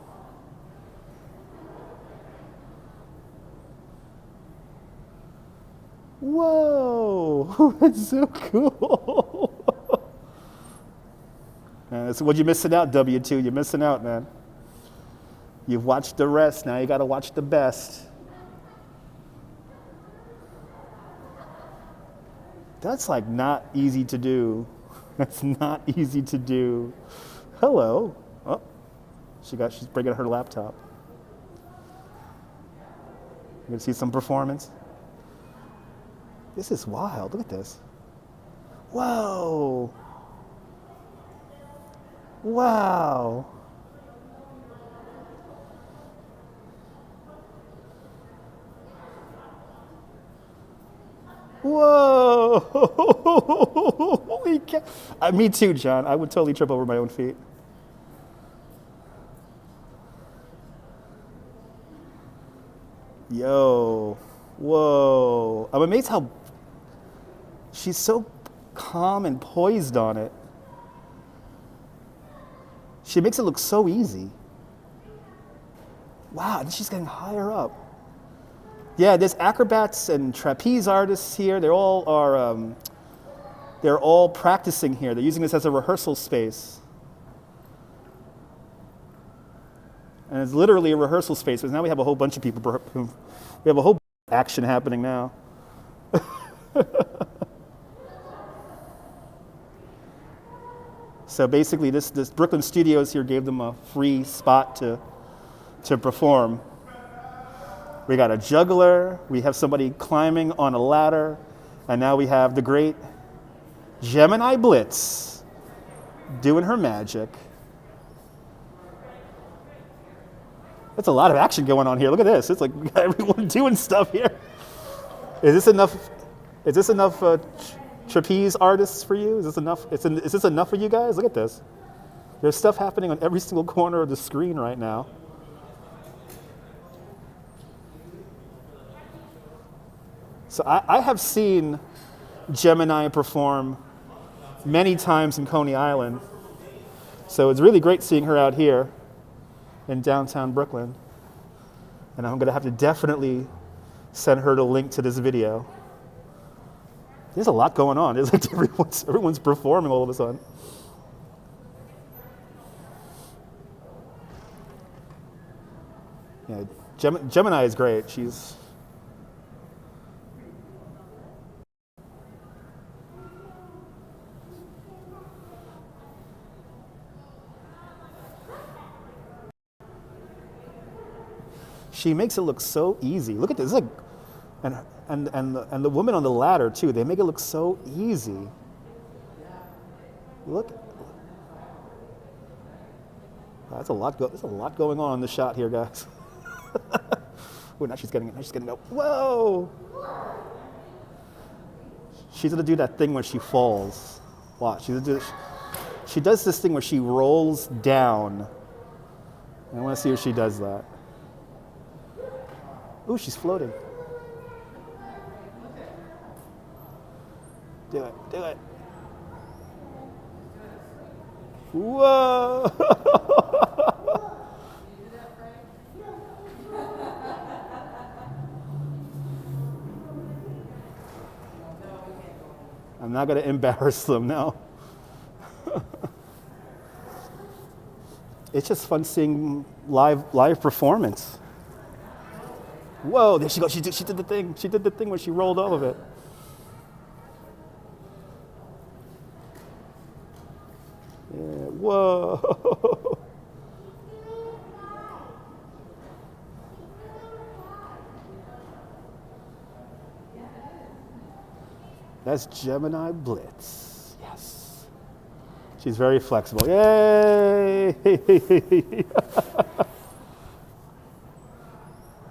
Whoa, that's so cool. Man, that's what you're missing out, W2. You're missing out, man. You've watched the rest, now you gotta watch the best. That's like not easy to do. That's not easy to do. Hello. Oh, she's bringing her laptop. You gonna see some performance? This is wild, look at this. Whoa. Wow. Whoa! Holy cow. Me too, John. I would totally trip over my own feet. Yo. Whoa. I'm amazed how she's so calm and poised on it. She makes it look so easy. Wow, and she's getting higher up. Yeah, there's acrobats and trapeze artists here. They're all practicing here. They're using this as a rehearsal space. And it's literally a rehearsal space, because now we have a whole bunch of people. We have a whole bunch of action happening now. So basically, this Brooklyn Studios here gave them a free spot to perform. We got a juggler, we have somebody climbing on a ladder, and now we have the great Gemini Blitz doing her magic. That's a lot of action going on here. Look at this. It's like we got everyone doing stuff here. Is this enough? Is this enough trapeze artists for you? Is this enough? Is this enough for you guys? Look at this. There's stuff happening on every single corner of the screen right now. So I have seen Gemini perform many times in Coney Island. So it's really great seeing her out here in downtown Brooklyn. And I'm going to have to definitely send her the link to this video. There's a lot going on. It's like everyone's performing all of a sudden. Yeah, Gemini is great. She makes it look so easy. Look at this. It's like, and the woman on the ladder too. They make it look so easy. Look. There's a lot going on in the shot here, guys. Oh, now she's getting up. Whoa! She's gonna do that thing where she falls. Watch. She does this thing where she rolls down. I want to see if she does that. Ooh, she's floating. Do it. Whoa! I'm not going to embarrass them now. It's just fun seeing live performance. Whoa, there she goes. She did the thing. She did the thing where she rolled all of it. Yeah, whoa. That's Gemini Blitz. Yes. She's very flexible. Yay!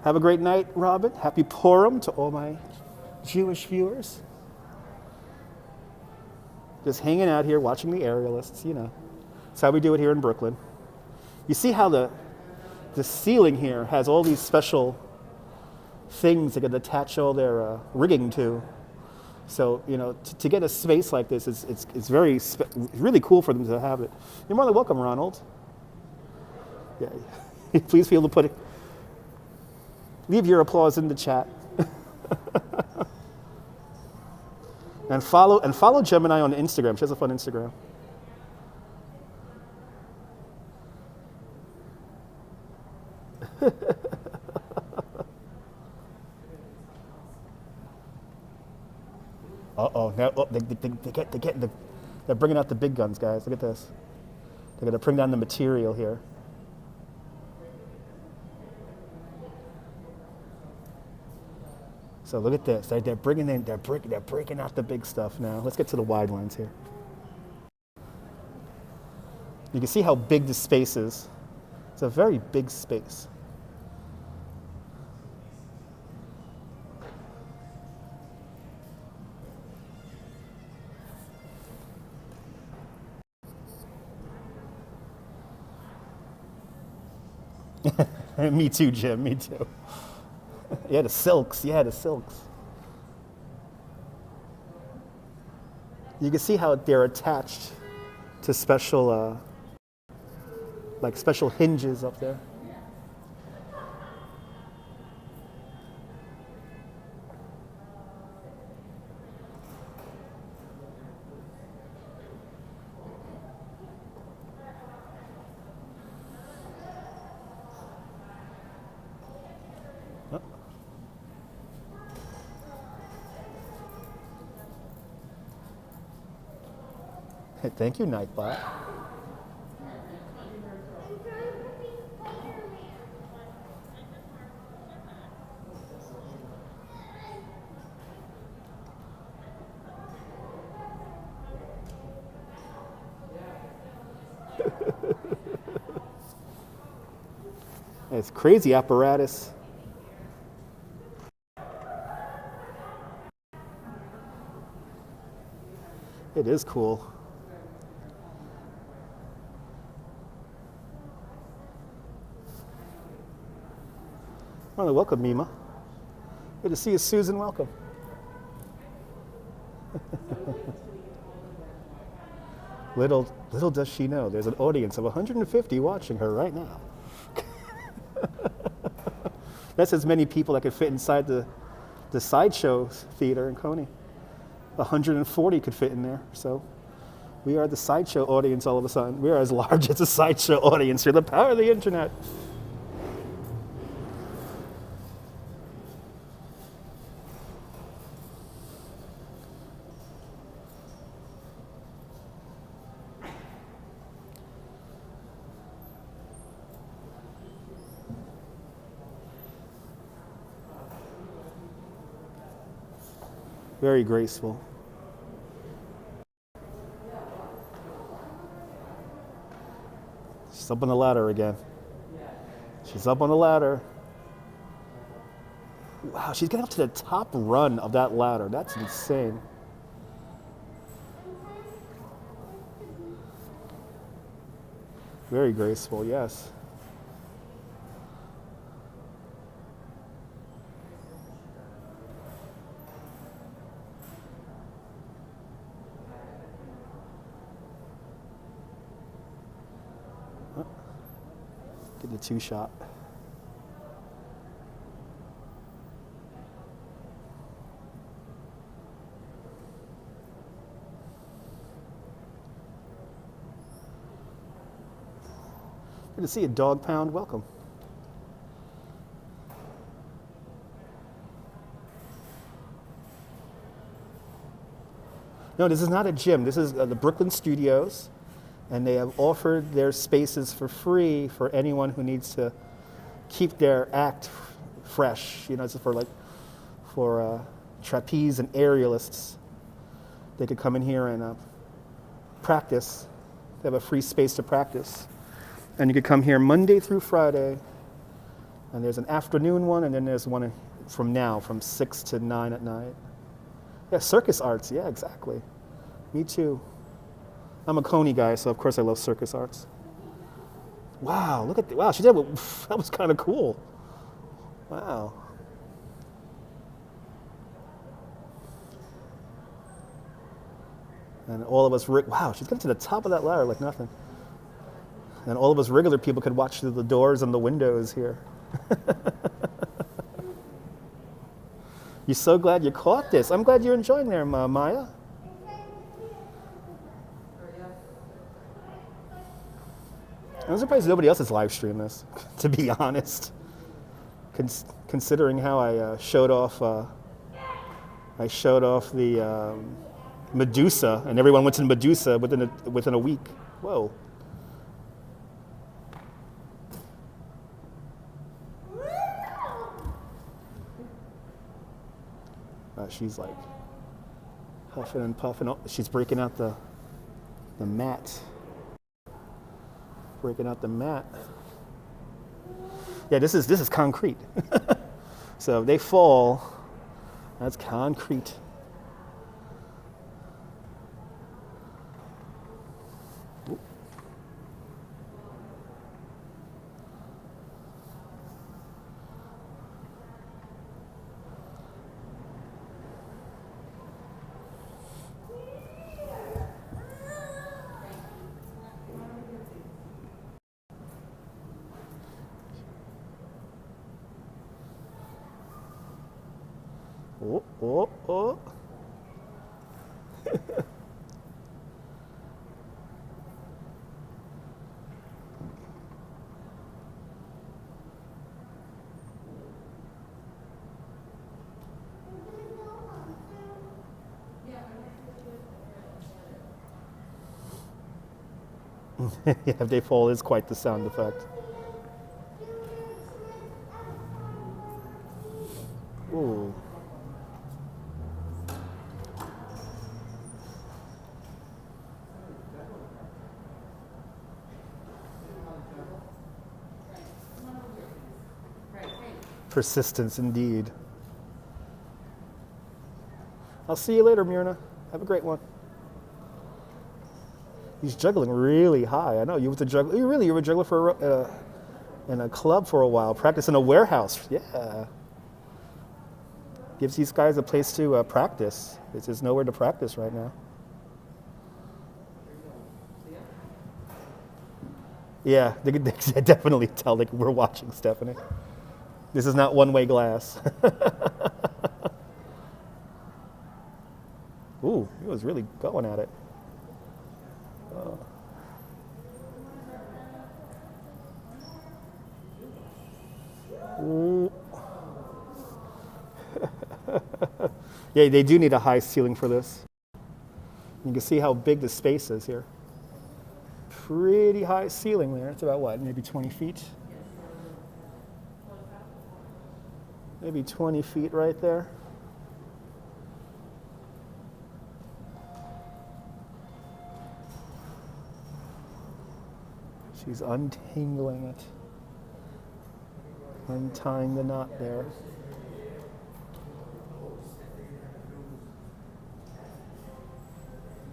Have a great night, Robin. Happy Purim to all my Jewish viewers. Just hanging out here, watching the aerialists, you know. That's how we do it here in Brooklyn. You see how the ceiling here has all these special things that can attach all their rigging to. So, you know, to get a space like this, it's really cool for them to have it. You're more than welcome, Ronald. Yeah, please feel to leave your applause in the chat. And follow Gemini on Instagram. She has a fun Instagram. Uh-oh. Now, they're bringing out the big guns, guys. Look at this. They're going to bring down the material here. So look at this. They're breaking out the big stuff now. Let's get to the wide lines here. You can see how big this space is. It's a very big space. Me too, Jim. Me too. Yeah, the silks. Yeah, the silks. You can see how they're attached to special, like special hinges up there. Thank you, Nightbot. It's crazy apparatus. It is cool. Well, welcome, Mima. Good to see you, Susan. Welcome. Little does she know, there's an audience of 150 watching her right now. That's as many people that could fit inside the Sideshow Theater in Coney. 140 could fit in there, so we are the Sideshow audience all of a sudden. We are as large as the Sideshow audience here, the power of the internet. Very graceful. She's up on the ladder again. She's up on the ladder. Wow, she's getting up to the top run of that ladder. That's insane. Very graceful, yes. Get the two shot. Good to see you, Dog Pound. Welcome. No, this is not a gym. This is the Brooklyn Studios. And they have offered their spaces for free for anyone who needs to keep their act fresh. You know, it's for trapeze and aerialists. They could come in here and practice. They have a free space to practice. And you could come here Monday through Friday. And there's an afternoon one, and then there's one from 6 to 9 at night. Yeah, circus arts. Yeah, exactly. Me too. I'm a Coney guy, so of course I love circus arts. Wow, look at wow, she did. That was kind of cool. Wow. And all of us, wow, she's getting to the top of that ladder like nothing. And all of us regular people could watch through the doors and the windows here. You're so glad you caught this. I'm glad you're enjoying there, Maya. I'm surprised nobody else has live streamed this, to be honest. Considering how I showed off the Medusa, and everyone went to Medusa within a week. Whoa. She's like huffing and puffing. Oh, she's breaking out the mat. Breaking out the mat. Yeah, this is concrete. So if they fall, that's concrete. Oh, oh, oh. Yeah, if they fall is quite the sound effect. Ooh. Persistence indeed. I'll see you later, Myrna. Have a great one. He's juggling really high. I know you were a juggler. You were a juggler for in a club for a while. Practice in a warehouse. Yeah. Gives these guys a place to practice. There's nowhere to practice right now. Yeah, they could definitely tell that we're watching Stephanie. This is not one-way glass. Ooh, he was really going at it. Ooh. Yeah, they do need a high ceiling for this. You can see how big the space is here. Pretty high ceiling there. It's about what, maybe 20 feet? Maybe 20 feet right there. She's untangling it. Untying the knot there.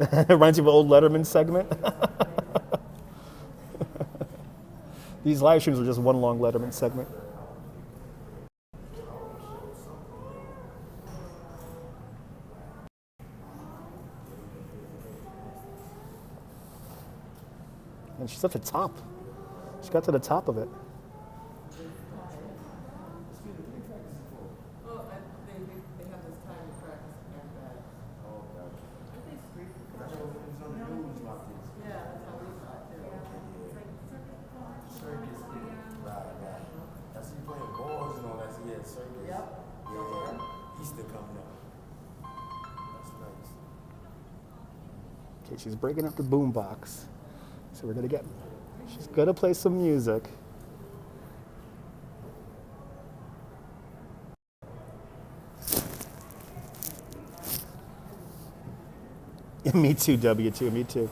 It reminds you of an old Letterman segment. These live streams are just one long Letterman segment. And she's at the top. She got to the top of it. Okay, she's breaking up the boombox. So she's gonna play some music. Me too, W2, me too.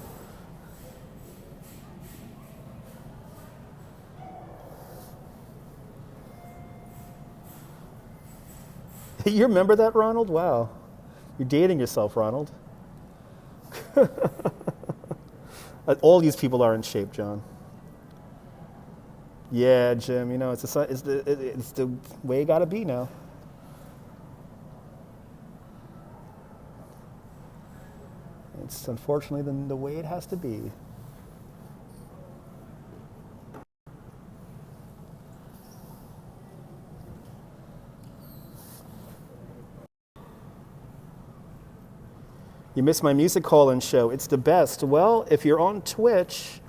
You remember that, Ronald? Wow. You're dating yourself, Ronald. All these people are in shape, John. Yeah, Jim, you know, it's the way it gotta be now. It's unfortunately the way it has to be. You missed my music call-in show. It's the best. Well, if you're on Twitch,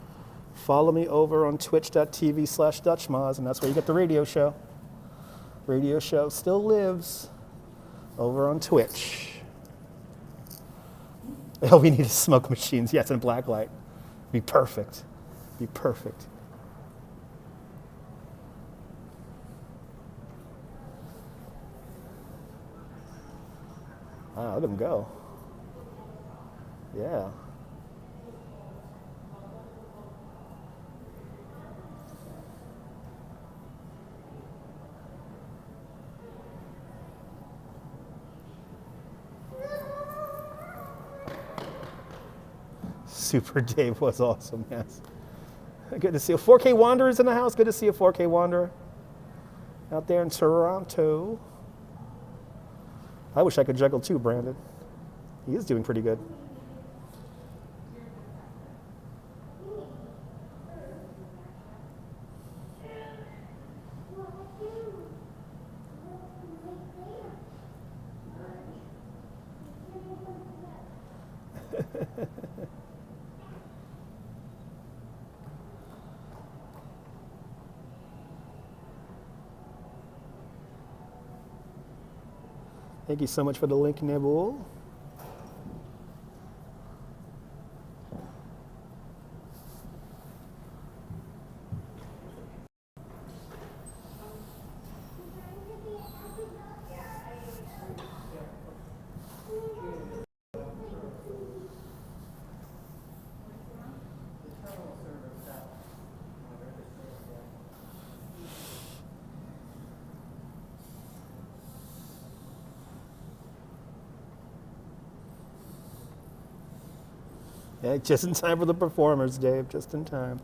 follow me over on twitch.tv/DutchMoz, and that's where you get the radio show. Radio show still lives over on Twitch. Oh, we need smoke machines. Yes, and black light. Be perfect. Be perfect. Wow, let him go. Yeah. Super Dave was awesome, yes. Good to see a 4K Wanderer's in the house. Good to see a 4K Wanderer out there in Toronto. I wish I could juggle too, Brandon. He is doing pretty good. Thank you so much for the link, Nibble. Yeah, just in time for the performers, Dave. Just in time.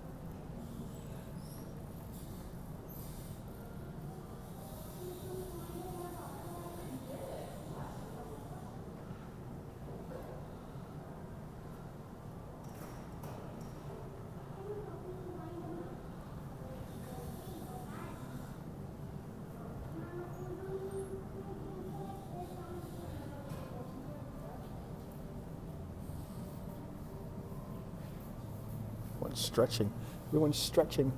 Stretching. Everyone's stretching.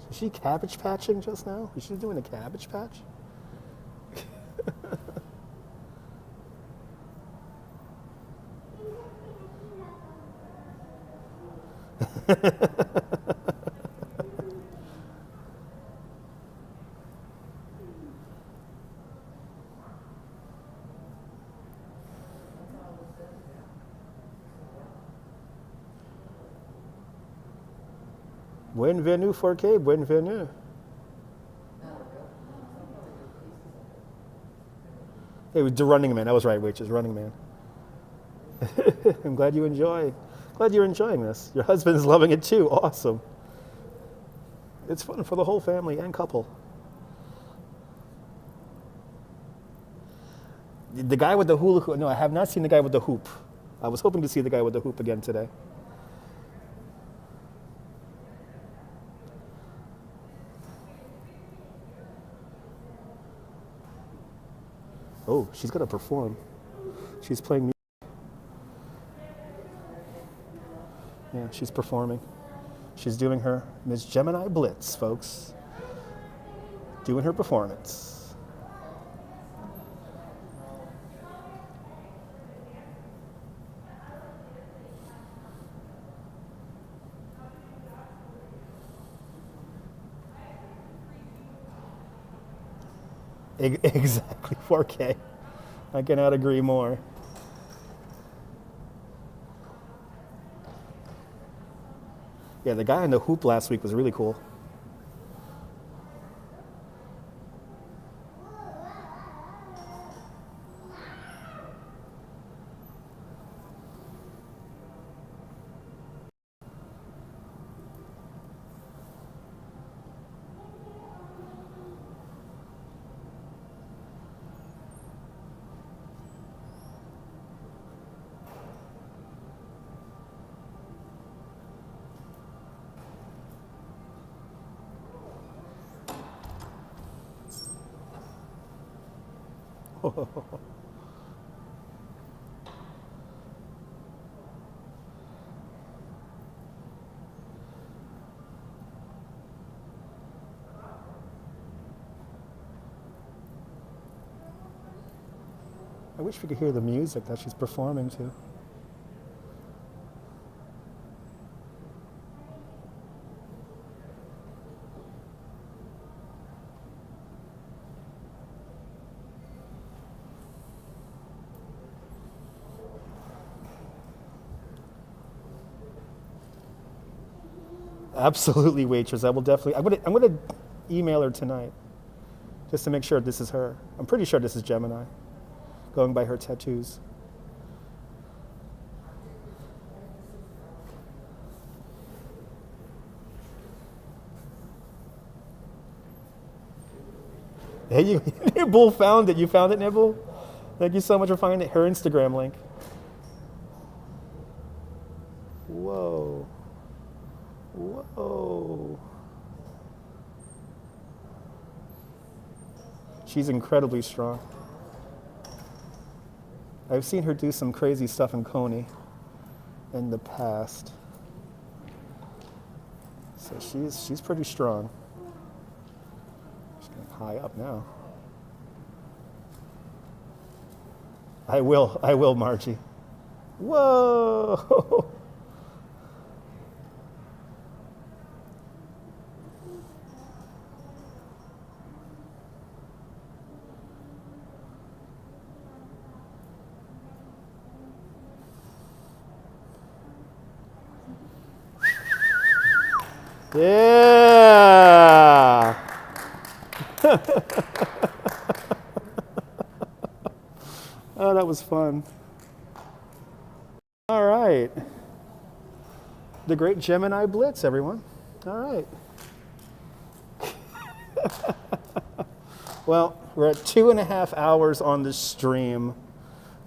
Is she cabbage patching just now? Is she doing a cabbage patch? Bienvenue 4K, bienvenue. Hey, the Running Man. That was right, Witches. Running Man. I'm glad you enjoy. Glad you're enjoying this. Your husband's loving it too. Awesome. It's fun for the whole family and couple. The guy with the hula hoop. No, I have not seen the guy with the hoop. I was hoping to see the guy with the hoop again today. Oh, she's got to perform. She's playing music. Yeah, she's performing. She's doing her Ms. Gemini Blitz, folks. Doing her performance. Exactly, 4K. I cannot agree more. Yeah, the guy in the hoop last week was really cool. I wish we could hear the music that she's performing to. Absolutely, waitress. I will definitely. I'm gonna email her tonight, just to make sure this is her. I'm pretty sure this is Gemini, going by her tattoos. Hey, you, Nibble found it. You found it, Nibble. Thank you so much for finding it. Her Instagram link. Whoa. Whoa. She's incredibly strong. I've seen her do some crazy stuff in Coney in the past. So she's pretty strong. She's getting high up now. I will, Margie. Whoa! Yeah! Oh, that was fun. All right. The Great Gemini Blitz, everyone. All right. Well, we're at 2.5 hours on the stream.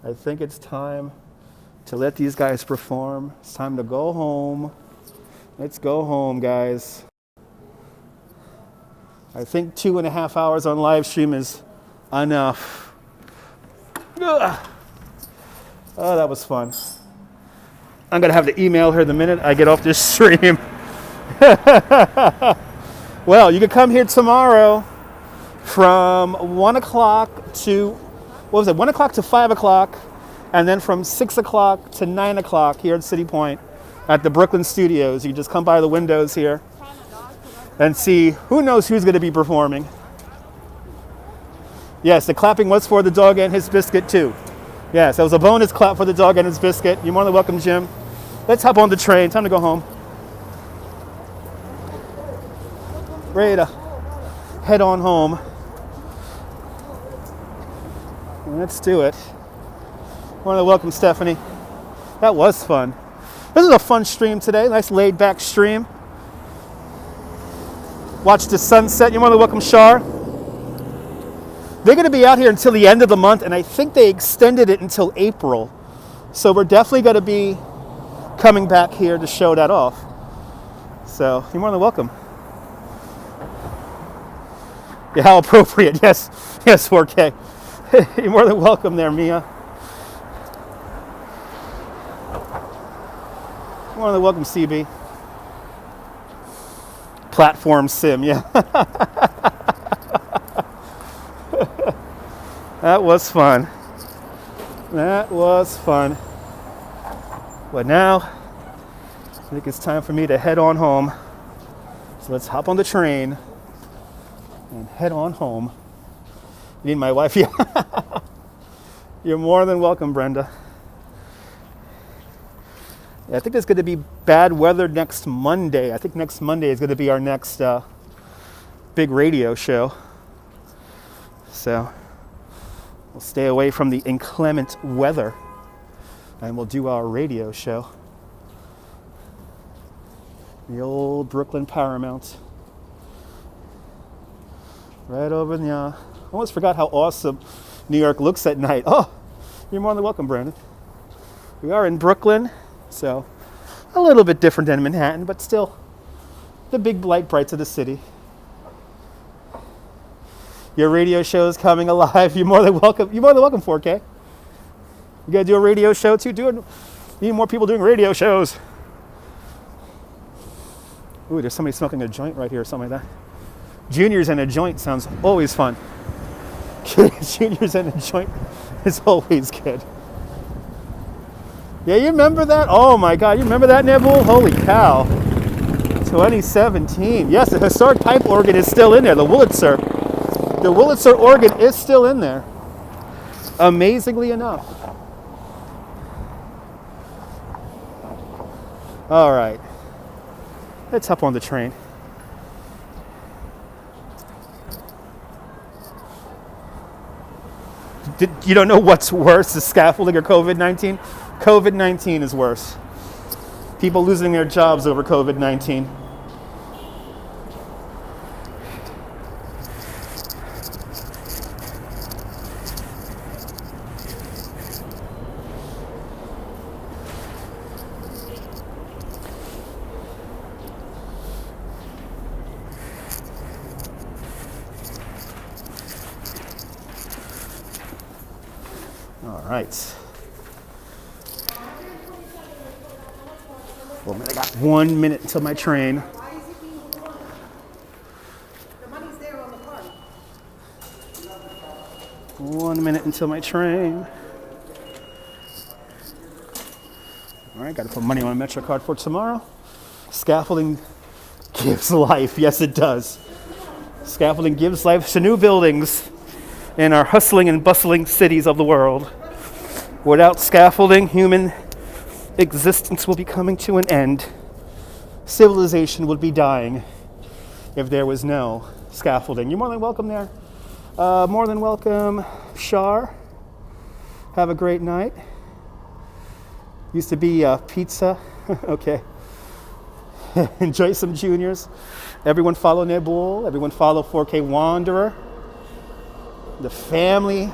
I think it's time to let these guys perform. It's time to go home. Let's go home, guys. I think 2.5 hours on live stream is enough. Ugh. Oh, that was fun. I'm gonna have to email her the minute I get off this stream. Well, you can come here tomorrow from 1 o'clock to, 1 o'clock to 5 o'clock, and then from 6 o'clock to 9 o'clock here at City Point at the Brooklyn Studios. You can just come by the windows here and see who knows who's gonna be performing. Yes, the clapping was for the dog and his biscuit too. Yes, that was a bonus clap for the dog and his biscuit. You're more than welcome, Jim. Let's hop on the train. Time to go home. Ready to head on home. Let's do it. More than welcome, Stephanie. That was fun. This is a fun stream today. Nice laid back stream. Watch the sunset. You're more than welcome, Shar. They're going to be out here until the end of the month, and I think they extended it until April. So we're definitely going to be coming back here to show that off. So you're more than welcome. Yeah, how appropriate. Yes, 4K. You're more than welcome there, Mia. You're more than welcome, CB. Platform sim, yeah. That was fun. That was fun. But now, I think it's time for me to head on home. So let's hop on the train and head on home. You need my wife? Yeah. You're more than welcome, Brenda. Yeah, I think there's going to be bad weather next Monday. I think next Monday is going to be our next big radio show. So we'll stay away from the inclement weather and we'll do our radio show. The old Brooklyn Paramount. Right over there. I almost forgot how awesome New York looks at night. Oh, you're more than welcome, Brandon. We are in Brooklyn, so a little bit different than Manhattan, but still the big light brights of the city. Your radio show is coming alive. You're more than welcome. You're more than welcome, 4K. You gotta do a radio show too. Need more people doing radio shows. Ooh, there's somebody smoking a joint right here or something like that. Juniors and a joint sounds always fun. Juniors and a joint is always good. Yeah, you remember that? Oh my God, you remember that, Nebul? Holy cow. 2017. Yes, the historic pipe organ is still in there, the Wurlitzer. The Wurlitzer organ is still in there. Amazingly enough. All right. Let's hop on the train. You don't know what's worse, the scaffolding or COVID-19? COVID-19 is worse. People losing their jobs over COVID-19. All right. Well, I got 1 minute until my train. Why is it being recorded? The money's there on the card. 1 minute until my train. All right, got to put money on a Metro card for tomorrow. Scaffolding gives life. Yes, it does. Scaffolding gives life to new buildings in our hustling and bustling cities of the world. Without scaffolding, human existence will be coming to an end. Civilization would be dying if there was no scaffolding. You're more than welcome there. More than welcome, Shar. Have a great night. Used to be pizza. Okay. Enjoy some juniors. Everyone follow Nebul. Everyone follow 4K Wanderer. The family.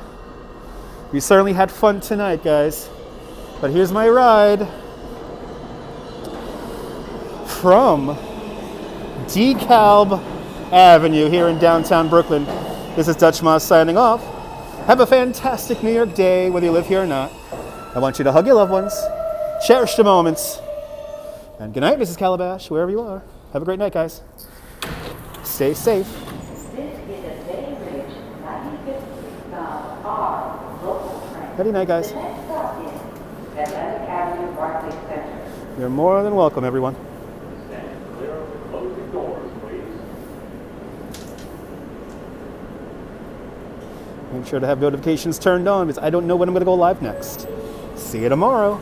We certainly had fun tonight, guys. But here's my ride from DeKalb Avenue here in downtown Brooklyn. This is Dutch Moss signing off. Have a fantastic New York day, whether you live here or not. I want you to hug your loved ones, cherish the moments, and good night, Mrs. Calabash, wherever you are. Have a great night, guys. Stay safe. Good night, guys. You're more than welcome, everyone. Make sure to have notifications turned on because I don't know when I'm going to go live next. See you tomorrow.